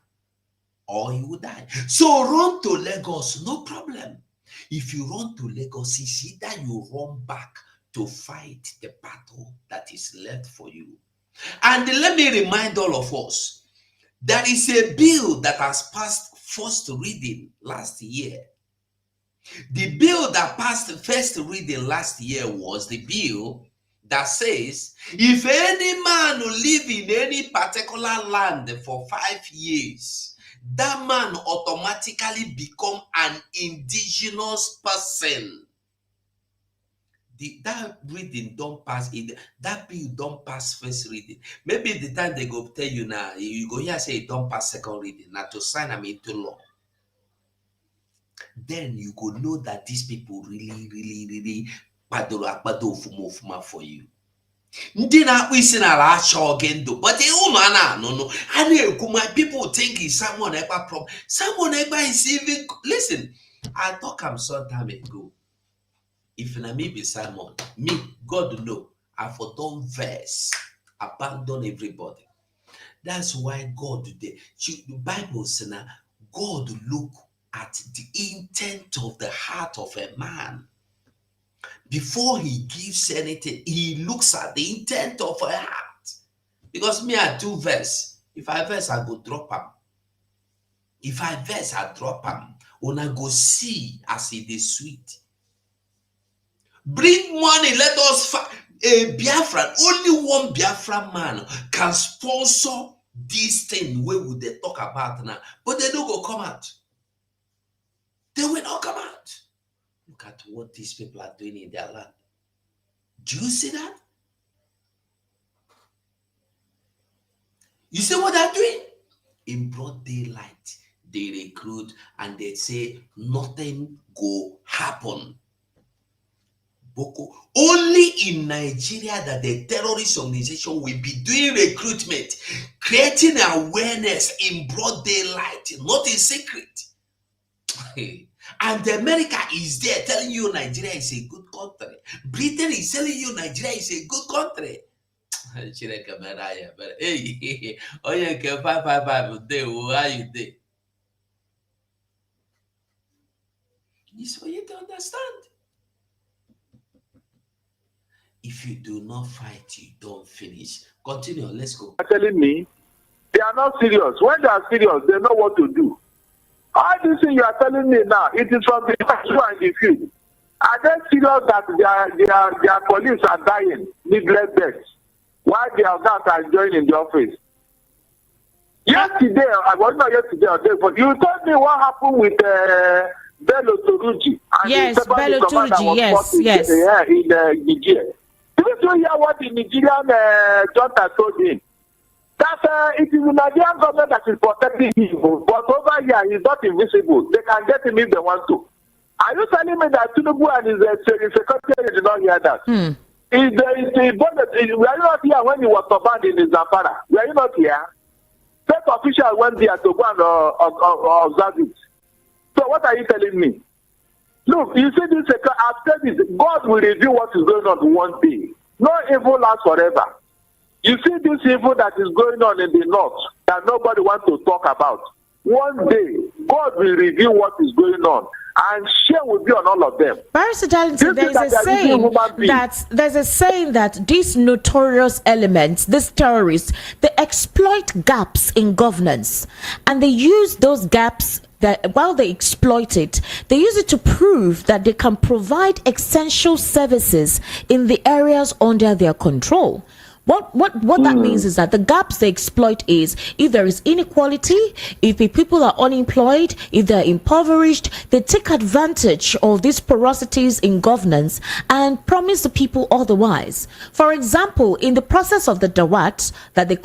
or you will die. So run to Lagos, no problem. If you run to Lagos, it's either you run back to fight the battle that is left for you. And let me remind all of us, there is a bill that has passed first reading last year. The bill that passed first reading last year was the bill that says, if any man live in any particular land for 5 years, that man automatically become an indigenous person. That reading don't pass it. That bill don't pass first reading. Maybe the time they go tell you now, you go here say it don't pass second reading. Now to sign them into law. Then you go know that these people really for you. But my people think it's someone Ekpa problem. Someone Ekpa is even listen. I talk some time ago. if na me be Simon, me, God know, I for don't verse, abandon everybody. That's why God the Bible says now, God look at the intent of the heart of a man. Before he gives anything, he looks at the intent of a heart. Because me, I do verse. If I verse, I go drop him. If I verse, I drop him. When I go see as it is sweet. Bring money, let us a Biafran. Only one Biafran man can sponsor this thing where would they talk about now. But they don't go come out. They will not come out. Look at what these people are doing in their land. Do you see that? You see what they're doing? In broad daylight, they recruit and they say nothing go happen. Boko. Only in Nigeria that the terrorist organization will be doing recruitment, creating awareness in broad daylight, not in secret. And America is there telling you Nigeria is a good country. Britain is telling you Nigeria is a good country. Hey, oh yeah, 555 day, why you there? It's for you to understand. If you do not fight, you don't finish. Continue, let's go. Telling me they are not serious. When they are serious, they know what to do. All this thing you are telling me now, it is from the actual and the field. Are they serious that their colleagues are dying, needless deaths, while their guys are joining the office? Yesterday, I was not yesterday or day, but you told me what happened with Bello Toruji. Yes, Bello Toruji, yes. In Nigeria. Didn't you hear what the Nigerian junta told him? That it is the Nigerian government that is protecting him, but over here he's not invisible. They can get him if they want to. Are you telling me that Tinubu and his secretary did not hear that? Were you not here when he was banned in Zamfara? Were you not here? State official went there to go and observe it. So what are you telling me? Look, you see this, I've said this, God will reveal what is going on one day. No evil lasts forever. You see this evil that is going on in the north that nobody wants to talk about. One day, God will reveal what is going on, and shame will be on all of them. Barrister Darlington, there's a saying that these notorious elements, these terrorists, they exploit gaps in governance, and they use those gaps that while they exploit it, they use it to prove that they can provide essential services in the areas under their control. What that means is that the gaps they exploit is if there is inequality, if the people are unemployed, if they're impoverished, they take advantage of these porosities in governance and promise the people otherwise. For example, in the process of the Dawat that they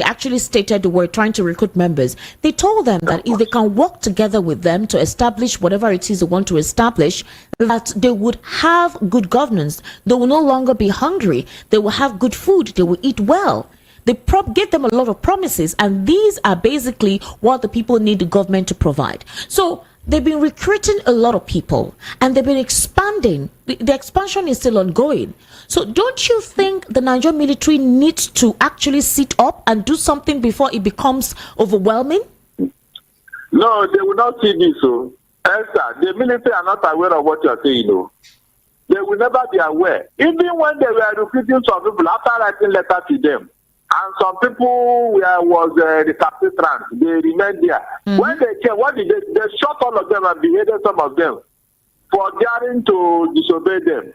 actually stated they were trying to recruit members, they told them that if they can work together with them to establish whatever it is they want to establish, that they would have good governance. They will no longer be hungry. They will have good food. They will eat well. They give them a lot of promises, and these are basically what the people need the government to provide. So they've been recruiting a lot of people, and they've been expanding. The expansion is still ongoing. So don't you think the Nigerian military needs to actually sit up and do something before it becomes overwhelming? No, they will not see this. So, Esther, the military are not aware of what you are saying. No. They will never be aware. Even when they were recruiting some people, after writing letters to them, and some people was recalcitrant, they remained there. When they came, what did they shot all of them and beheaded some of them for daring to disobey them.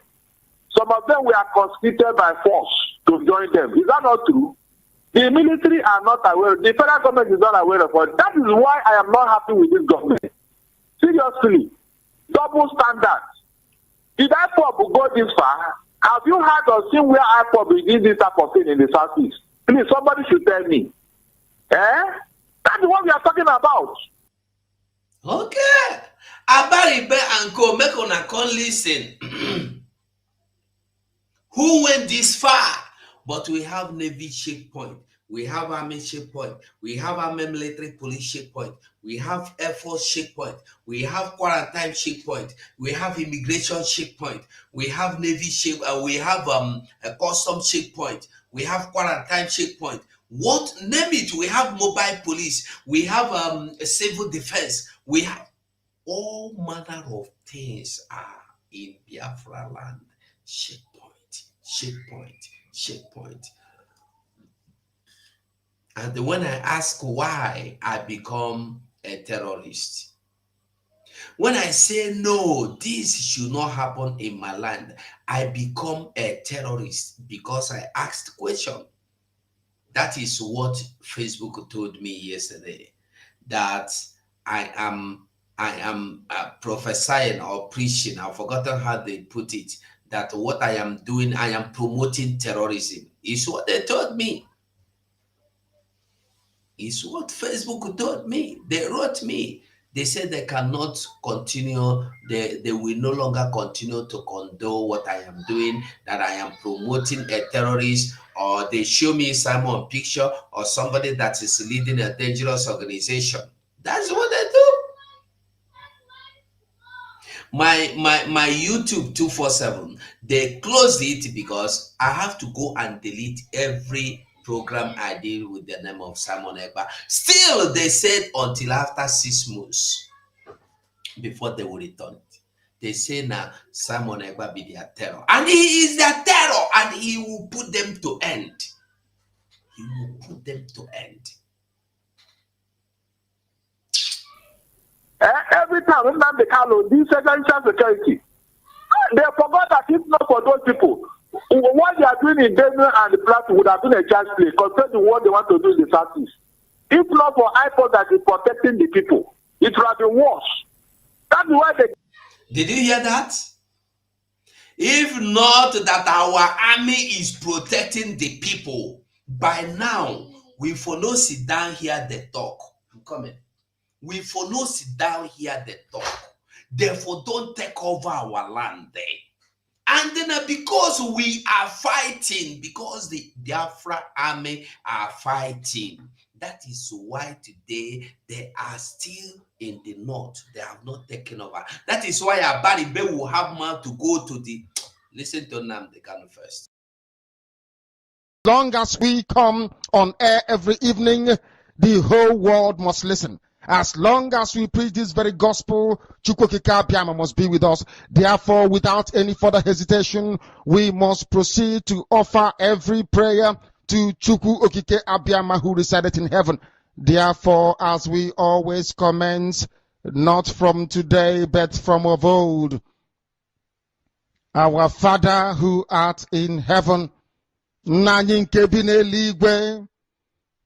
Some of them were conscripted by force to join them. Is that not true? The military are not aware. The federal government is not aware of it. That is why I am not happy with this government. Seriously, double standards. Did IPOB go this far? Have you heard or seen where IPOB is doing this type of thing in the Southeast? Please, somebody should tell me. That's what we are talking about. Okay. Abaribe and Co. Make una come listen. Who went this far? But we have Navy checkpoint. We have army checkpoint. We have army military police checkpoint. We have Air Force checkpoint. We have quarantine checkpoint. We have immigration checkpoint. We have Navy checkpoint. We have a custom checkpoint. We have quarantine checkpoint. What, name it. We have mobile police. We have a civil defense. We have all manner of things are in Biafra land. Checkpoint, checkpoint, checkpoint. And when I ask why I become a terrorist, when I say no, this should not happen in my land, I become a terrorist because I asked question. That is what Facebook told me yesterday, that I am prophesying or preaching. I've forgotten how they put it. That what I am doing, I am promoting terrorism. Is what they told me. Is what Facebook told me. They wrote me. They said they cannot continue, they will no longer continue to condone what I am doing, that I am promoting a terrorist, or they show me Simon picture or somebody that is leading a dangerous organization. That's what they do. My YouTube 247, they closed it because I have to go and delete every program I did with the name of Simon Ekpa. Still, they said until after 6 months before they will return it. They say now Simon Ekpa be their terror. And he is their terror, and he will put them to end. He will put them to end. Every time we the Carlo, this essential security, they forgot that if not for those people, what they are doing in Denver and the Plateau would have been a chance play compared to what they want to do in the Southeast. If not for IPOD that is protecting the people, it would have been worse. That's why they. Did you hear that? If not that our army is protecting the people, by now we for no sit down here the talk. I'm coming. We for no sit down here the talk. Therefore, don't take over our land there. And then because we are fighting, because the Biafra army are fighting, that is why today they are still in the north. They have not taken over. That is why Abaribe will have man to go to the... Listen to Nnamdi Kanu first. As long as we come on air every evening, the whole world must listen. As long as we preach this very gospel, Chukwukika Biama must be with us. Therefore, without any further hesitation, we must proceed to offer every prayer to Chukwu Okike Abiyama who resided in heaven. Therefore, as we always commence, not from today, but from of old, our Father who art in heaven, Nanyin Kebine Ligwe,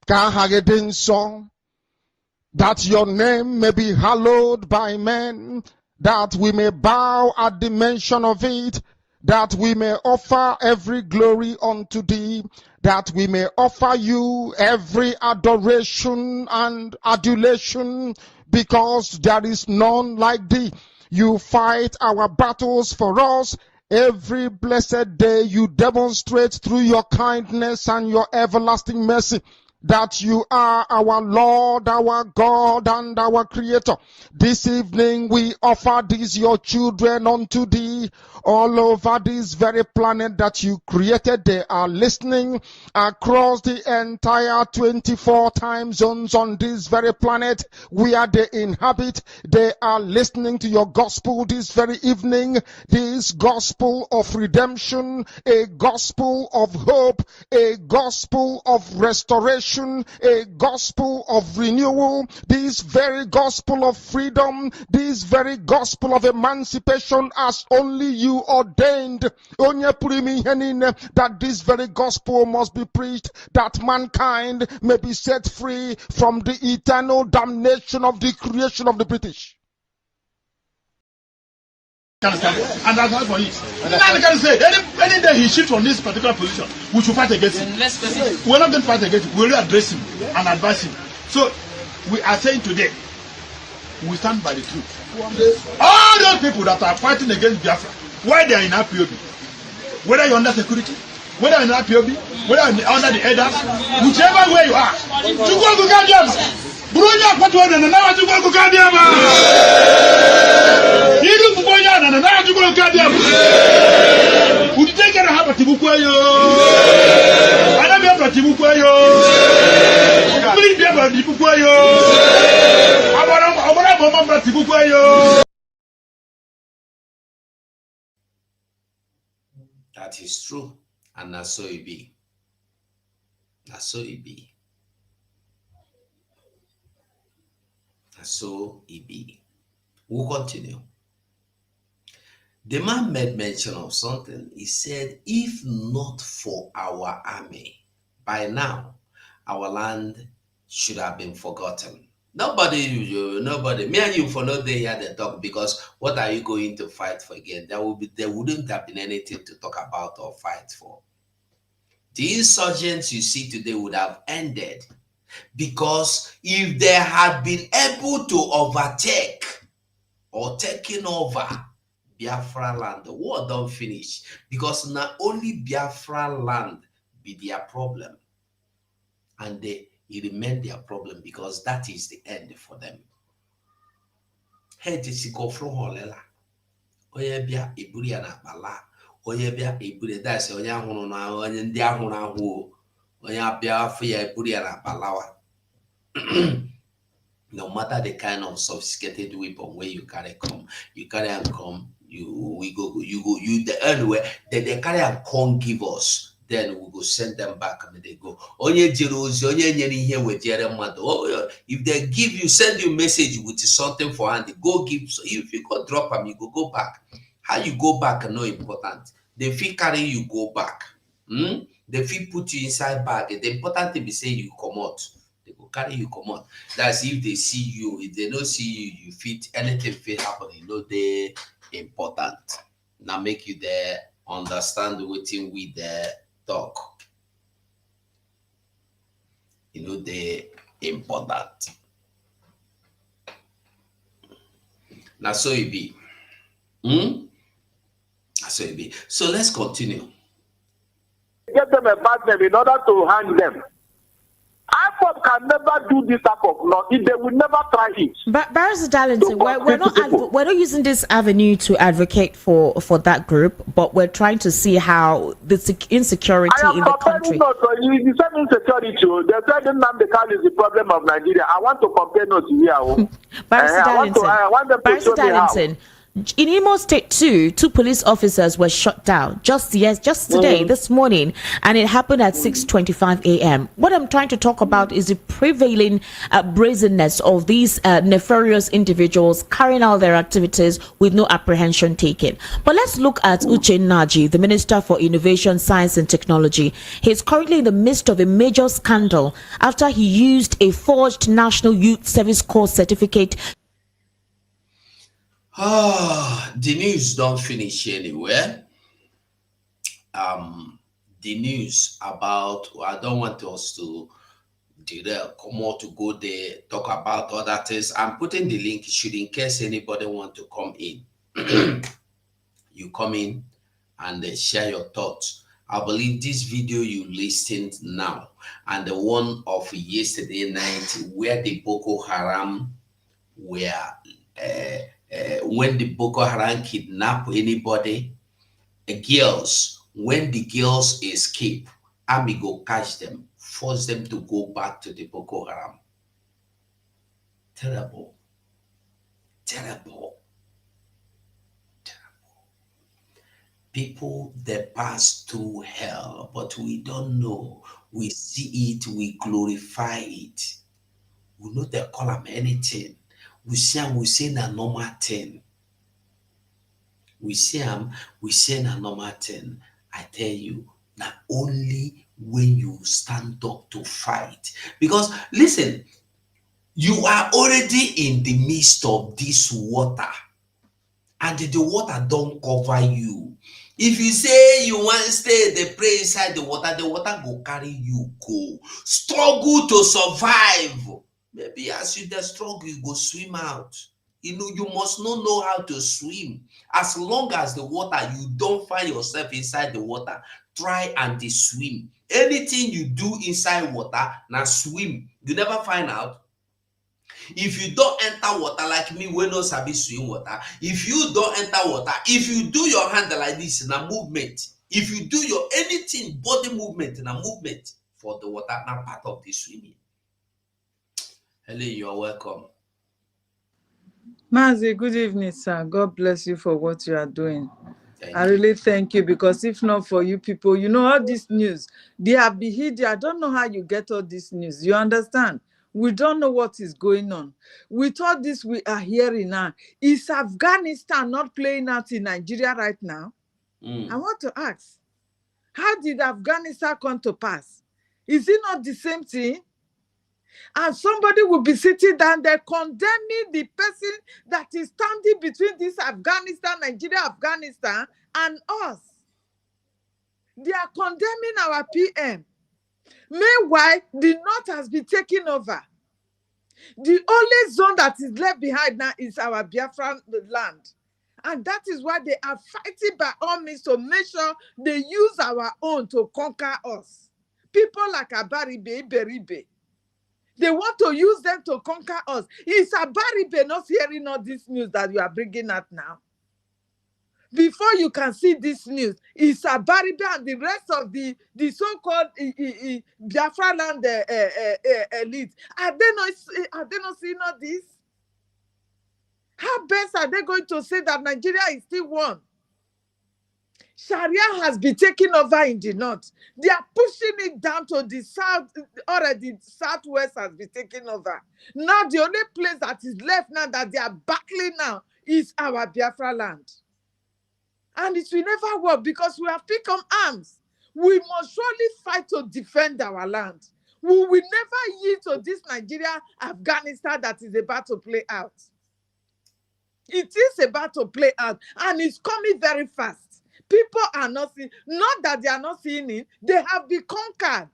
Kahagedin Song, that your name may be hallowed by men, that we may bow at the mention of it, that we may offer every glory unto thee, that we may offer you every adoration and adulation, because there is none like thee. You fight our battles for us. Every blessed day you demonstrate through your kindness and your everlasting mercy that you are our Lord, our God, and our Creator. This evening we offer these your children unto thee all over this very planet that you created. They are listening across the entire 24 time zones on this very planet where they inhabit. They are listening to your gospel this very evening, this gospel of redemption, a gospel of hope, a gospel of restoration, a gospel of renewal, this very gospel of freedom, this very gospel of emancipation as only you ordained, that this very gospel must be preached, that mankind may be set free from the eternal damnation of the creation of the British. And that's not for it. Now I can say, any day he shifts from this particular position, we should fight against him. We're not going to fight against him. We'll address him and advise him. So we are saying today, we stand by the truth. All those people that are fighting against Biafra, why they are in IPOB, whether you're under security, whether in IPOB, whether under the elders, whichever way you are, to go to Gambia. Brunya Patwana, and now to go to Gambia. You look for Boyan, and now to go to Gambia. Would you take a habit of Tibuquayo? I don't remember Tibuquayo. Please be about Tibuquayo. I want to Tibuquayo. That is true, and that's so it be. That's so it be. That's so it be. We'll continue. The man made mention of something. He said, if not for our army, by now, our land should have been forgotten. Nobody, me and you for no day here they talk, because what are you going to fight for again? There wouldn't have been anything to talk about or fight for. The insurgents you see today would have ended, because if they had been able to overtake or taken over Biafra land, the war don't finish, because not only Biafra land be their problem, and it remain their problem, because that is the end for them. Hey, this is go from Holela. Oye bia iburia na bala. Oye bia iburia. That's oya hunu na oye ndi ahunu ahu. Oya bia afuya iburia na balawa. No matter the kind of sophisticated weapon where you carry and come, the anyway, they carry and come give us. Then we go send them back and they go. If they give you, send you message with something for hand, go give. So if you go drop them, you go back. How you go back no important. They feel carry you go back. They feel put you inside bag. The important thing is say you come out. They go carry you come out. That's if they see you. If they don't see you, you fit anything fit happen. You know they important. Now make you there understand what we there talk. You know they important. Now so it be. So it be. So let's continue. Get them a partner in order to hang them. IPOB can never do this type of law. They will never try it. But Barrister Darlington, we're not using this avenue to advocate for that group, but we're trying to see how the insecurity in the country. The same insecurity. They said Nnamdi Kanu is the problem of Nigeria. I want to compare notes here. Barrister Darlington. In Imo State too, 2 police officers were shot down just today, this morning, and it happened at 6:25 a.m. What I'm trying to talk about is the prevailing brazenness of these nefarious individuals carrying out their activities with no apprehension taken. But let's look at Uche Naji, the Minister for Innovation, Science and Technology. He's currently in the midst of a major scandal after he used a forged National Youth Service Corps certificate. The news don't finish anywhere. The news about, I don't want us to come out to go there, talk about other things. I'm putting the link, should in case anybody want to come in. You come in and share your thoughts. I believe this video you listened now and the one of yesterday night where the Boko Haram were when the Boko Haram kidnap anybody, girls, when the girls escape, army go catch them, force them to go back to the Boko Haram. Terrible. Terrible. Terrible. People, they pass through hell, but we don't know. We see it, we glorify it. We know they call them anything. We say a normal thing. We say a normal thing. I tell you, not only when you stand up to fight. Because listen, you are already in the midst of this water, and the water don't cover you. If you say you want to stay, they pray inside the water go carry you go. Struggle to survive. Maybe as you the struggle, you go swim out. You must not know how to swim. As long as the water, you don't find yourself inside the water, try and swim. Anything you do inside water, now swim. You never find out. If you don't enter water like me, we no sabi swim water. If you don't enter water, if you do your hand like this in a movement, if you do your anything body movement in a movement for the water, now part of the swimming. Hello, you're welcome. Mazi, good evening, sir. God bless you for what you are doing. I really thank you, because if not for you people, you know, all this news, they have been hidden. I don't know how you get all this news. You understand? We don't know what is going on. With all this we are hearing now, is Afghanistan not playing out in Nigeria right now? I want to ask, how did Afghanistan come to pass? Is it not the same thing? And somebody will be sitting down there condemning the person that is standing between this Afghanistan, Nigeria, Afghanistan, and us. They are condemning our PM. Meanwhile, the North has been taken over. The only zone that is left behind now is our Biafran land. And that is why they are fighting by all means to make sure they use our own to conquer us. People like Abaribe, Iberibe. They want to use them to conquer us. Is Abaribe not hearing all this news that you are bringing out now? Before you can see this news, is Abaribe and the rest of the so-called Biafra land elite, are they not seeing all this? How best are they going to say that Nigeria is still one? Sharia has been taken over in the north. They are pushing it down to the south. Already, southwest has been taken over. Now, the only place that is left now that they are battling now is our Biafra land. And it will never work because we have picked up arms. We must surely fight to defend our land. We will never yield to this Nigeria, Afghanistan that is about to play out. It is about to play out, and it's coming very fast. People are not seeing, not that they are not seeing it, they have been conquered.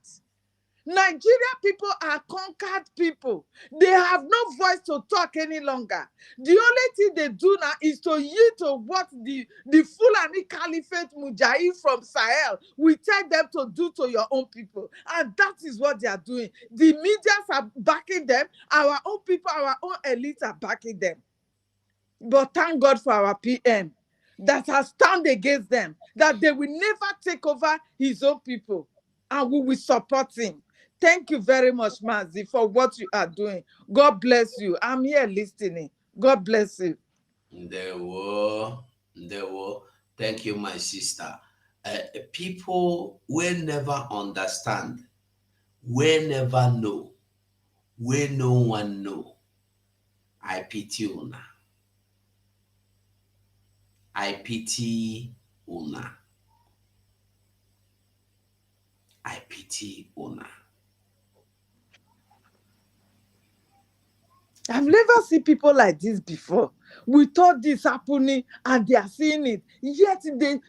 Nigeria people are conquered people. They have no voice to talk any longer. The only thing they do now is to yield to what the Fulani Caliphate Mujahid from Sahel will tell them to do to your own people. And that is what they are doing. The medias are backing them. Our own people, our own elites are backing them. But thank God for our PM that has stand against them, that they will never take over his own people, and we will support him. Thank you very much, Mazi, for what you are doing. God bless you. I'm here listening. God bless you. There were. Thank you, my sister. People will never understand, will never know, will no one know. I pity una. I pity una. I pity una. I've never seen people like this before. We thought this happening and they are seeing it. Yet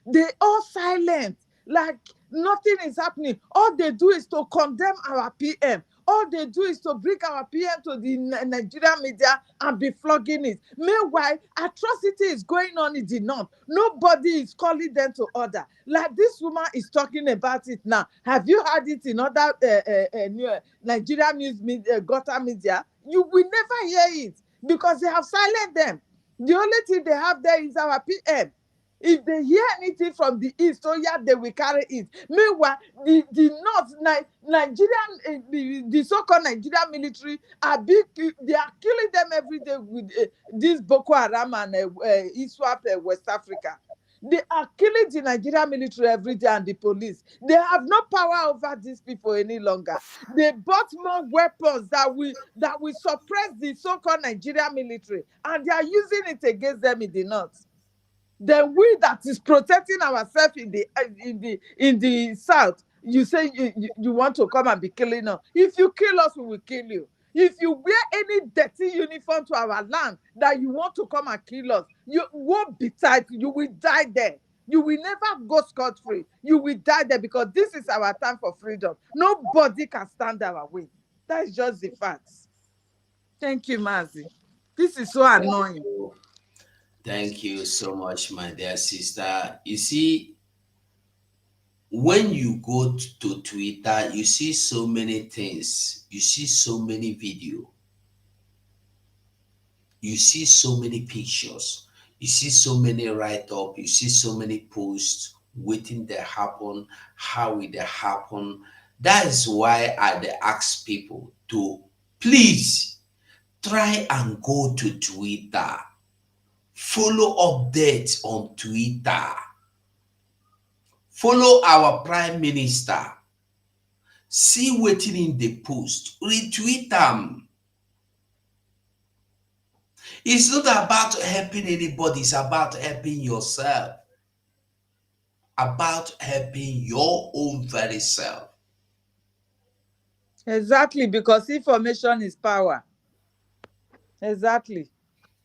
they all silent. Like nothing is happening. All they do is to condemn our PM. All they do is to bring our PM to the Nigerian media and be flogging it. Meanwhile, atrocity is going on in the north. Nobody is calling them to order. Like this woman is talking about it now. Have you heard it in other Nigerian news media, gutter media? You will never hear it because they have silenced them. The only thing they have there is our PM. If they hear anything from the east, so yeah, they will carry it. Meanwhile, the north, Nigerian, the so-called Nigerian military are they are killing them every day with this Boko Haram and ISWAP, West Africa. They are killing the Nigerian military every day and the police. They have no power over these people any longer. They bought more weapons that will suppress the so-called Nigerian military, and they are using it against them in the north. Then we that is protecting ourselves in the south, you say you want to come and be killing us. If you kill us, we will kill you. If you wear any dirty uniform to our land that you want to come and kill us, you won't be tied. You will die there. You will never go scot-free. You will die there because this is our time for freedom. Nobody can stand our way. That's just the facts. Thank you, Mazi. This is so annoying. Thank you so much, my dear sister. You see, when you go to Twitter, you see so many things. You see so many videos. You see so many pictures. You see so many write-up. You see so many posts waiting to happen, how will they happen. That is why I ask people to please try and go to Twitter. Follow updates on Twitter. Follow our Prime Minister. See waiting in the post. Retweet them. It's not about helping anybody. It's about helping yourself. About helping your own very self. Exactly, because information is power. Exactly.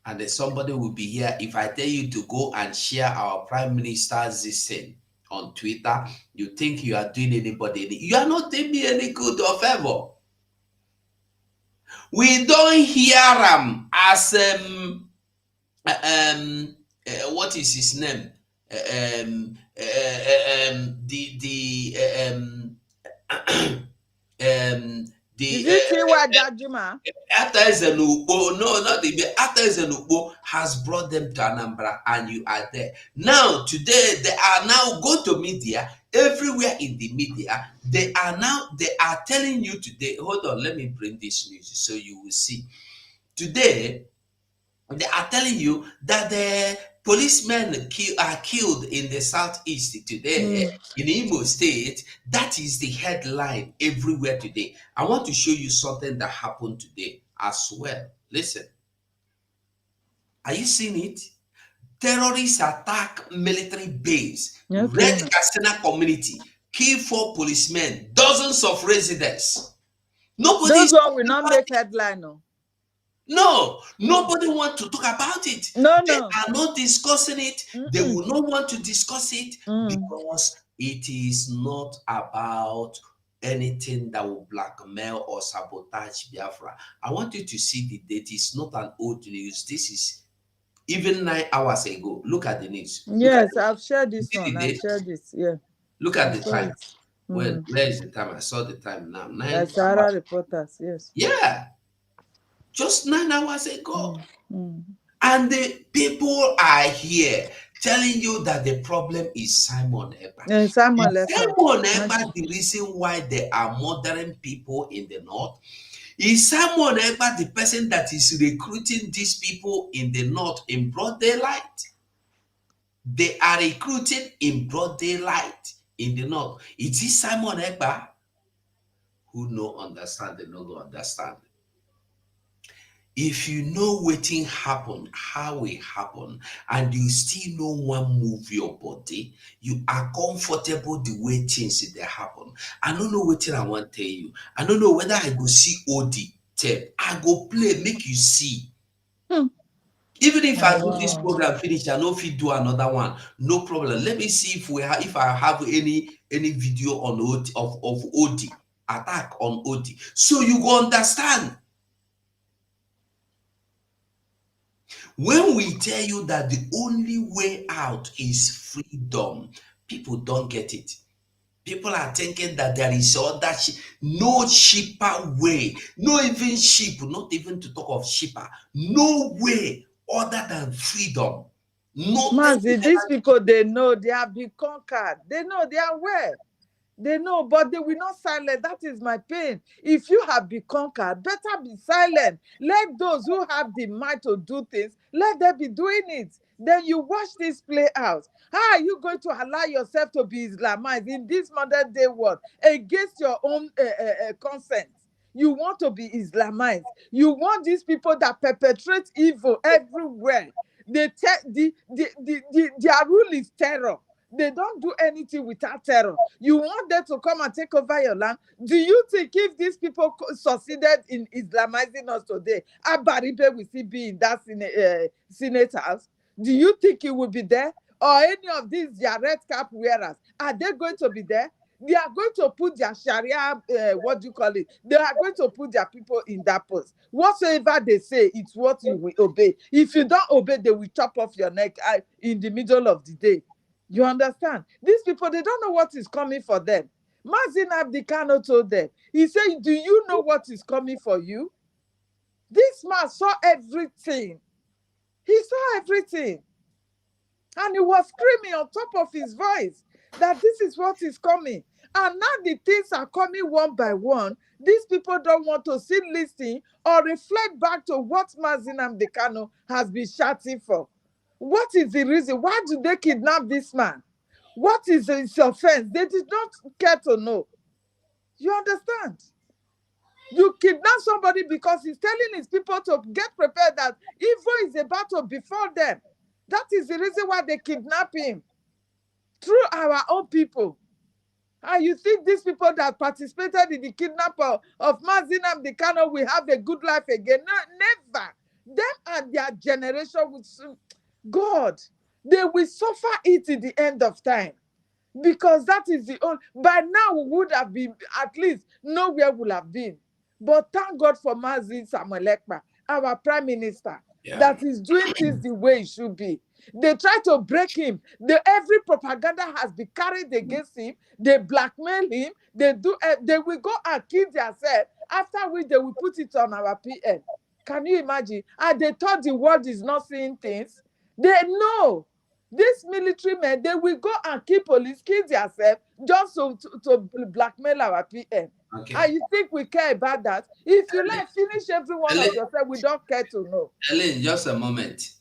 And then somebody will be here. If I tell you to go and share our Prime Minister's this thing on Twitter, you think you are doing anybody any. You are not doing me any good or favor. We don't hear Haram as what is his name? Is it Dajuma? Abductiob has brought them to Anambra, and you are there. Now, today, they are now go to media, everywhere in the media, they are telling you today, hold on, let me bring this news so you will see. Today, they are telling you that the policemen are killed in the southeast today, in Igbo state. That is the headline everywhere today. I want to show you something that happened today as well. Listen. Are you seeing it? Terrorists attack military base. Red Katsina community. Kill 4 policemen. Dozens of residents. Those one will not make headline. No, nobody wants to talk about it. They are not discussing it. They will not want to discuss it because it is not about anything that will blackmail or sabotage Biafra. I want you to see the date. It's not an old news. This is even 9 hours ago. Look at the news. Yes, I've shared this one. I've shared this. Yeah. Look at the time. Where is the time? I saw the time now. 9 Sahara Reporters, yes. Yeah. Just 9 hours ago. And the people are here telling you that the problem is Simon Ekpa. Simon Ekpa, the reason why there are murdering people in the north. Is Simon Ekpa the person that is recruiting these people in the north in broad daylight? They are recruiting in broad daylight in the north. Is it Simon Ekpa? Who no understand, they no go understand. If you know wetin happen, how it happen, and you still no one move your body, you are comfortable the way things they happen. I don't know wetin I want to tell you. I don't know whether I go see OD tape. I go play, make you see. Even if I do this program finish, I know if you do another one, no problem. Let me see if I have any video on OD of OD attack on OD, so you go understand. When we tell you that the only way out is freedom, people don't get it. People are thinking that there is other no cheaper way, no even cheap, not even to talk of cheaper, no way other than freedom. Mazi, these people, they know they have been conquered. They know they are aware. They know, but they will not silent. That is my pain. If you have been conquered, better be silent. Let those who have the might to do things, let them be doing it. Then you watch this play out. How are you going to allow yourself to be Islamized in this modern day world against your own consent? You want to be Islamized. You want these people that perpetrate evil everywhere. Their rule is terror. They don't do anything without terror. You want them to come and take over your land? Do you think if these people succeeded in Islamizing us today, Abaribe will still be in that Senate house? Do you think he will be there? Or any of these red cap wearers, are they going to be there? They are going to put their Sharia, what do you call it? They are going to put their people in that post. Whatsoever they say, it's what you will obey. If you don't obey, they will chop off your neck in the middle of the day. You understand? These people, they don't know what is coming for them. Mazin Abdikano told them, he said, do you know what is coming for you? This man saw everything. He saw everything. And he was screaming on top of his voice that this is what is coming. And now the things are coming one by one. These people don't want to sit listening or reflect back to what Mazin Abdikano has been shouting for. What is the reason? Why do they kidnap this man? What is his offense? They did not care to know. You understand? You kidnap somebody because he's telling his people to get prepared that evil is about to befall them. That is the reason why they kidnap him. Through our own people. And you think these people that participated in the kidnapping of Mazin Abdikano will have a good life again? No, never. Them and their generation will God, they will suffer it in the end of time. Because that is the only, by now we would have been, at least nowhere would have been. But thank God for Mazin Samuel Ekpa, our prime minister, that is doing things the way it should be. They try to break him. Every propaganda has been carried against him. They blackmail him. They will go and kill themselves, after which they will put it on our PN. Can you imagine? And they thought the world is not seeing things. They know. These military men, they will go and kill police, kill themselves, just to blackmail our PM. Okay. And you think we care about that? If you like finish every one of yourself, we don't care to know. Ellen, just a moment.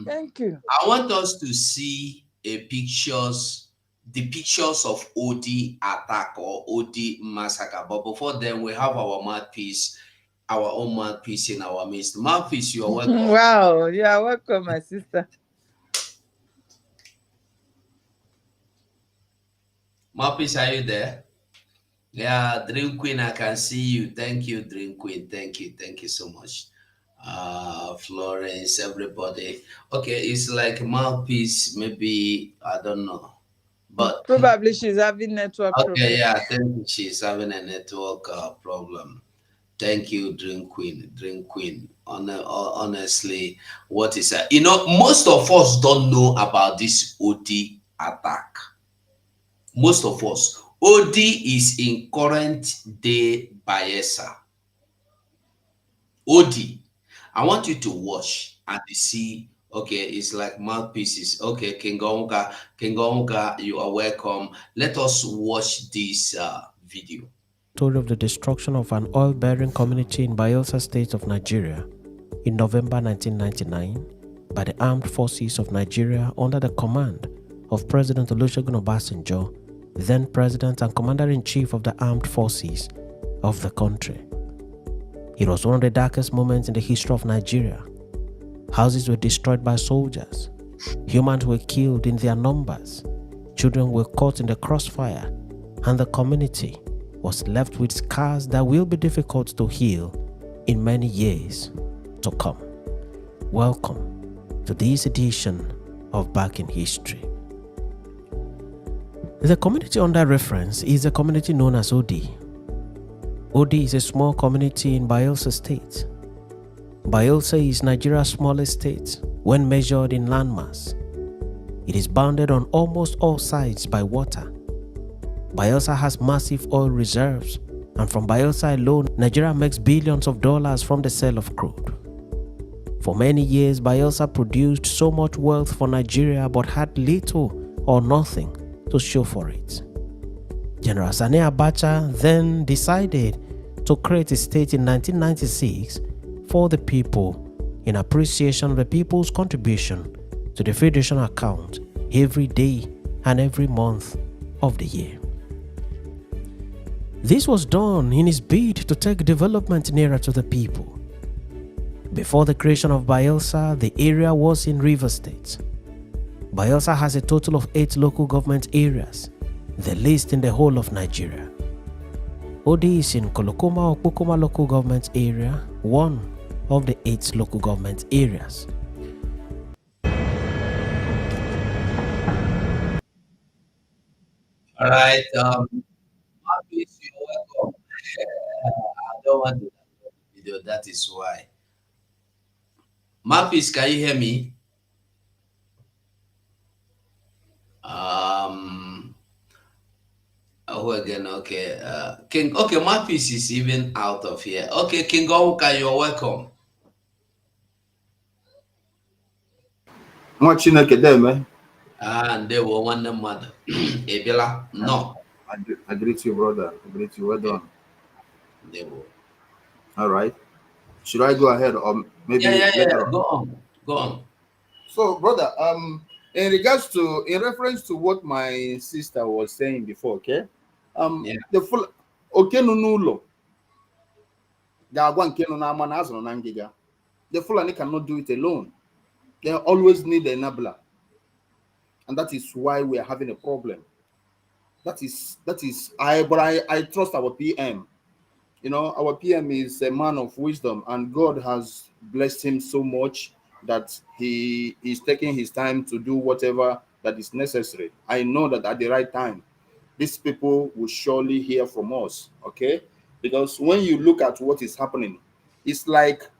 Thank you. I want us to see the pictures of OD attack or OD massacre. But before then, we have our mouthpiece, our own mouthpiece in our midst. Mouthpiece, you are welcome. Wow, you are welcome, my sister. Mouthpiece, are you there? Yeah, Dream Queen, I can see you. Thank you, Dream Queen. Thank you so much. Florence, everybody. Okay, it's like Mouthpiece, maybe, I don't know. But probably she's having network problem. Okay, yeah, I think she's having a network problem. Thank you, Dream Queen. Dream Queen. Honestly, what is that? You know, most of us don't know about this OD attack. Most of us. OD is in current day Bayelsa. OD. I want you to watch and see. Okay, it's like mouthpieces. Okay, Kingonga, you are welcome. Let us watch this video. Story of the destruction of an oil-bearing community in Bayelsa State of Nigeria in November 1999 by the armed forces of Nigeria under the command of President Olusegun Obasanjo, then President and Commander-in-Chief of the armed forces of the country. It was one of the darkest moments in the history of Nigeria. Houses were destroyed by soldiers. Humans were killed in their numbers. Children were caught in the crossfire, and the community was left with scars that will be difficult to heal in many years to come. Welcome to this edition of Back in History. The community under reference is a community known as OD. OD is a small community in Bayelsa State. Bayelsa is Nigeria's smallest state when measured in landmass. It is bounded on almost all sides by water. Bayelsa has massive oil reserves, and from Bayelsa alone, Nigeria makes billions of dollars from the sale of crude. For many years, Bayelsa produced so much wealth for Nigeria but had little or nothing to show for it. General Sani Abacha then decided to create a state in 1996 for the people in appreciation of the people's contribution to the federation account every day and every month of the year. This was done in his bid to take development nearer to the people. Before the creation of Bayelsa, the area was in Rivers State. Bayelsa has a total of 8 local government areas, the least in the whole of Nigeria. OD is in Kolokoma Okpokoma local government area, one of the 8 local government areas. All right. Marcus, you're welcome. I don't want to video. That is why. Marcus, can you hear me? Oh, again, okay. King, okay, Marcus is even out of here. Okay, King Oka, you're welcome. Much in a man. And they were one mother. Ebila, no. I greet you, brother. I greet you. Well done. They were. All right. Should I go ahead or maybe later on? Go on. Go on. So, brother, in reference to what my sister was saying before, okay? The full okay no the Fulani cannot do it alone. They always need an enabler. And that is why we are having a problem. But I trust our PM. You know, our PM is a man of wisdom, and God has blessed him so much that he is taking his time to do whatever that is necessary. I know that at the right time, these people will surely hear from us, okay? Because when you look at what is happening, it's like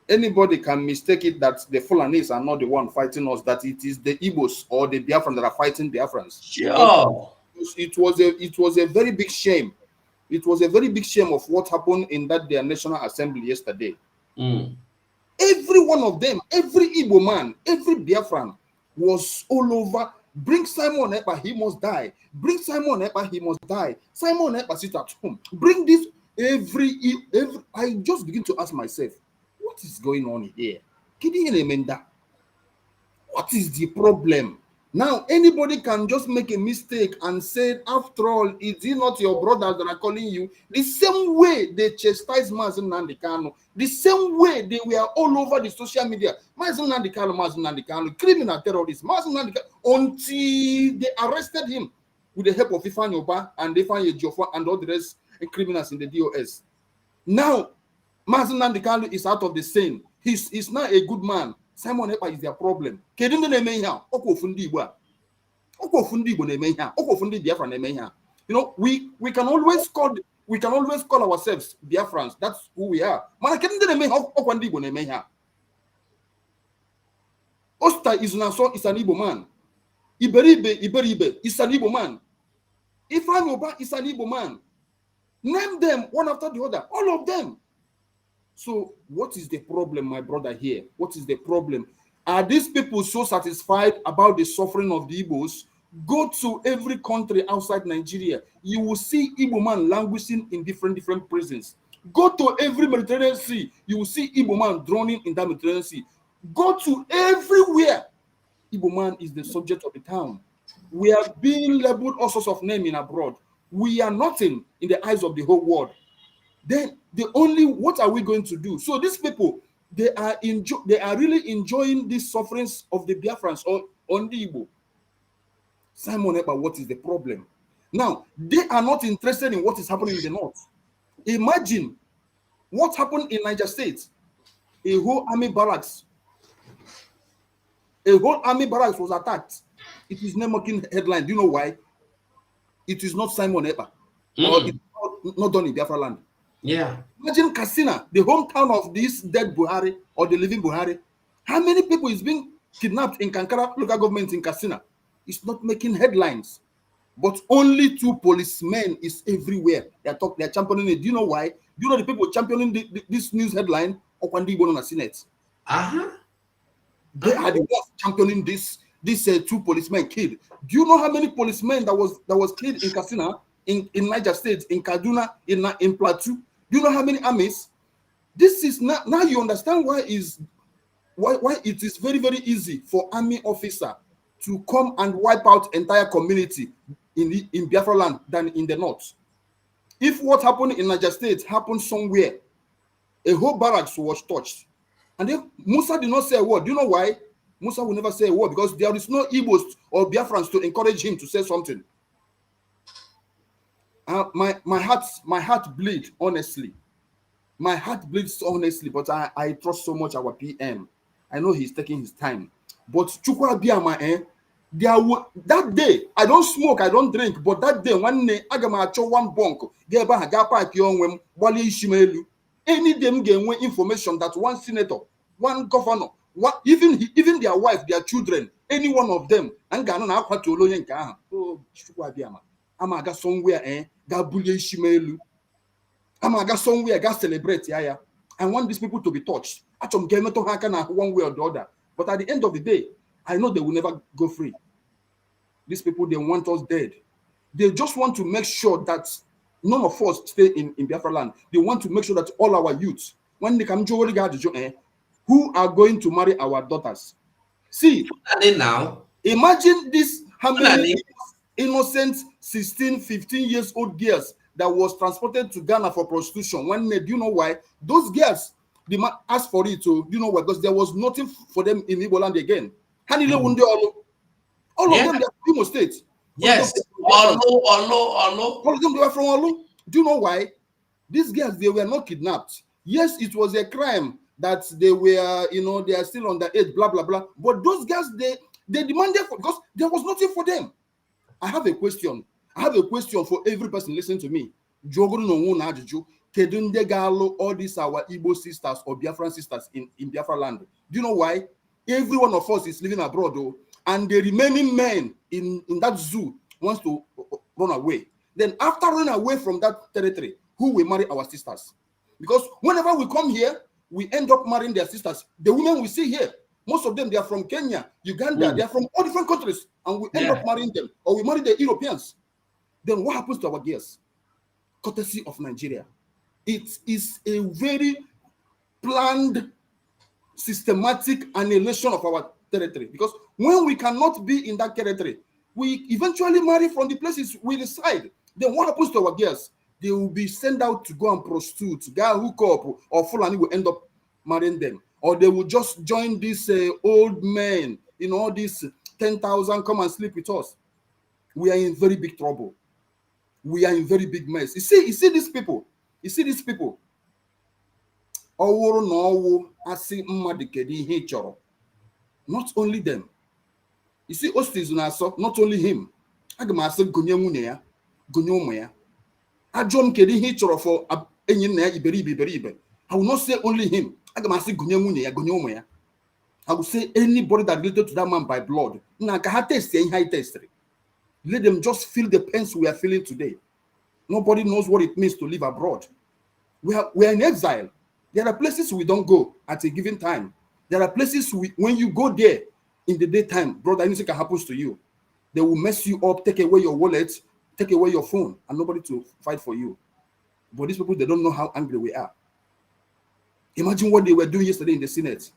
anybody can mistake it that the Fulanis are not the one fighting us, that it is the Igbos or the Biafrans that are fighting Biafrans. Sure. It was a very big shame. It was a very big shame of what happened in their National Assembly yesterday. Every one of them, every Igbo man, every Biafran was all over. Bring Simon Ekpa, he must die. Bring Simon Ekpa, he must die. Simon Ekpa sit at home. Bring this every. I just begin to ask myself, what is going on here? What is the problem? Now, anybody can just make a mistake and say, after all, is it not your brothers that are calling you? The same way they chastised Mazen Nandikano, the same way they were all over the social media. Mazen Nandikano, criminal terrorist, Mazen Nandikano, until they arrested him with the help of Ifan Yoba and Ifan Jofa and all the rest criminals in the DOS. Now, Mazen Nandikano is out of the scene. He's not a good man. Simon Ekpa is their problem. You know, we can always call ourselves Biafrans. That's who we are. Osta is an Igbo man. Iberibe is an Igbo man. Ifan Yoba is an Igbo man. Name them one after the other, all of them. So what is the problem, my brother, here? What is the problem? Are these people so satisfied about the suffering of the Igbos? Go to every country outside Nigeria. You will see Igbo man languishing in different prisons. Go to every Mediterranean Sea. You will see Igbo man drowning in that Mediterranean Sea. Go to everywhere. Igbo man is the subject of the town. We are being labeled all sorts of names in abroad. We are nothing in the eyes of the whole world. Then what are we going to do? So these people, they are really enjoying these sufferings of the Biafrans or on the Igbo. Simon Ekpa, what is the problem? Now, they are not interested in what is happening in the north. Imagine what happened in Niger State. A whole army barracks was attacked. It is not making headline. Do you know why? It is not Simon Ekpa. Or it's not done in Biafra land. Yeah. Imagine Katsina, the hometown of this dead Buhari or the living Buhari. How many people is being kidnapped in Kankara local government in Katsina? It's not making headlines. But only 2 policemen is everywhere. They're championing it. Do you know why? Do you know the people championing this news headline? Okwandi Igbo na Senate. They are the ones championing this 2 policemen killed. Do you know how many policemen that was killed in Katsina, in Niger State, in Kaduna, in Plateau? Do you know how many armies? This is not, now you understand why it is very, very easy for army officer to come and wipe out entire community in Biafra land than in the north. If what happened in Niger State happened somewhere, a whole barracks was touched. And then Musa did not say a word. Do you know why? Musa will never say a word, because there is no Igbos or Biafrans to encourage him to say something. My heart bleeds, honestly. My heart bleeds honestly, but I trust so much our PM. I know he's taking his time. But Chukwa Biama, that day, I don't smoke, I don't drink, but that day, one day, I got one bunk, get back, got park your Wally Shimelu. Any them get information that one senator, one governor, even their wife, their children, any one of them, and Ghana now quite to loyan ka. Oh, I'm got somewhere, got bully Shimelu. I'm got somewhere, got celebrate, yeah. I want these people to be touched. Actually, get to one way or the other. But at the end of the day, I know they will never go free. These people, they want us dead. They just want to make sure that none of us stay in Biafra land. They want to make sure that all our youths, when they come to who are going to marry our daughters. See, now, imagine this, how many innocent 16, 15 years old girls that was transported to Ghana for prostitution. When do you know why? Those girls, they asked for it. So, do you know why? Because there was nothing for them in Igbo land again. All of them, they are from Imo State. Yes. All of them, they were from Olu. Do you know why? These girls, they were not kidnapped. Yes, it was a crime that they were, they are still underage, blah, blah, blah. But those girls, they demanded, because there was nothing for them. I have a question. I have a question for every person listening to me. All these our Igbo sisters or Biafran sisters in Biafra land. Do you know why? Every one of us is living abroad, though, and the remaining men in that zoo wants to run away. Then after running away from that territory, who will marry our sisters? Because whenever we come here, we end up marrying their sisters. The women we see here, most of them, they are from Kenya, Uganda, they are from all different countries, and we end up marrying them, or we marry the Europeans. Then what happens to our girls? Courtesy of Nigeria. It is a very planned, systematic annihilation of our territory. Because when we cannot be in that territory, we eventually marry from the places we reside. Then what happens to our girls? They will be sent out to go and prostitute, guy hook up, or Fulani will end up marrying them. Or they will just join these old men, all these 10,000 come and sleep with us. We are in very big trouble. We are in very big mess. You see these people. You see these people. Not only them. You see, Ostis not only him. I will not say only him. I will say anybody that related to that man by blood. Let them just feel the pains we are feeling today. Nobody knows what it means to live abroad. We are in exile. There are places we don't go at a given time. There are places when you go there in the daytime, brother, anything can happen to you. They will mess you up, take away your wallet, take away your phone, and nobody to fight for you. But these people, they don't know how angry we are. Imagine what they were doing yesterday in the Senate.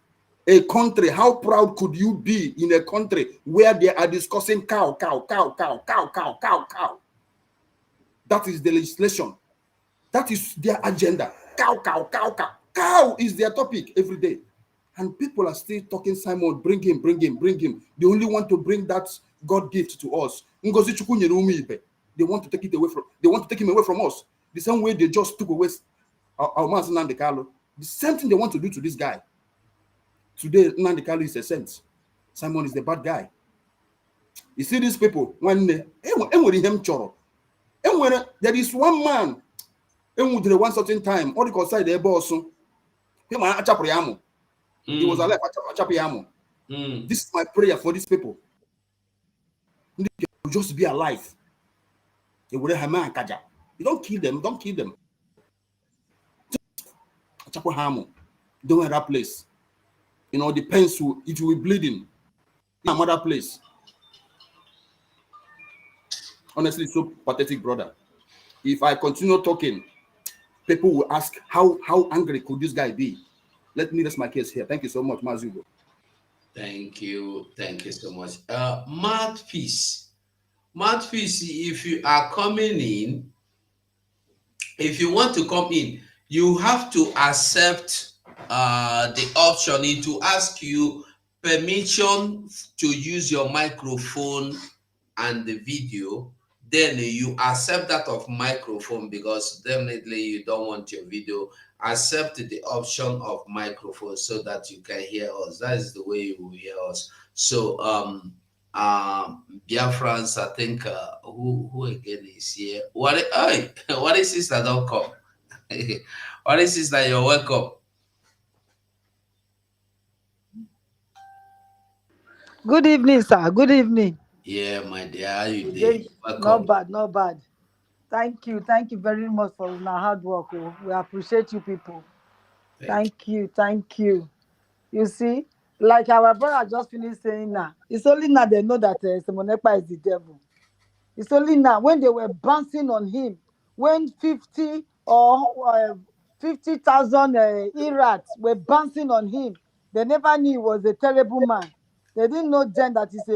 A country, how proud could you be in a country where they are discussing cow? That is the legislation. That is their agenda. Cow is their topic every day. And people are still talking, Simon, bring him. They only want to bring that God gift to us. They want to take it away him away from us. The same way they just took away our man Nnamdi Kanu. The same thing they want to do to this guy. Today, Nnamdi Kanu is a saint. Simon is the bad guy. You see these people, when there is one man, one certain time, all the outside their boss, he was alive. This is my prayer for these people. They will just be alive. You don't kill them. Don't kill them. Don't have that place. The pains it will be bleeding. Another place. Honestly, so pathetic, brother. If I continue talking, people will ask how angry could this guy be. Let me rest my case here. Thank you so much, Mazugo. Thank you so much. Mouthpiece, if you are coming in, if you want to come in, you have to accept the option. It will ask you permission to use your microphone and the video. Then you accept that of microphone, because definitely you don't want your video. Accept the option of microphone so that you can hear us. That is the way you will hear us. So Biafrans, I think, who again is here? What is sister? Don't come. What is sister? You're welcome. Good evening, sir. Good evening. Yeah, my dear. How you doing? Not Welcome. bad, not bad. Thank you. Thank you very much for your hard work. Oh. We appreciate you people. Thank you. Thank you. You see, like our brother just finished saying now, it's only now they know that Semonekpa is the devil. It's only now when they were bouncing on him, when 50 or 50,000 Irats were bouncing on him, they never knew he was a terrible man. They didn't know then that he's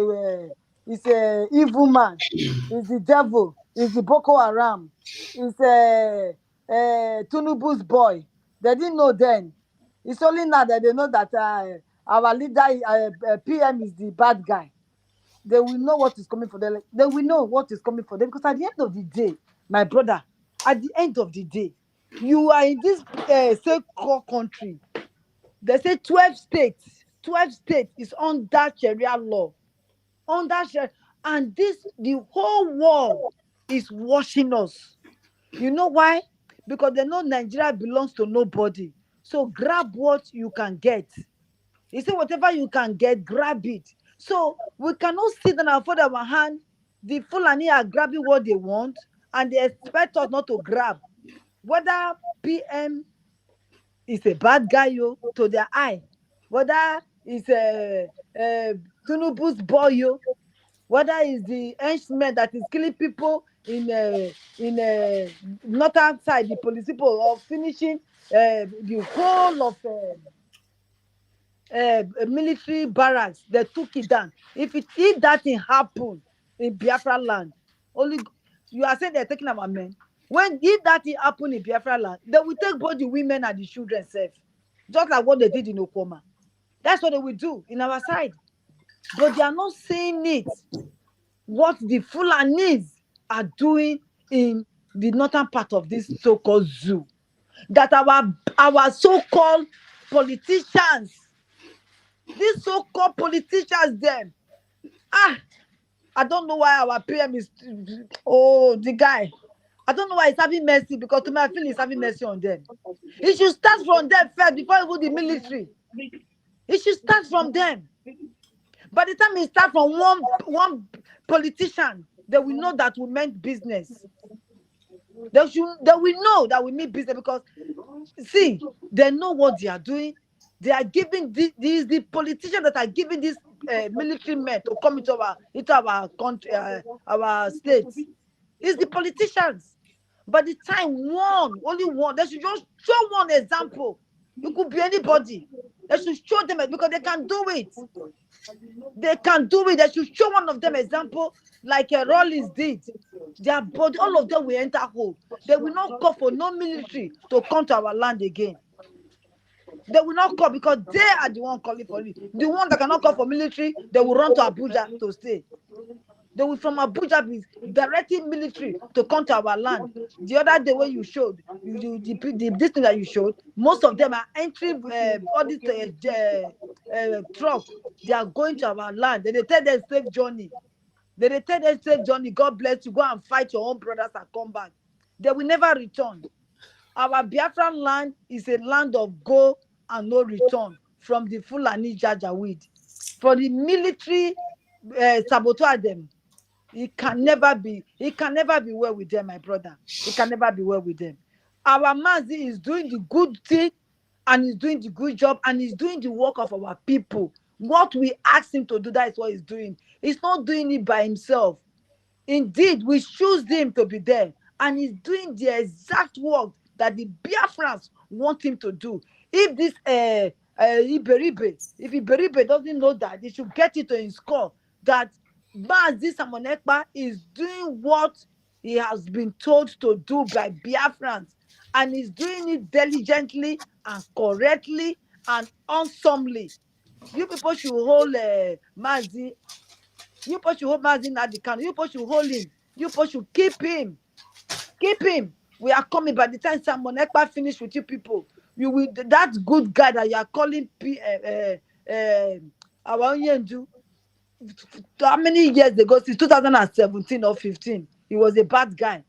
a evil man. He's the devil. He's the Boko Haram. He's Tunubu's boy. They didn't know then. It's only now that they know that our leader, PM, is the bad guy. They will know what is coming for them. They will know what is coming for them because at the end of the day, my brother, at the end of the day, you are in this same core country. They say 12 states. 12 states is under Sharia law. Under Sharia. And the whole world is watching us. You know why? Because they know Nigeria belongs to nobody. So grab what you can get. He said, whatever you can get, grab it. So we cannot sit and afford our hand. The Fulani are grabbing what they want, and they expect us not to grab. Whether PM is a bad guy to their eye, whether it's a Tunubu's boy, whether it's the henchman that is killing people in northern side, the police people, or finishing the whole of military barracks. They took it down. If that thing happen in Biafra land, only you are saying they're taking our men. If that thing happen in Biafra land, they will take both the women and the children safe, just like what they did in Okoma. That's what they will do in our side, but they are not saying it. What the Fulanis are doing in the northern part of this so-called zoo, that our so-called politicians, these so-called politicians, them, I don't know why our PM is, the guy, I don't know why he's having mercy, because to me, I feel he's having mercy on them. He should start from them first before even the military. He should start from them. By the time he start from one politician, they will know that we meant business. They will know that we mean business, because see, they know what they are doing. They are giving the politicians that are giving these military men to come into our country, our states. It's the politicians. By the time only one, they should just show one example. It could be anybody. They should show them, because they can do it. They can do it. They should show one of them example, like Rollins did. Their body, all of them will enter home. They will not call for no military to come to our land again. They will not call, because they are the one calling for it. The one that cannot call for military, they will run to Abuja to stay. They will from Abuja be directing military to come to our land. The other day when you showed, this thing that you showed, most of them are entering all these trucks. They are going to our land. They tell them safe journey. They tell them safe journey. God bless you. Go and fight your own brothers and come back. They will never return. Our Biafran land is a land of go and no return from the Fulani Jajawid. For the military saboteur them, it can never be well with them, my brother. It can never be well with them. Our Mazi is doing the good thing, and he's doing the good job, and he's doing the work of our people. What we ask him to do, that is what he's doing. He's not doing it by himself. Indeed, we choose him to be there, and he's doing the exact work that the Biafrans want him to do. If this Iberibe doesn't know that, they should get it to his score that Mazi Simon Ekpa is doing what he has been told to do by Biafrans, and he's doing it diligently and correctly and awesomely. You people should hold Mazi. You people should hold Mazi at the count. You people should hold him. You people should keep him. Keep him. We are coming. By the time Simon Ekpa finish with you people, you will, that good guy that you are calling our Onyendu, how many years ago? Since 2017 or 15, he was a bad guy.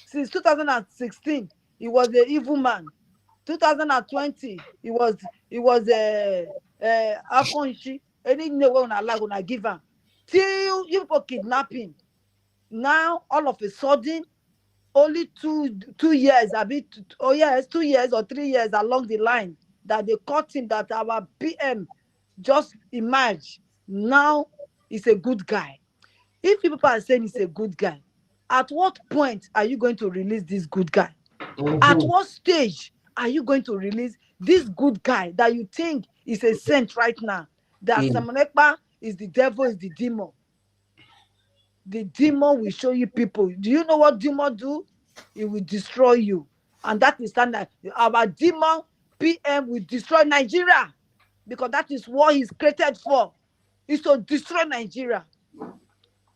Since 2016, he was an evil man. 2020, he was a Afonshi. Any name when I like when I give him. Till you people kidnapping. Now all of a sudden, only two years, a bit. Oh yes, 2 years or 3 years along the line that they caught him. That our PM just emerged. Now he's a good guy. If people are saying he's a good guy, at what point are you going to release this good guy? At what stage are you going to release this good guy that you think is a saint right now? That Simon Ekpa is the devil, is the demon. The demon will show you people. Do you know what demon do? It will destroy you. And that is that our demon PM will destroy Nigeria. Because that is what he's created for. Is to destroy Nigeria.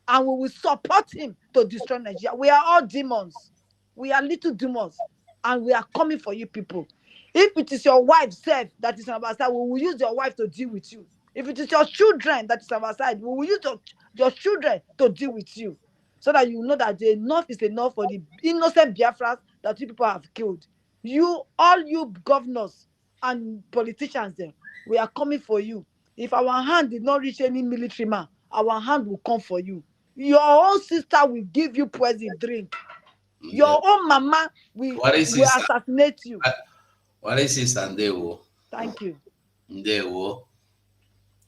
And we will support him to destroy Nigeria. We are all demons. We are little demons. And we are coming for you people. If it is your wife, self, that is on our side, we will use your wife to deal with you. If it is your children that is on our side, we will use your children to deal with you. So that you know that enough is enough for the innocent Biafras that you people have killed. All you governors and politicians there, we are coming for you. If our hand did not reach any military man, our hand will come for you. Your own sister will give you poison drink. Your own mama will assassinate you. What is this? And they will. Thank you. They will.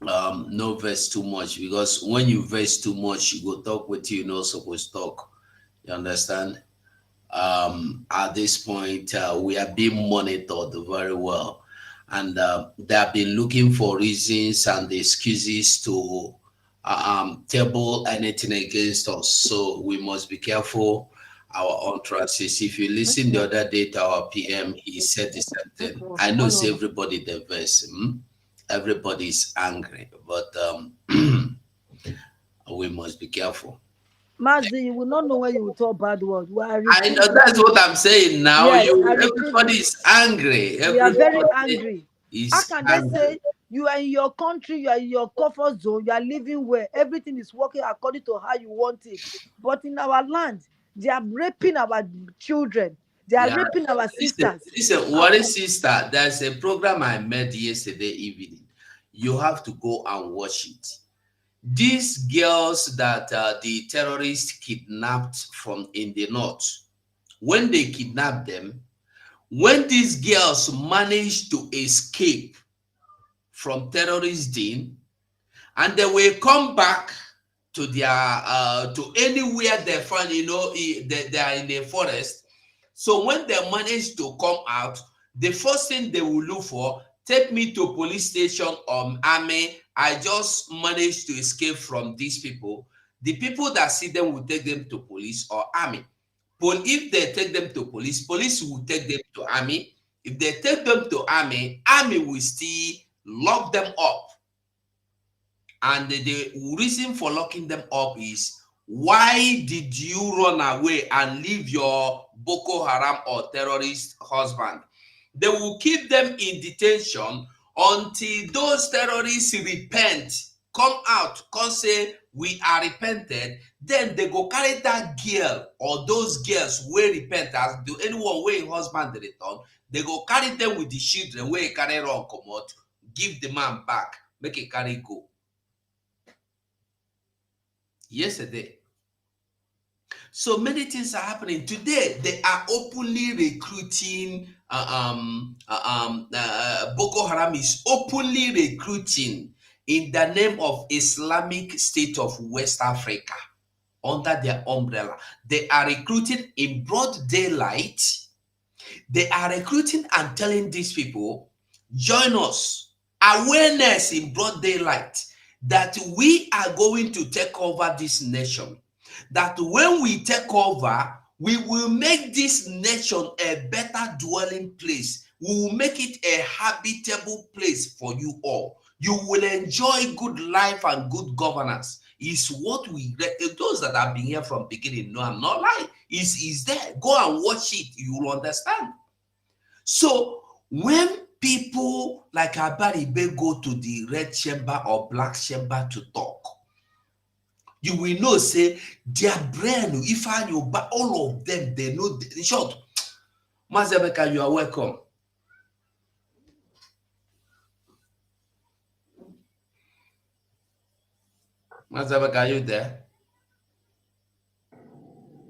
No verse too much, because when you verse too much, you go talk with you not supposed to talk. You understand? At this point, we are being monitored very well, and they have been looking for reasons and excuses to table anything against us. So we must be careful our utterances. If you listen the other day to our PM, he said the same thing. I know it's everybody diverse. Everybody's angry, but we must be careful. Mazi, you will not know when you will talk bad words. I know, that's what I'm saying now. Yes, everybody is angry. We are very angry. How can angry. they say you are in your country, you are in your comfort zone, you are living where everything is working according to how you want it? But in our land, they are raping our children. They are raping our sisters. Listen, what is sister? There's a program I made yesterday evening. You have to go and watch it. These girls that the terrorists kidnapped from in the north, when they kidnapped them, when these girls managed to escape from terrorist den, and they will come back to their to anywhere they find, they are in the forest. So when they manage to come out, the first thing they will look for, take me to police station or army. I just managed to escape from these people. The people that see them will take them to police or army. But if they take them to police, police will take them to army. If they take them to army, army will still lock them up. And the reason for locking them up is, why did you run away and leave your Boko Haram or terrorist husband? They will keep them in detention until those terrorists repent, come out, come say, we are repented. Then they go carry that girl or those girls where repent, as do anyone where husband they return, they go carry them with the children where carry run come out, give the man back, make it carry go. Yesterday. So many things are happening. Today, they are openly recruiting, Boko Haram is openly recruiting in the name of Islamic State of West Africa under their umbrella. They are recruiting in broad daylight. They are recruiting and telling these people, join us. Awareness in broad daylight that we are going to take over this nation. That when we take over, we will make this nation a better dwelling place. We will make it a habitable place for you all. You will enjoy good life and good governance. Is what we, those that have been here from beginning, no, I'm not lying. Is there. Go and watch it. You will understand. So when people like Abaribe go to the red chamber or black chamber to talk, you will know, say, their brain, if I know, but all of them, they know, in short, Mazabeka, you are welcome. Mazabeka, are you there?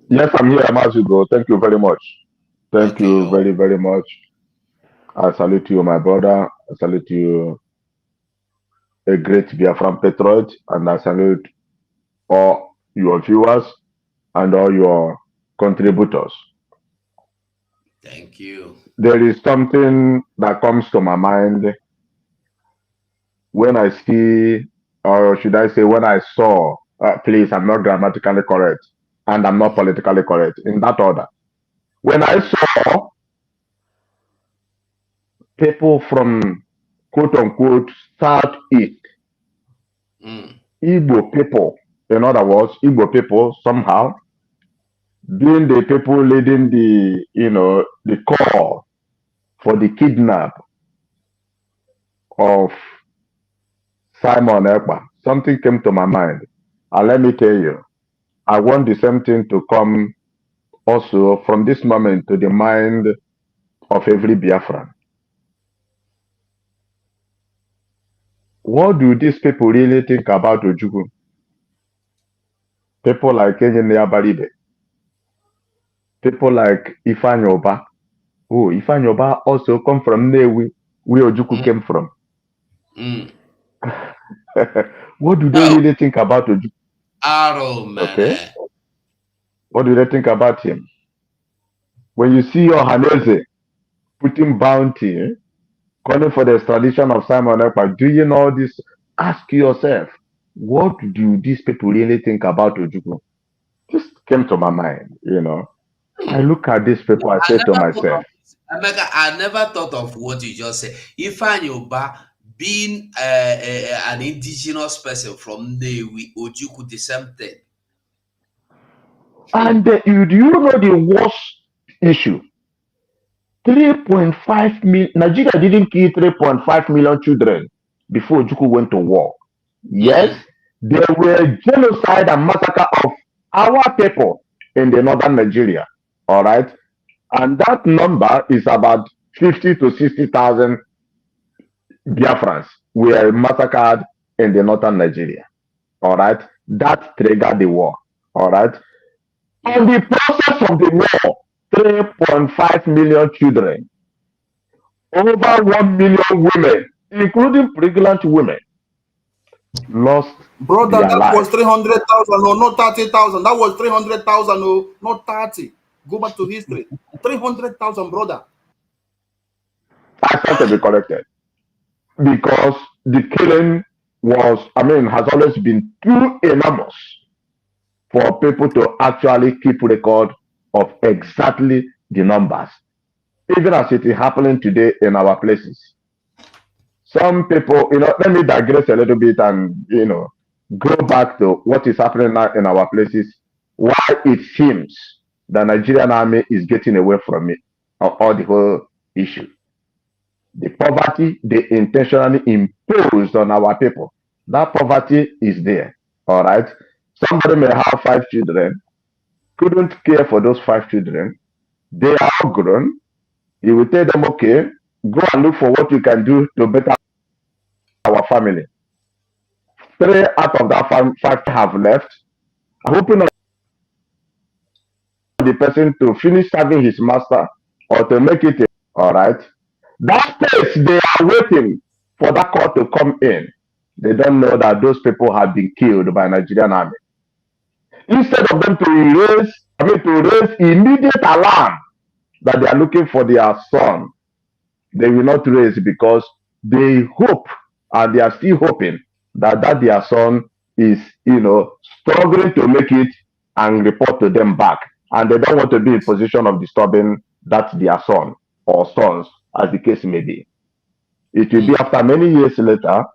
Yes, I'm here, Mazugo. Thank you very much. Thank you very, very much. I salute you, my brother. I salute you, a great Biafran patriot, and I salute all your viewers and all your contributors. Thank you. There is something that comes to my mind when I see, or should I say, when I saw, please, I'm not grammatically correct, and I'm not politically correct, in that order. When I saw people from quote-unquote Southeast, Igbo people, in other words, Igbo people somehow, being the people leading the, the call for the kidnap of Simon Ekpa, something came to my mind. And let me tell you, I want the same thing to come also from this moment to the mind of every Biafran. What do these people really think about Ojukwu? People like Engineer Baribe. People like Ifanyoba. Oh, Ifanyoba also come from Newi, where Ojukwu came from. What do they really think about Ojukwu? Arrow, man. Okay. What do they think about him? When you see Ohanaez putting bounty, calling for the extradition of Simon Ekpa, doing all this, ask yourself, what do these people really think about Ojukwu? This came to my mind, I look at these people, I say to myself, I never thought of what you just said. Ifanyoba being an indigenous person from Newi, Ojukwu, the same thing. And do you know the worst issue? 3.5 million, Nigeria didn't kill 3.5 million children before Ojukwu went to war. Yes, there were genocide and massacre of our people in the northern Nigeria. All right. And that number is about 50 to 60,000 Biafrans were massacred in the northern Nigeria. All right. That triggered the war. All right. In the process of the war, 3.5 million children, over 1 million women, including pregnant women, lost Brother, their that lives. was 300,000 or not 30,000. That was 300,000 or not 30. Go back to history. 300,000, brother. I stand to be corrected. Because the killing has always been too enormous for people to actually keep record of exactly the numbers. Even as it is happening today in our places. Some people, let me digress a little bit and, go back to what is happening now in our places. Why it seems the Nigerian army is getting away from it, or the whole issue. The poverty they intentionally imposed on our people. That poverty is there. All right. Somebody may have 5 children, couldn't care for those 5 children. They are all grown. You will tell them, okay, go and look for what you can do to better our family. 3 out of that 5 have left, hoping on the person to finish serving his master or to make it. All right. That space they are waiting for that court to come in. They don't know that those people have been killed by Nigerian army. Instead of them to raise immediate alarm that they are looking for their son, they will not raise because they hope and they are still hoping that their son is, struggling to make it and report to them back. And they don't want to be in position of disturbing that their son or sons, as the case may be. It will be after many years later,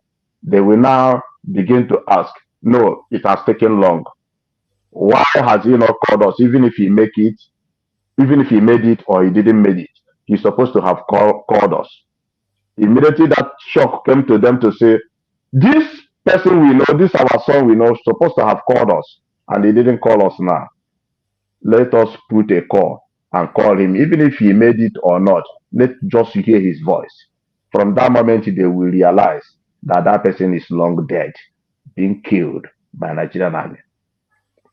they will now begin to ask, no, it has taken long. Why has he not called us, even if he made it or he didn't make it? He's supposed to have called us. Immediately that shock came to them to say, this person we know, this our son we know, supposed to have called us, and he didn't call us now. Let us put a call and call him, even if he made it or not. Let's just hear his voice. From that moment, they will realize that that person is long dead, being killed by Nigerian army.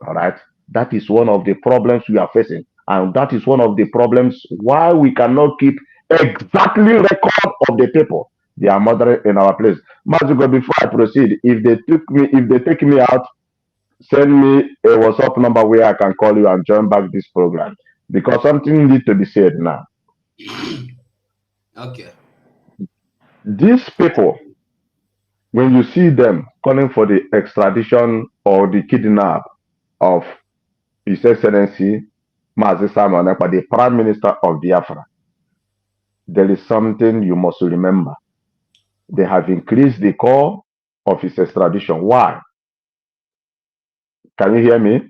All right, that is one of the problems we are facing, and that is one of the problems why we cannot keep exactly record of the people they are murdering in our place. Mazugo, before I proceed, if they take me out, send me a WhatsApp number where I can call you and join back this program, because something needs to be said now. Okay. These people, when you see them calling for the extradition or the kidnap of His Excellency Mazi Simon Ekpa, the Prime Minister of Biafra, there is something you must remember. They have increased the call of his extradition. Why? Can you hear me?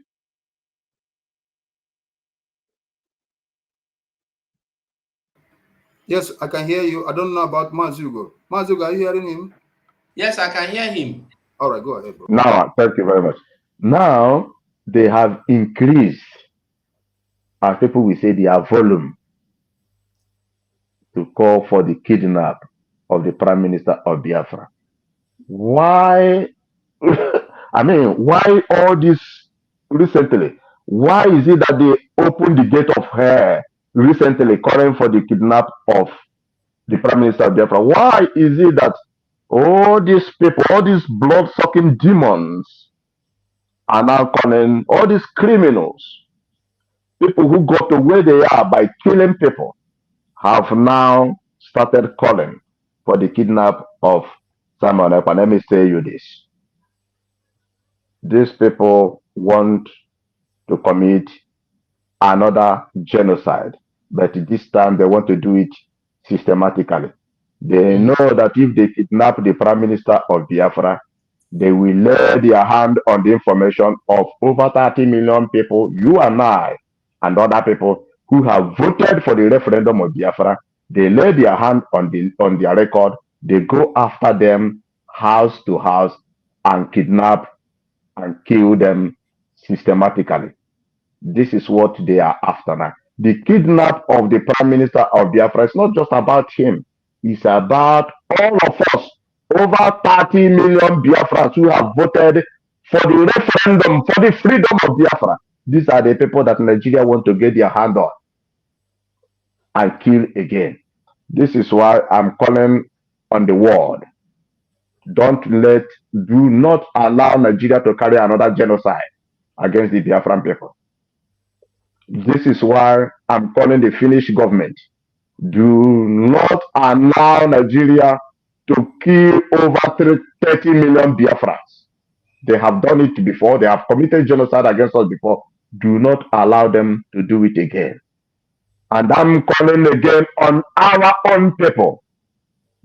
Yes, I can hear you. I don't know about Mazugo. Mazugo, are you hearing him? Yes, I can hear him. All right, go ahead, bro. Now, thank you very much. Now, they have increased, as people will say, their volume to call for the kidnap of the Prime Minister of Biafra. Why? I mean, why all this recently? Why is it that they opened the gate of hell recently calling for the kidnap of the Prime Minister of Biafra? Why is it that all these people, all these blood-sucking demons are now calling, all these criminals, people who got to where they are by killing people, have now started calling for the kidnap of Simon Ekpa? Let me say you this. These people want to commit another genocide, but this time they want to do it systematically. They know that if they kidnap the Prime Minister of Biafra, they will lay their hand on the information of over 30 million people, you and I, and other people who have voted for the referendum of Biafra. They lay their hand on their record. They go after them house to house and kidnap and kill them systematically. This is what they are after now. The kidnap of the Prime Minister of Biafra is not just about him. It's about all of us, over 30 million Biafrans who have voted for the referendum, for the freedom of Biafra. These are the people that Nigeria want to get their hand on and kill again. This is why I'm calling on the world. Do not allow Nigeria to carry another genocide against the Biafran people. This is why I'm calling the Finnish government. Do not allow Nigeria to kill over 30 million Biafrans. They have done it before. They have committed genocide against us before. Do not allow them to do it again. And I'm calling again on our own people.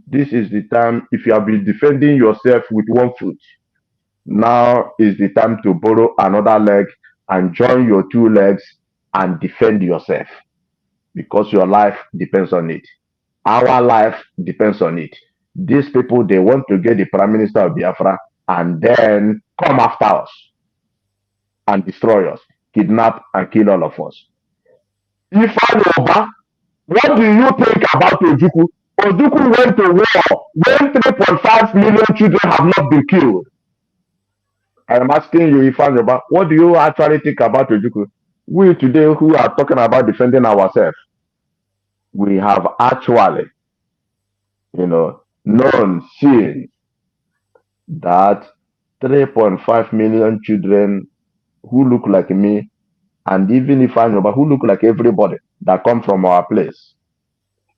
This is the time, if you have been defending yourself with one foot, now is the time to borrow another leg and join your two legs and defend yourself, because your life depends on it. Our life depends on it. These people, they want to get the Prime Minister of Biafra and then come after us and destroy us, kidnap and kill all of us. Ifeanyi, what do you think about Ojukwu? Ojukwu went to war when 3.5 million children have not been killed. I am asking you, Ifeanyi, what do you actually think about Ojukwu? We today who are talking about defending ourselves, we have actually, seen that 3.5 million children who look like me, and even Ifeanyi, who look like everybody that come from our place,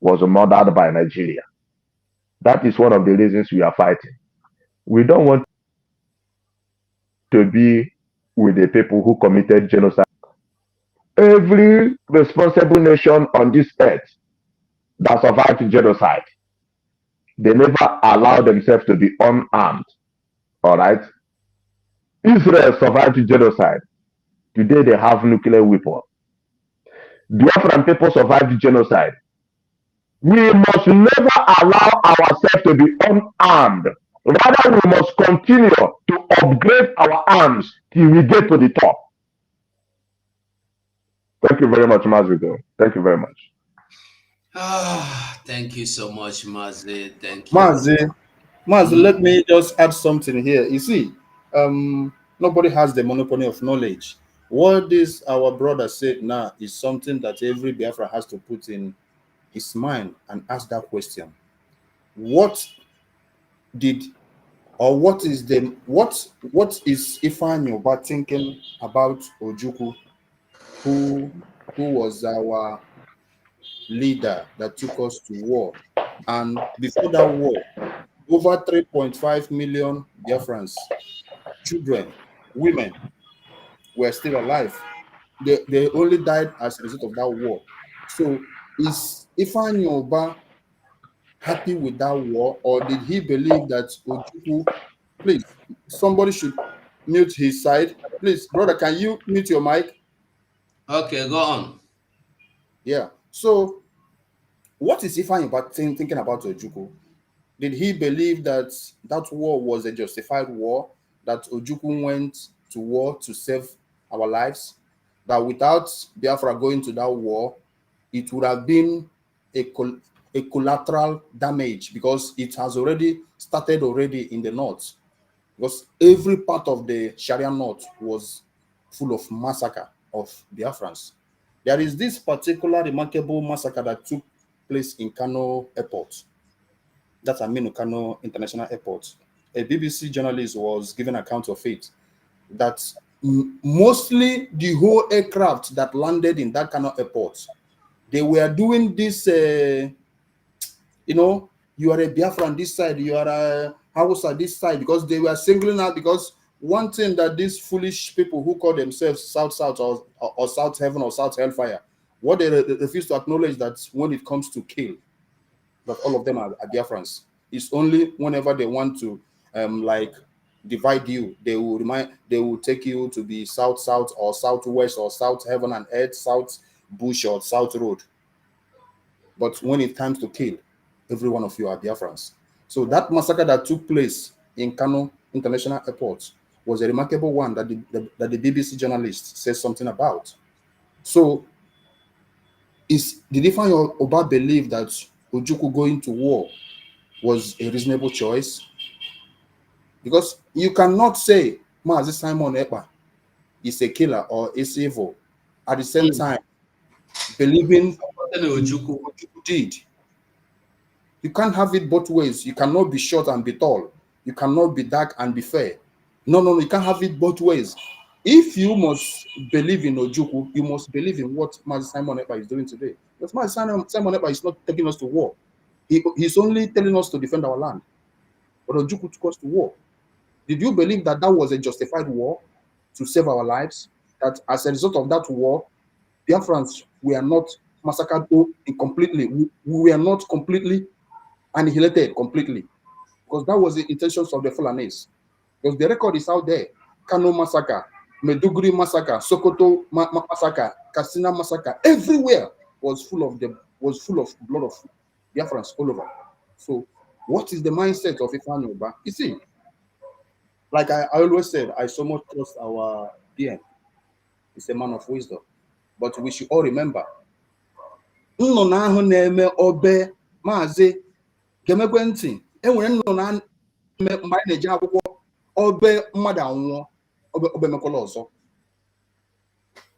was murdered by Nigeria. That is one of the reasons we are fighting. We don't want to be with the people who committed genocide. Every responsible nation on this earth that survived genocide, they never allow themselves to be unarmed. All right? Israel survived genocide. Today they have nuclear weapons. Biafran people survived genocide. We must never allow ourselves to be unarmed Rather, we must continue to upgrade our arms till we get to the top. Thank you very much, Mazito. Thank you very much. Thank you so much, Mazi. Thank you. Mazi, let me just add something here. You see, nobody has the monopoly of knowledge. What this our brother said now is something that every Biafra has to put in his mind and ask that question. What did or what is Ifeanyi Uba thinking about Ojukwu, who was our leader that took us to war? And before that war, over 3.5 million Biafrans, children, women, were still alive. They only died as a result of that war. So is Ifeanyi Uba happy with that war, or did he believe that Ojukwu, please, somebody should mute his side. Please, brother, can you mute your mic? Okay, go on. Yeah. So what is Ifeanyi Uba thinking about Ojukwu? Did he believe that that war was a justified war, that Ojukwu went to war to save our lives, that without Biafra going to that war, it would have been a collateral damage because it has already started in the north, because every part of the Sharia north was full of massacre of Biafrans. There is this particular remarkable massacre that took place in Kano Airport. That's Aminu Kano International Airport. A BBC journalist was giving account of it, that mostly the whole aircraft that landed in that Kano Airport, they were doing this, you are a Biafra on this side, you are a Hausa this side, because they were singling out, because one thing that these foolish people who call themselves South or South Heaven or South Hellfire, what they refuse to acknowledge that when it comes to kill, that all of them are Biafrans. It's only whenever they want to like divide you, they will take you to be South or Southwest or South Heaven and Earth, South Bush or South Road. But when it comes to kill, every one of you are Biafrans. So that massacre that took place in Kano International Airport was a remarkable one that the BBC journalist says something about. So did Ifeanyi Uba believe that Ojukwu going to war was a reasonable choice? Because you cannot say Mazi Simon Ekpa is a killer or is evil at the same time believing Ojukwu did. You can't have it both ways. You cannot be short and be tall. You cannot be dark and be fair. No, you can't have it both ways. If you must believe in Ojukwu, you must believe in what Mazi Simon Ekpa is doing today. Because Mazi Simon Ekpa is not taking us to war. He's only telling us to defend our land. But Ojukwu took us to war. Did you believe that that was a justified war to save our lives? That as a result of that war, Biafrans were not massacred completely. We were not completely annihilated completely. Because that was the intentions of the Fulanese. Because the record is out there. Kano massacre, Meduguri massacre, Sokoto massacre, Katsina massacre, everywhere was full of blood of Biafrans all over. So what is the mindset of Ifeanyi Uba? You see, like I always said, I so much trust our DM. He's a man of wisdom. But we should all remember, nnụnụ ahụ na-eme obe Maazị gemekwe ntị, enwere nnụnụ na-eme mgbe anyị na-eji akwụkwọ obe mmadụ anwụọ, obe mekwala ọzọ.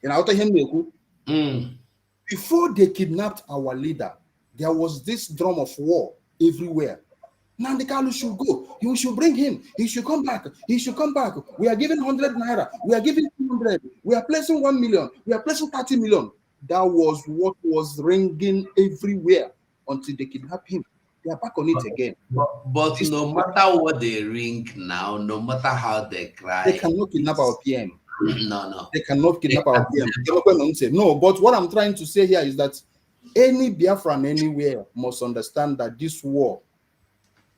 Ị na-aghọta ihe m na-ekwu? Before they kidnapped our leader, there was this drum of war everywhere. Nnamdi Kanu should go. You should bring him. He should come back. He should come back. We are giving 100 naira. We are giving 200. We are placing 1 million. We are placing 30 million. That was what was ringing everywhere until they kidnapped him. They are back on it again. But no matter what they ring now, no matter how they cry, they cannot kidnap our PM. No. They cannot kidnap our PM. No, but what I'm trying to say here is that any Biafran anywhere must understand that this war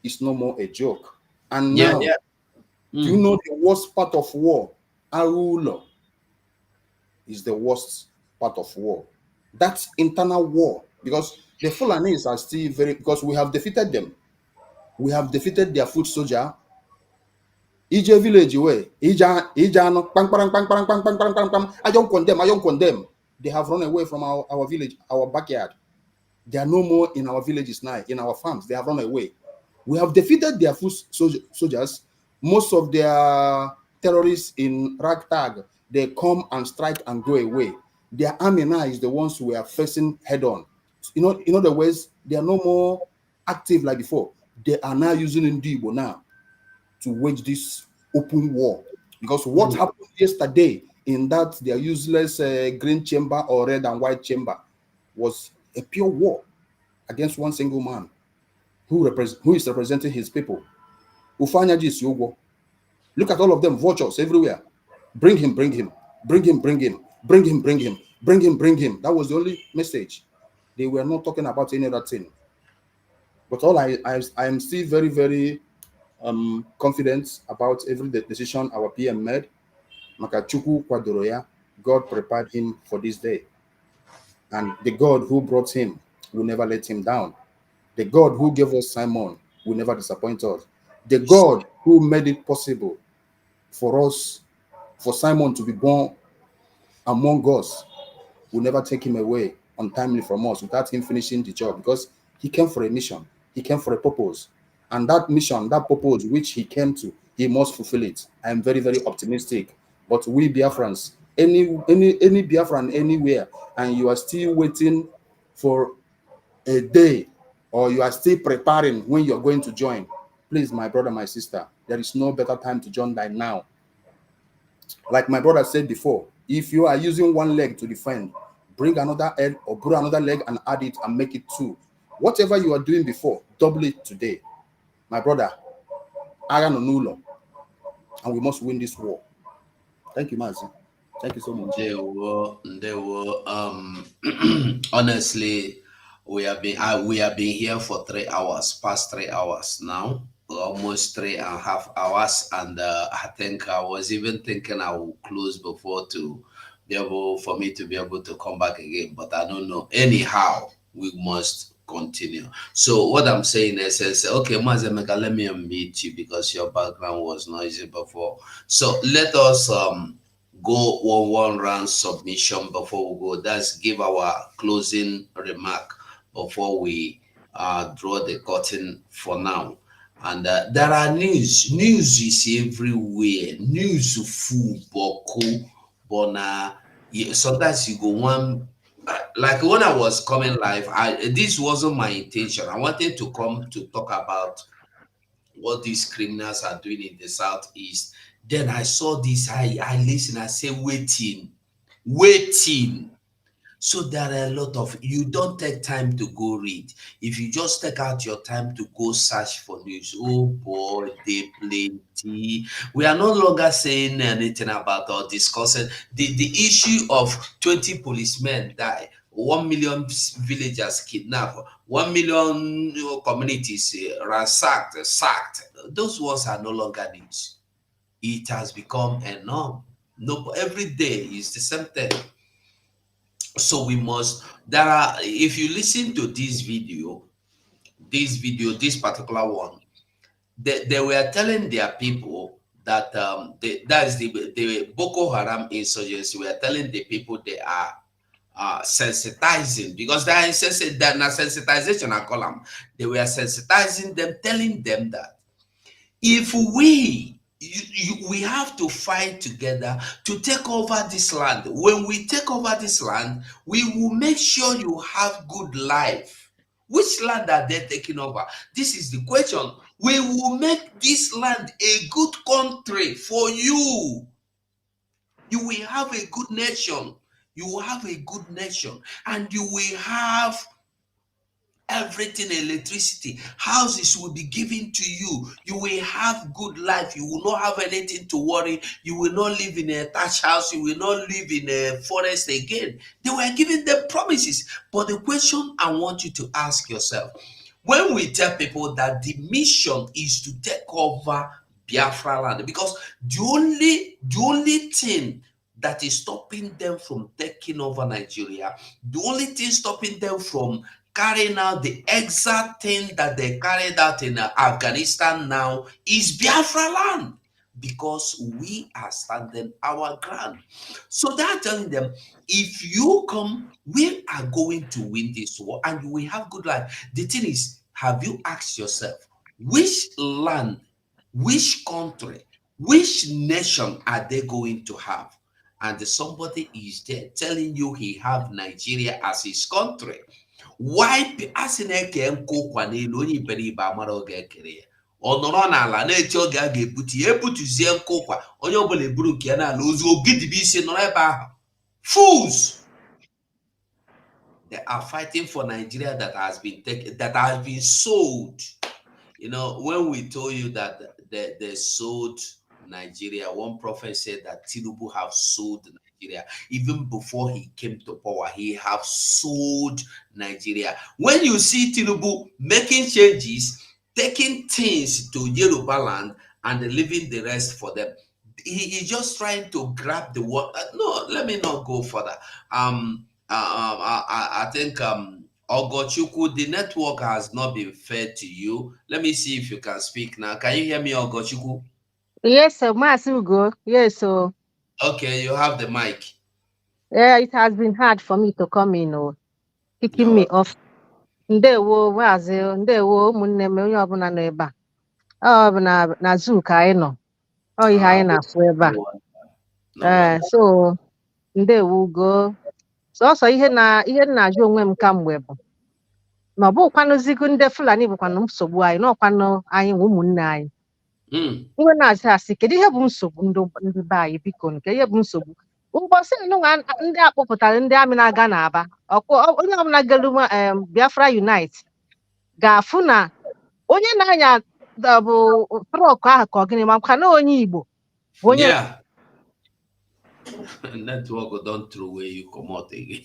is no more a joke. And now, do you know the worst part of war? Arulo is the worst part of war. That's internal war, because the Fulanese are still because we have defeated them. We have defeated their foot soldier. EJ village away. Ijano, bang, bang, bang, bang, bang, bang, bang, bang, bang. I don't condemn. They have run away from our village, our backyard. They are no more in our villages now, in our farms. They have run away. We have defeated their foot soldiers. Most of their terrorists in ragtag, they come and strike and go away. Their army now is the ones we are facing head on. In other words, they are no more active like before. They are now using Igbo now to wage this open war. Because what happened yesterday in that their useless green chamber or red and white chamber was a pure war against one single man who is representing his people. Ufanya Jis Yogo. Look at all of them, vultures everywhere. Bring him. That was the only message. They were not talking about any other thing. But all I am still very, very confident about every decision our PM made. Makachuku Kwadoroya, God prepared him for this day. And the God who brought him will never let him down. The God who gave us Simon will never disappoint us. The God who made it possible for us, for Simon to be born among us, will never take him away untimely from us without him finishing the job, because he came for a mission. He came for a purpose. And that mission, that purpose which he came to, he must fulfill it. I am very, very optimistic. But we Biafrans, any Biafran anywhere, and you are still waiting for a day, or you are still preparing when you are going to join, please, my brother, my sister, there is no better time to join than now. Like my brother said before, if you are using one leg to defend, bring another head or put another leg and add it and make it two. Whatever you are doing before, double it today. My brother, Iron Onulo, and we must win this war. Thank you, Mazi. Thank you so much. They were honestly, we have been here for 3 hours, past 3 hours now, almost 3.5 hours, and I think I was even thinking I will close before to be able for me to be able to come back again, but I don't know. Anyhow, we must continue. So what I'm saying is okay, Mazemeka, let me unmute you because your background was noisy before. So let us go one round submission before we go. That's give our closing remark before we draw the curtain for now. And there are news is everywhere. News full Boko, Bona. Sometimes you go one. Like when I was coming live, this wasn't my intention. I wanted to come to talk about what these criminals are doing in the southeast. Then I saw this, I listened, I say waiting. So there are a lot of, you don't take time to go read. If you just take out your time to go search for news, oh boy, they plenty. We are no longer saying anything about or discussing the issue of 20 policemen die, 1 million villagers kidnapped, 1 million communities ransacked, sacked. Those ones are no longer news. It has become a norm. No, every day is the same thing. So we must, if you listen to this particular one, they were telling their people that that's the Boko Haram insurgency. We are telling the people they are sensitizing, because they are not sensitization, I call them. They were sensitizing them, telling them that if we have to fight together to take over this land. When we take over this land, we will make sure you have good life. Which land are they taking over? This is the question. We will make this land a good country for you. You will have a good nation. You will have a good nation, and you will have everything, electricity, houses will be given to you. You will have good life. You will not have anything to worry. You will not live in a thatched house. You will not live in a forest again. They were giving them promises. But the question I want you to ask yourself, when we tell people that the mission is to take over Biafra land, because the only thing that is stopping them from taking over Nigeria, the only thing stopping them from carrying out the exact thing that they carried out in Afghanistan now is Biafra land, because we are standing our ground. So they're telling them, if you come, we are going to win this war and we have good life. The thing is, have you asked yourself, which land, which country, which nation are they going to have? And somebody is there telling you he have Nigeria as his country. Why asineke nkụ kwa n'elu onye iberibe amara oge ekere ya, ọ nọrọ n'ala na-eche oge a ga-ebutu ya, ebutuzie nkụ kwa onye ọbụla eburu nke ya n'ala ozu ogidibe isi nọrọ ebe ahụ. Fools! They are fighting for Nigeria that has been taken, that has been sold. You know, when we told you that they sold Nigeria, one prophet said that Tinubu have sold Nigeria. Even before he came to power, he have sold Nigeria. When you see Tinubu making changes, taking things to Yoruba land and leaving the rest for them, he is just trying to grab the word. No, let me not go further. I think Ogochukwu, the network has not been fair to you. Let me see if you can speak now. Can you hear me, Ogochukwu? Yes, sir. Go. Yes, so. Okay, you have the mic. Yeah, it has been hard for me to come in or kicking me off. Ndewo, ndewo, ụmụnne m onye ọbụla nọ ebe a. Ọ bụ na zoo ka anyị nọ. Ọ ihe anyị na-afụ ebe a. So ndewo go. Sọsọ ihe na-ajụ onwe m kamgbe bụ na ọ bụkwanụzigo ndị Fulani bụkwanụ nsogbu anyị, n'ọkwanụ anyị ụmụnne anyị. Iwe na-asị asị, kedu ihe bụ nsogbu ndị be anyị, biko nke ihe bụ nsogbu? Ụbọchị ndị akpọpụtara ndị amị na-aga n'Aba, onye ọbụla gelu Biafra Unite ga-afụ na onye na-anya bụ trọk ahụ ka ọ gịnị makwa na onye Igbo bụ onye network don't throw away you come out again.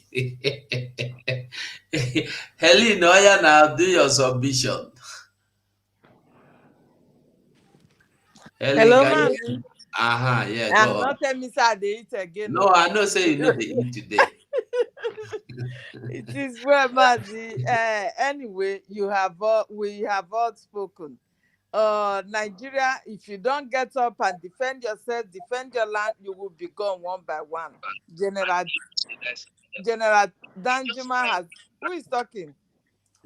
Helen, now do your submission. Hello, man. Yeah, I'm go on. not telling me sir they eat again. No, I know say you know they eat today. It is well, Mazi. Anyway, we have all spoken. Nigeria, if you don't get up and defend yourself, defend your land, you will be gone one by one. General Danjuma has, who is talking?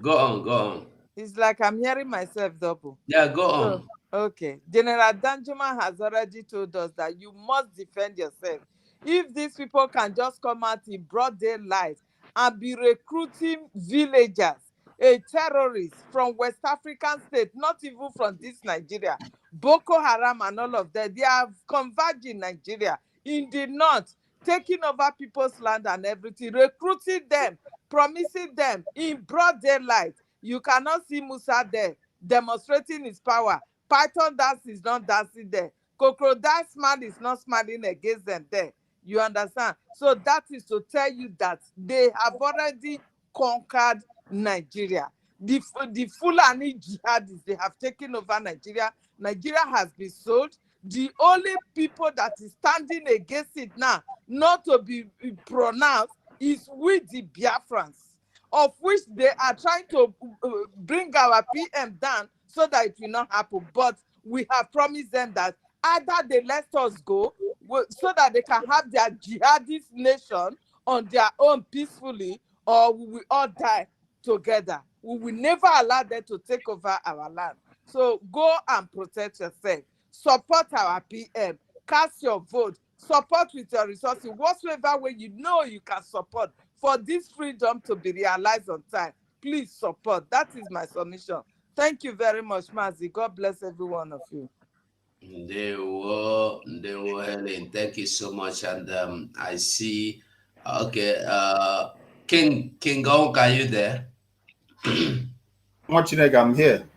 Go on. It's like I'm hearing myself double. Yeah, go on. Okay. General Danjuma has already told us that you must defend yourself. If these people can just come out in broad daylight and be recruiting villagers, a terrorist from West African state, not even from this Nigeria, Boko Haram and all of that, they are converging Nigeria in the north, taking over people's land and everything, recruiting them, promising them in broad daylight. You cannot see Musa there demonstrating his power. Python dance is not dancing there. Crocodile smile is not smiling against them there. You understand? So that is to tell you that they have already conquered Nigeria. The Fulani jihadists, they have taken over Nigeria. Nigeria has been sold. The only people that is standing against it now, not to be pronounced, is with the Biafrans, of which they are trying to bring our PM down so that it will not happen. But we have promised them that either they let us go so that they can have their jihadist nation on their own peacefully, or we will all die together. We will never allow them to take over our land. So go and protect yourself. Support our PM. Cast your vote. Support with your resources. Whatsoever way you know you can support for this freedom to be realized on time. Please support. That is my submission. Thank you very much, Mazi. God bless every one of you. They were Helen. Thank you so much. And I see. Okay, King Gong, are you there? I'm here.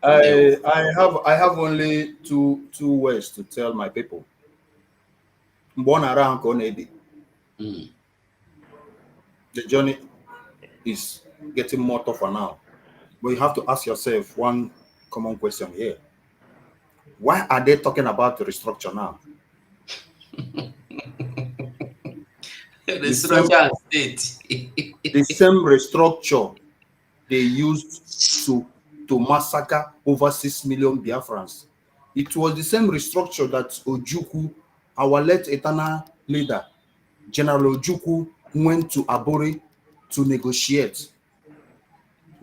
I have only two words to tell my people. The journey is getting more tougher now, but you have to ask yourself one common question here: why are they talking about the restructure now? the same restructure they used to massacre over 6 million Biafrans. It was the same restructure that Ojukwu, our late eternal leader, General Ojukwu, went to Abore to negotiate.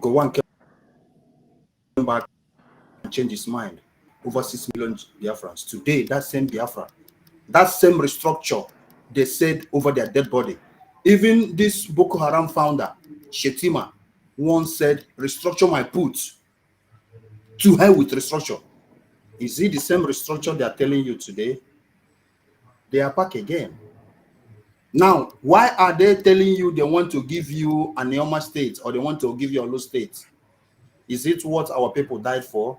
Gowon came back and changed his mind. Over 6 million Biafrans. Today, that same Biafra, that same restructure, they said over their dead body. Even this Boko Haram founder, Shetima, once said, restructure my put. To hell with restructure. Is it the same restructure they are telling you today? They are back again. Now, why are they telling you they want to give you an Neoma state or they want to give you a low state? Is it what our people died for?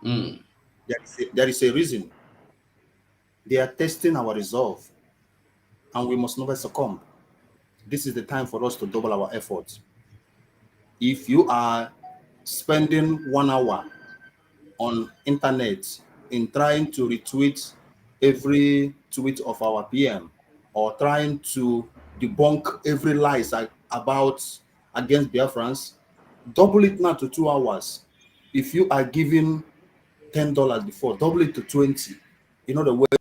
There is a reason. They are testing our resolve, and we must never succumb. This is the time for us to double our efforts. If you are spending 1 hour on internet in trying to retweet every tweet of our PM or trying to debunk every lies against Biafrans, double it now to 2 hours. If you are giving $10 before, double it to 20. In other words,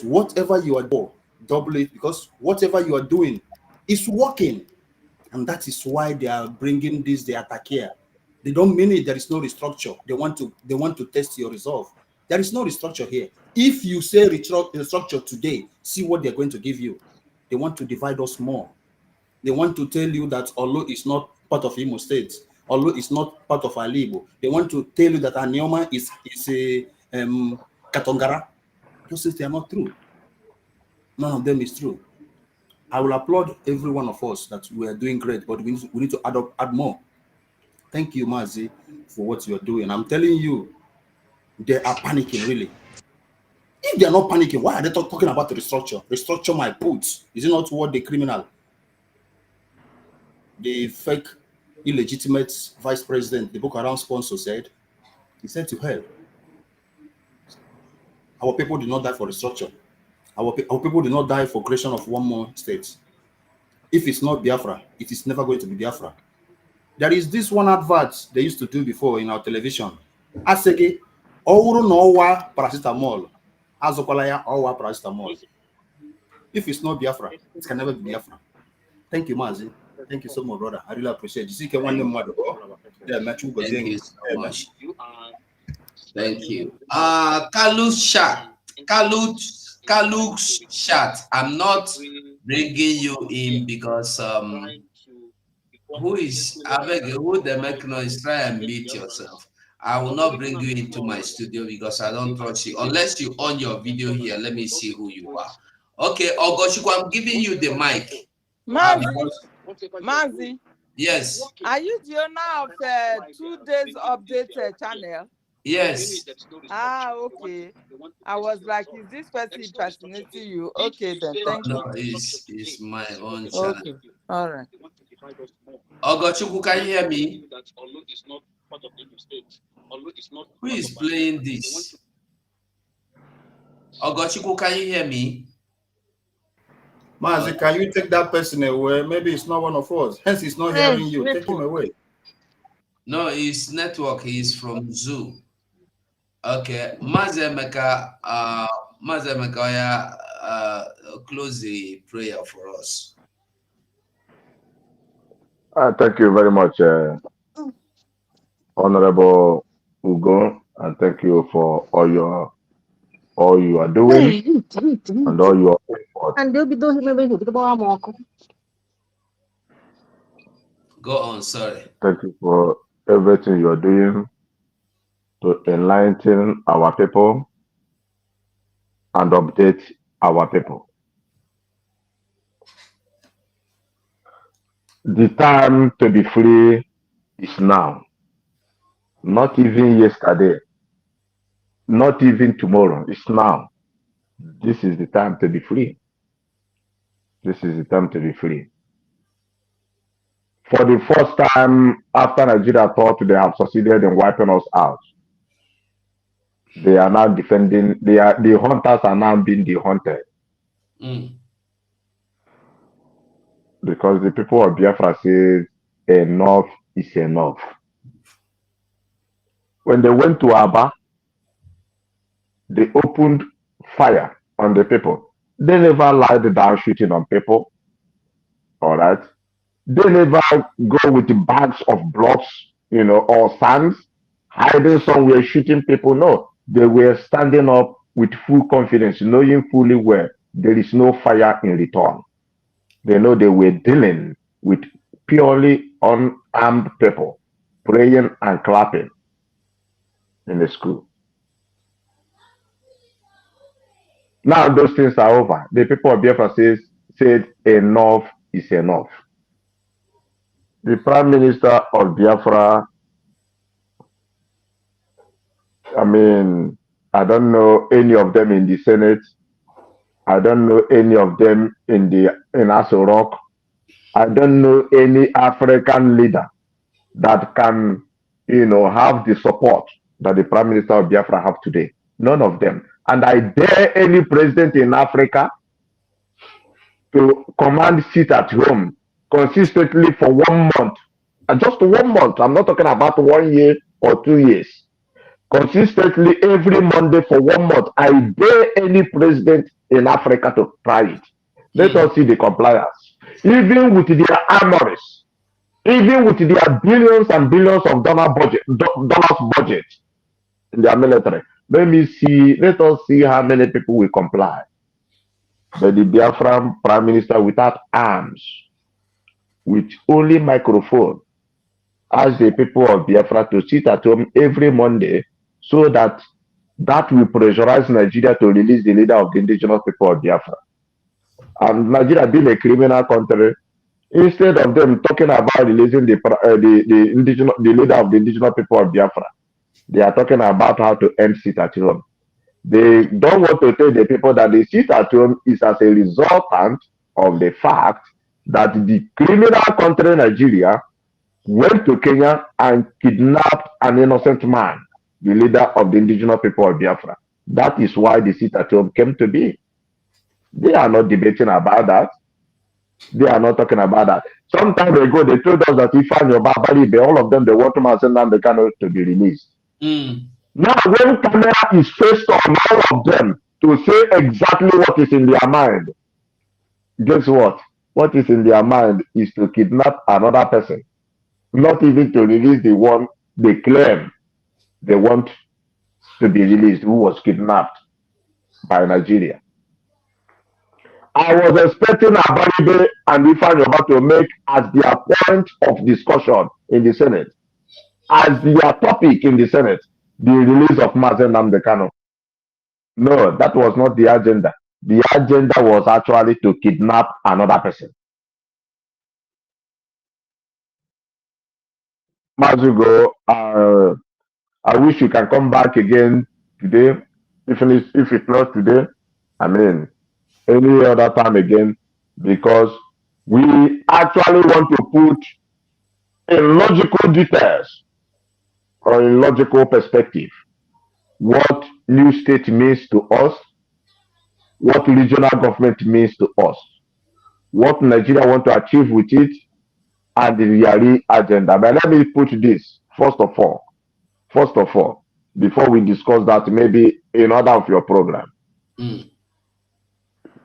whatever you are doing, double it, because whatever you are doing is working. And that is why they are bringing this, the attack here. They don't mean it. There is no restructure. They want to test your resolve. There is no restructure here. If you say restructure today, see what they're going to give you. They want to divide us more. They want to tell you that Olu is not part of Imo State. Olu is not part of Alibo. They want to tell you that Anioma is a Katongara. Those things, they are not true. None of them is true. I will applaud every one of us that we are doing great, but we need to add more. Thank you, Mazi, for what you are doing. I'm telling you, they are panicking, really. If they are not panicking, why are they talking about the restructure? Restructure my puts. Is it not what the criminal, the fake, illegitimate vice president, the Boko Haram sponsor said? He said to hell. Our people did not die for restructure. Our people did not die for creation of one more state. If it's not Biafra, it is never going to be Biafra. There is this one advert they used to do before in our television. Asege, Ouro Nowa paracetamol. Azokolaya Owa paracetamol. If it's not Biafra, it can never be Biafra. Thank you, Mazi. Thank you so much, brother. I really appreciate it. Thank you so much. Thank you. Kaluk's chat. I'm not bringing you in because who the make noise? Try and mute yourself. I will not bring you into my studio because I don't trust you unless you on your video here. Let me see who you are. Okay, Ogoshiku, I'm giving you the mic. Mazi. Yes. Are you the owner of the 2 days update channel? Yes. Ah, okay. I was like, is this person fascinating you? Okay, then thank you. No, it's my own channel. Okay, all right. Ogochukwu, can you hear me? Who is playing this? Ogochukwu, can you hear me? Mazi, can you take that person away? Maybe it's not one of us. Hence, he's not hearing you. Take him away. No, his network is from Zoo. Okay, Mazemeka, close the prayer for us. Thank you very much, Honorable Ugo, and thank you for all you are doing and all your effort. Go on, sorry. Thank you for everything you are doing to enlighten our people and update our people. The time to be free is now. Not even yesterday. Not even tomorrow. It's now. This is the time to be free. This is the time to be free. For the first time after Nigeria thought they have succeeded in wiping us out, they are now defending, the hunters are now being the hunted. because the people of Biafra said enough is enough. When they went to Aba, they opened fire on the people. They never lied down shooting on people. All right. They never go with the bags of blocks, or sands, hiding somewhere, shooting people. No, they were standing up with full confidence, knowing fully well there is no fire in return. They know they were dealing with purely unarmed people, praying and clapping in the school. Now those things are over. The people of Biafra said enough is enough. The Prime Minister of Biafra, I don't know any of them in the Senate. I don't know any of them in Aso Rock. I don't know any African leader that can, have the support that the Prime Minister of Biafra have today. None of them. And I dare any president in Africa to command sit at home consistently for 1 month. And just 1 month. I'm not talking about 1 year or 2 years. Consistently every Monday for 1 month. I dare any president in Africa to try it. Let us see the compliance. Even with their armories, even with their billions and billions of dollars budget in their military. Let us see how many people will comply. But the Biafran Prime Minister without arms, with only microphone, ask the people of Biafra to sit at home every Monday so that will pressurize Nigeria to release the leader of the indigenous people of Biafra. And Nigeria being a criminal country, instead of them talking about releasing the leader of the indigenous people of Biafra, they are talking about how to end sit at home. They don't want to tell the people that the sit at home is as a resultant of the fact that the criminal country Nigeria went to Kenya and kidnapped an innocent man, the leader of the indigenous people of Biafra. That is why the sit at home came to be. They are not debating about that. They are not talking about that. Some time ago, they told us that if all of them, they want to send down the Kano to be released. Now, when camera is faced on all of them to say exactly what is in their mind, guess what? What is in their mind is to kidnap another person, not even to release the one they claim they want to be released, who was kidnapped by Nigeria. I was expecting Abaribe and Ifeanyi to make as their point of discussion in the Senate, as their topic in the Senate, the release of Mazen Nnamdi Kanu. No, that was not the agenda. The agenda was actually to kidnap another person. Mazugo, I wish you can come back again today. If it's not today, any other time again, because we actually want to put in logical details or in logical perspective what new state means to us, what regional government means to us, what Nigeria want to achieve with it, and the real agenda. But let me put this first of all, before we discuss that, maybe in order of your program.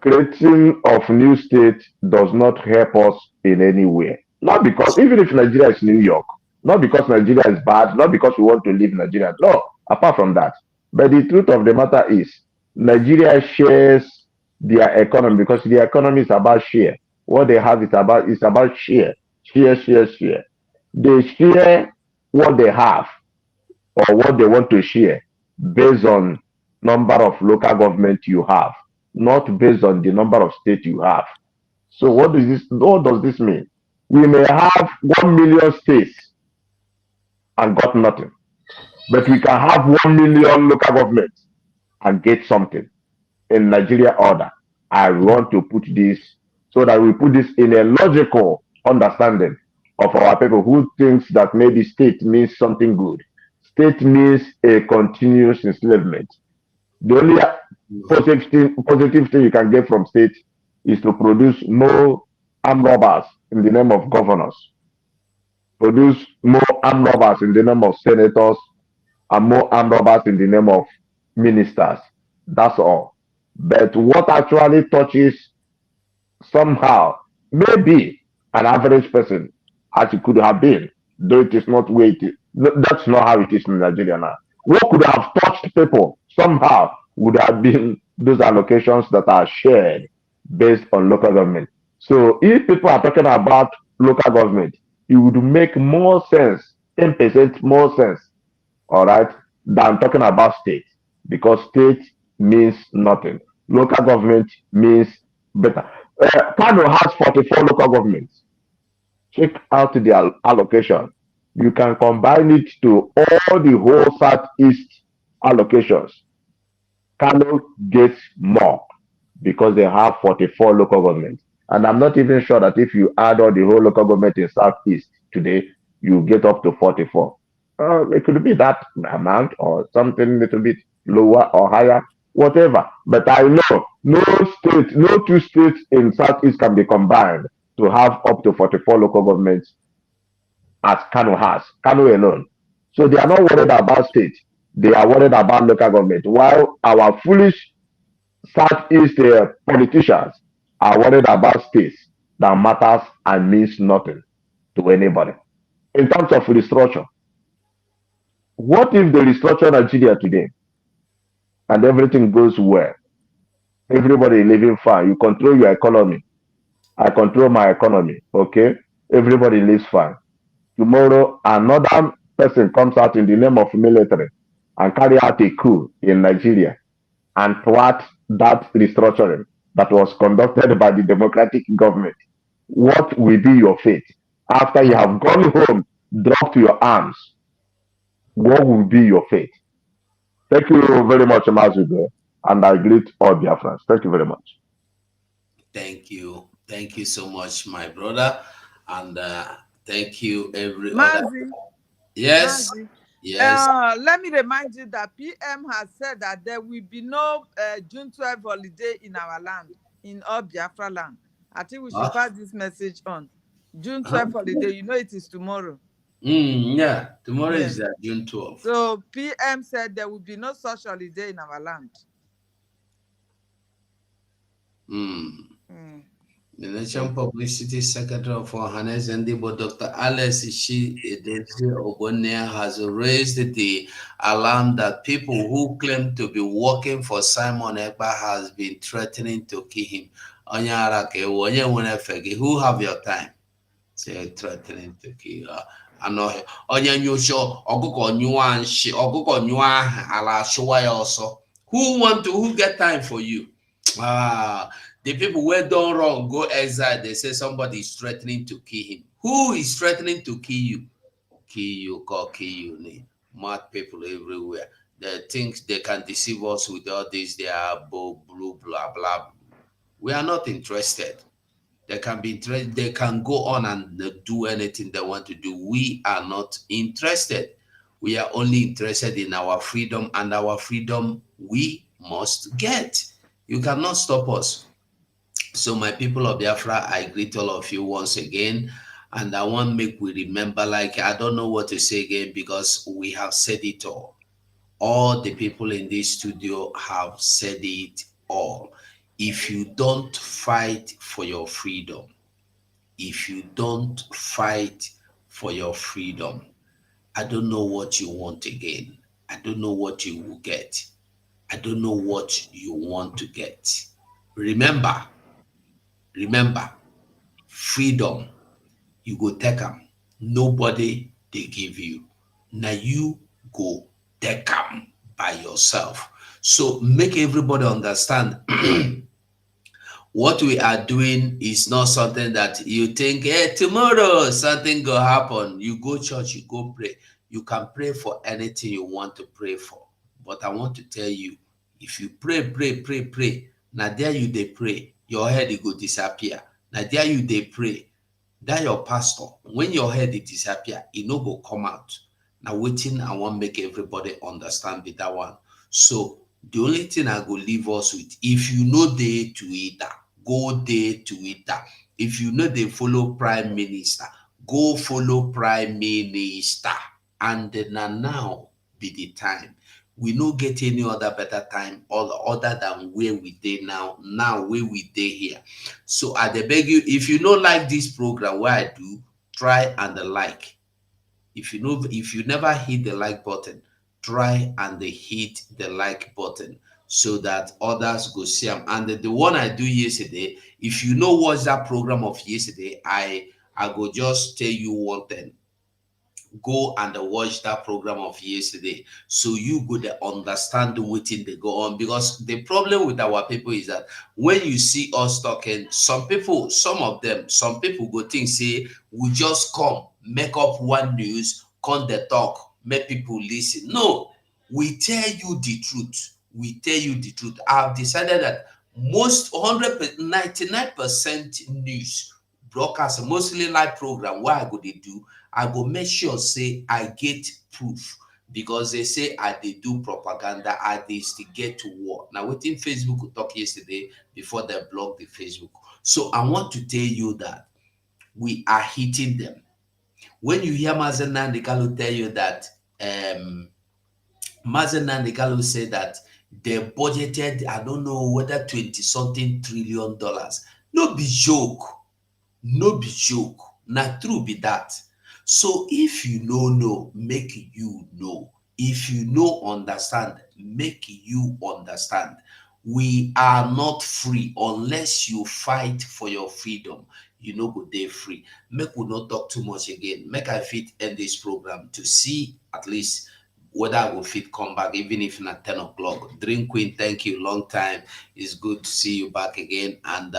Creating of new state does not help us in any way. Not because, even if Nigeria is New York, not because Nigeria is bad, not because we want to leave Nigeria. No, apart from that. But the truth of the matter is, Nigeria shares their economy because the economy is about share. What they have is about share. Share. They share what they have or what they want to share based on number of local government you have, not based on the number of states you have. So what does this mean? We may have 1 million states and got nothing, but we can have 1 million local governments and get something in Nigeria order. I want to put this so that we put this in a logical understanding of our people who thinks that maybe state means something good. State means a continuous enslavement. The only positive thing you can get from state is to produce more armed robbers in the name of governors, produce more armed robbers in the name of senators, and more armed robbers in the name of ministers. That's all. But what actually touches somehow maybe an average person as it could have been, though it is not where it is. That's not how it is in Nigeria now. What could have touched people somehow would have been those allocations that are shared based on local government. So if people are talking about local government, it would make more sense, 10% more sense, all right, than talking about state, because state means nothing. Local government means better. Kano has 44 local governments. Check out the allocation. You can combine it to all the whole Southeast allocations. Kano gets more because they have 44 local governments. And I'm not even sure that if you add all the whole local government in Southeast today, you get up to 44. It could be that amount or something little bit lower or higher, whatever. But I know no state, no two states in Southeast can be combined to have up to 44 local governments as Kano has, Kano alone. So they are not worried about state. They are worried about local government. While our foolish Southeast politicians are worried about states that matters and means nothing to anybody. In terms of restructure, what if they restructure Nigeria today and everything goes well? Everybody living fine. You control your economy. I control my economy. Okay? Everybody lives fine. Tomorrow, another person comes out in the name of military and carry out a coup in Nigeria and thwart that restructuring that was conducted by the democratic government. What will be your fate? After you have gone home, dropped your arms, what will be your fate? Thank you very much, Mazugo, and I greet all Biafrans. Thank you very much. Thank you. Thank you so much, my brother. And thank you, every Mazi, other. Yes. Mazi. Yes. Let me remind you that PM has said that there will be no June 12 holiday in our land, in all Biafra land. I think we should pass this message on. June 12 holiday, you know it is tomorrow. Yeah, tomorrow is June 12th. So PM said there will be no such holiday in our land. The National Publicity Secretary of Ohanaez and Igbo, Dr. Alex Ogbonnia, has raised the alarm that people who claim to be working for Simon Ekpa has been threatening to kill him. Who have your time? Say threatening to kill. I know. Who get time for you? The people who done wrong go exile. They say somebody is threatening to kill him. Who is threatening to kill you? Kill you, call kill you. Mad people everywhere. They think they can deceive us with all this. They are blue, blah blah. We are not interested. They can be interested. They can go on and do anything they want to do. We are not interested. We are only interested in our freedom, and our freedom we must get. You cannot stop us. So my people of Biafra, I greet all of you once again. And I want to make we remember, like, I don't know what to say again because we have said it all. All the people in this studio have said it all. If you don't fight for your freedom, if you don't fight for your freedom, I don't know what you want again. I don't know what you will get. I don't know what you want to get. Remember, freedom, you go take them. Nobody they give you. Now you go take them by yourself. So make everybody understand what we are doing is not something that you think, hey, tomorrow something will happen. You go church, you go pray. You can pray for anything you want to pray for. But I want to tell you, if you pray, now there you they pray, your head it go disappear. Now there you they pray, that your pastor, when your head it disappear, it no go come out. Now waiting, I want to make everybody understand with that one. So the only thing I go leave us with, if you know they to either, go there Twitter. If you know they follow Prime Minister, go follow Prime Minister. And then now be the time. We no get any other better time other than where we dey now where we dey here. So I dey beg you, if you no like this program where I do, try and like. If you never hit the like button, try and hit the like button so that others go see them. And the one I do yesterday, if you know what's that program of yesterday, I go just tell you one thing. Go and watch that program of yesterday so you go to understand what they go on. Because the problem with our people is that when you see us talking, some people go think say we just come make up one news, come the talk, make people listen. No, we tell you the truth. We tell you the truth. I've decided that most 99% news broadcast, mostly live program, what I go to do, I go make sure say I get proof, because they say I dey do propaganda, I dey instigate to war. Now within Facebook we talk yesterday before they block the Facebook. So I want to tell you that we are hitting them. When you hear Mazen Nandekalo tell you that Mazen Nandekalo say that they budgeted, I don't know whether 20-something trillion dollars. No be joke. No be joke. Not true be that. So if you know, make you know. If you know, understand, make you understand. We are not free unless you fight for your freedom. You know, go day free. Make we not talk too much again. Make I fit end this program to see at least whether I will fit come back, even if not 10 o'clock. Dream Queen, thank you. Long time. It's good to see you back again. And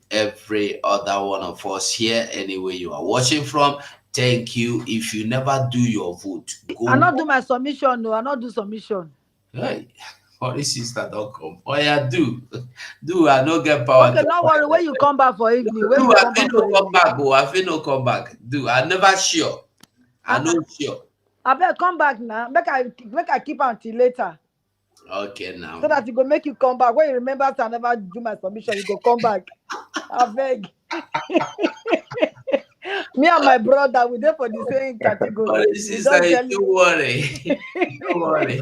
every other one of us here, anywhere you are watching from, thank you. If you never do your vote, go. I not do my submission. No, I not do submission. Hey, holy sister, don't come. Oh yeah, do. I no get power. Okay, no worry. When you come back for evening, when do, you I come back no for come evening. back. Oh, I feel no come back. Do I never sure. I know sure. I better come back now. Make I keep until later. Okay now. So that it go make you come back. When you remember I never do my submission, you go come back. I beg. Me and my brother, we there for the same category. Sister, don't worry. Don't worry.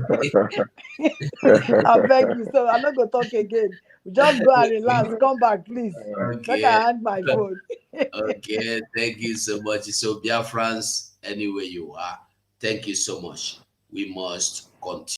I beg you, so I'm not gonna talk again. Just go and relax. Come back, please. Okay. Make I hand my phone. Okay, thank you so much. So, Biafrans, anywhere you are, thank you so much. We must continue.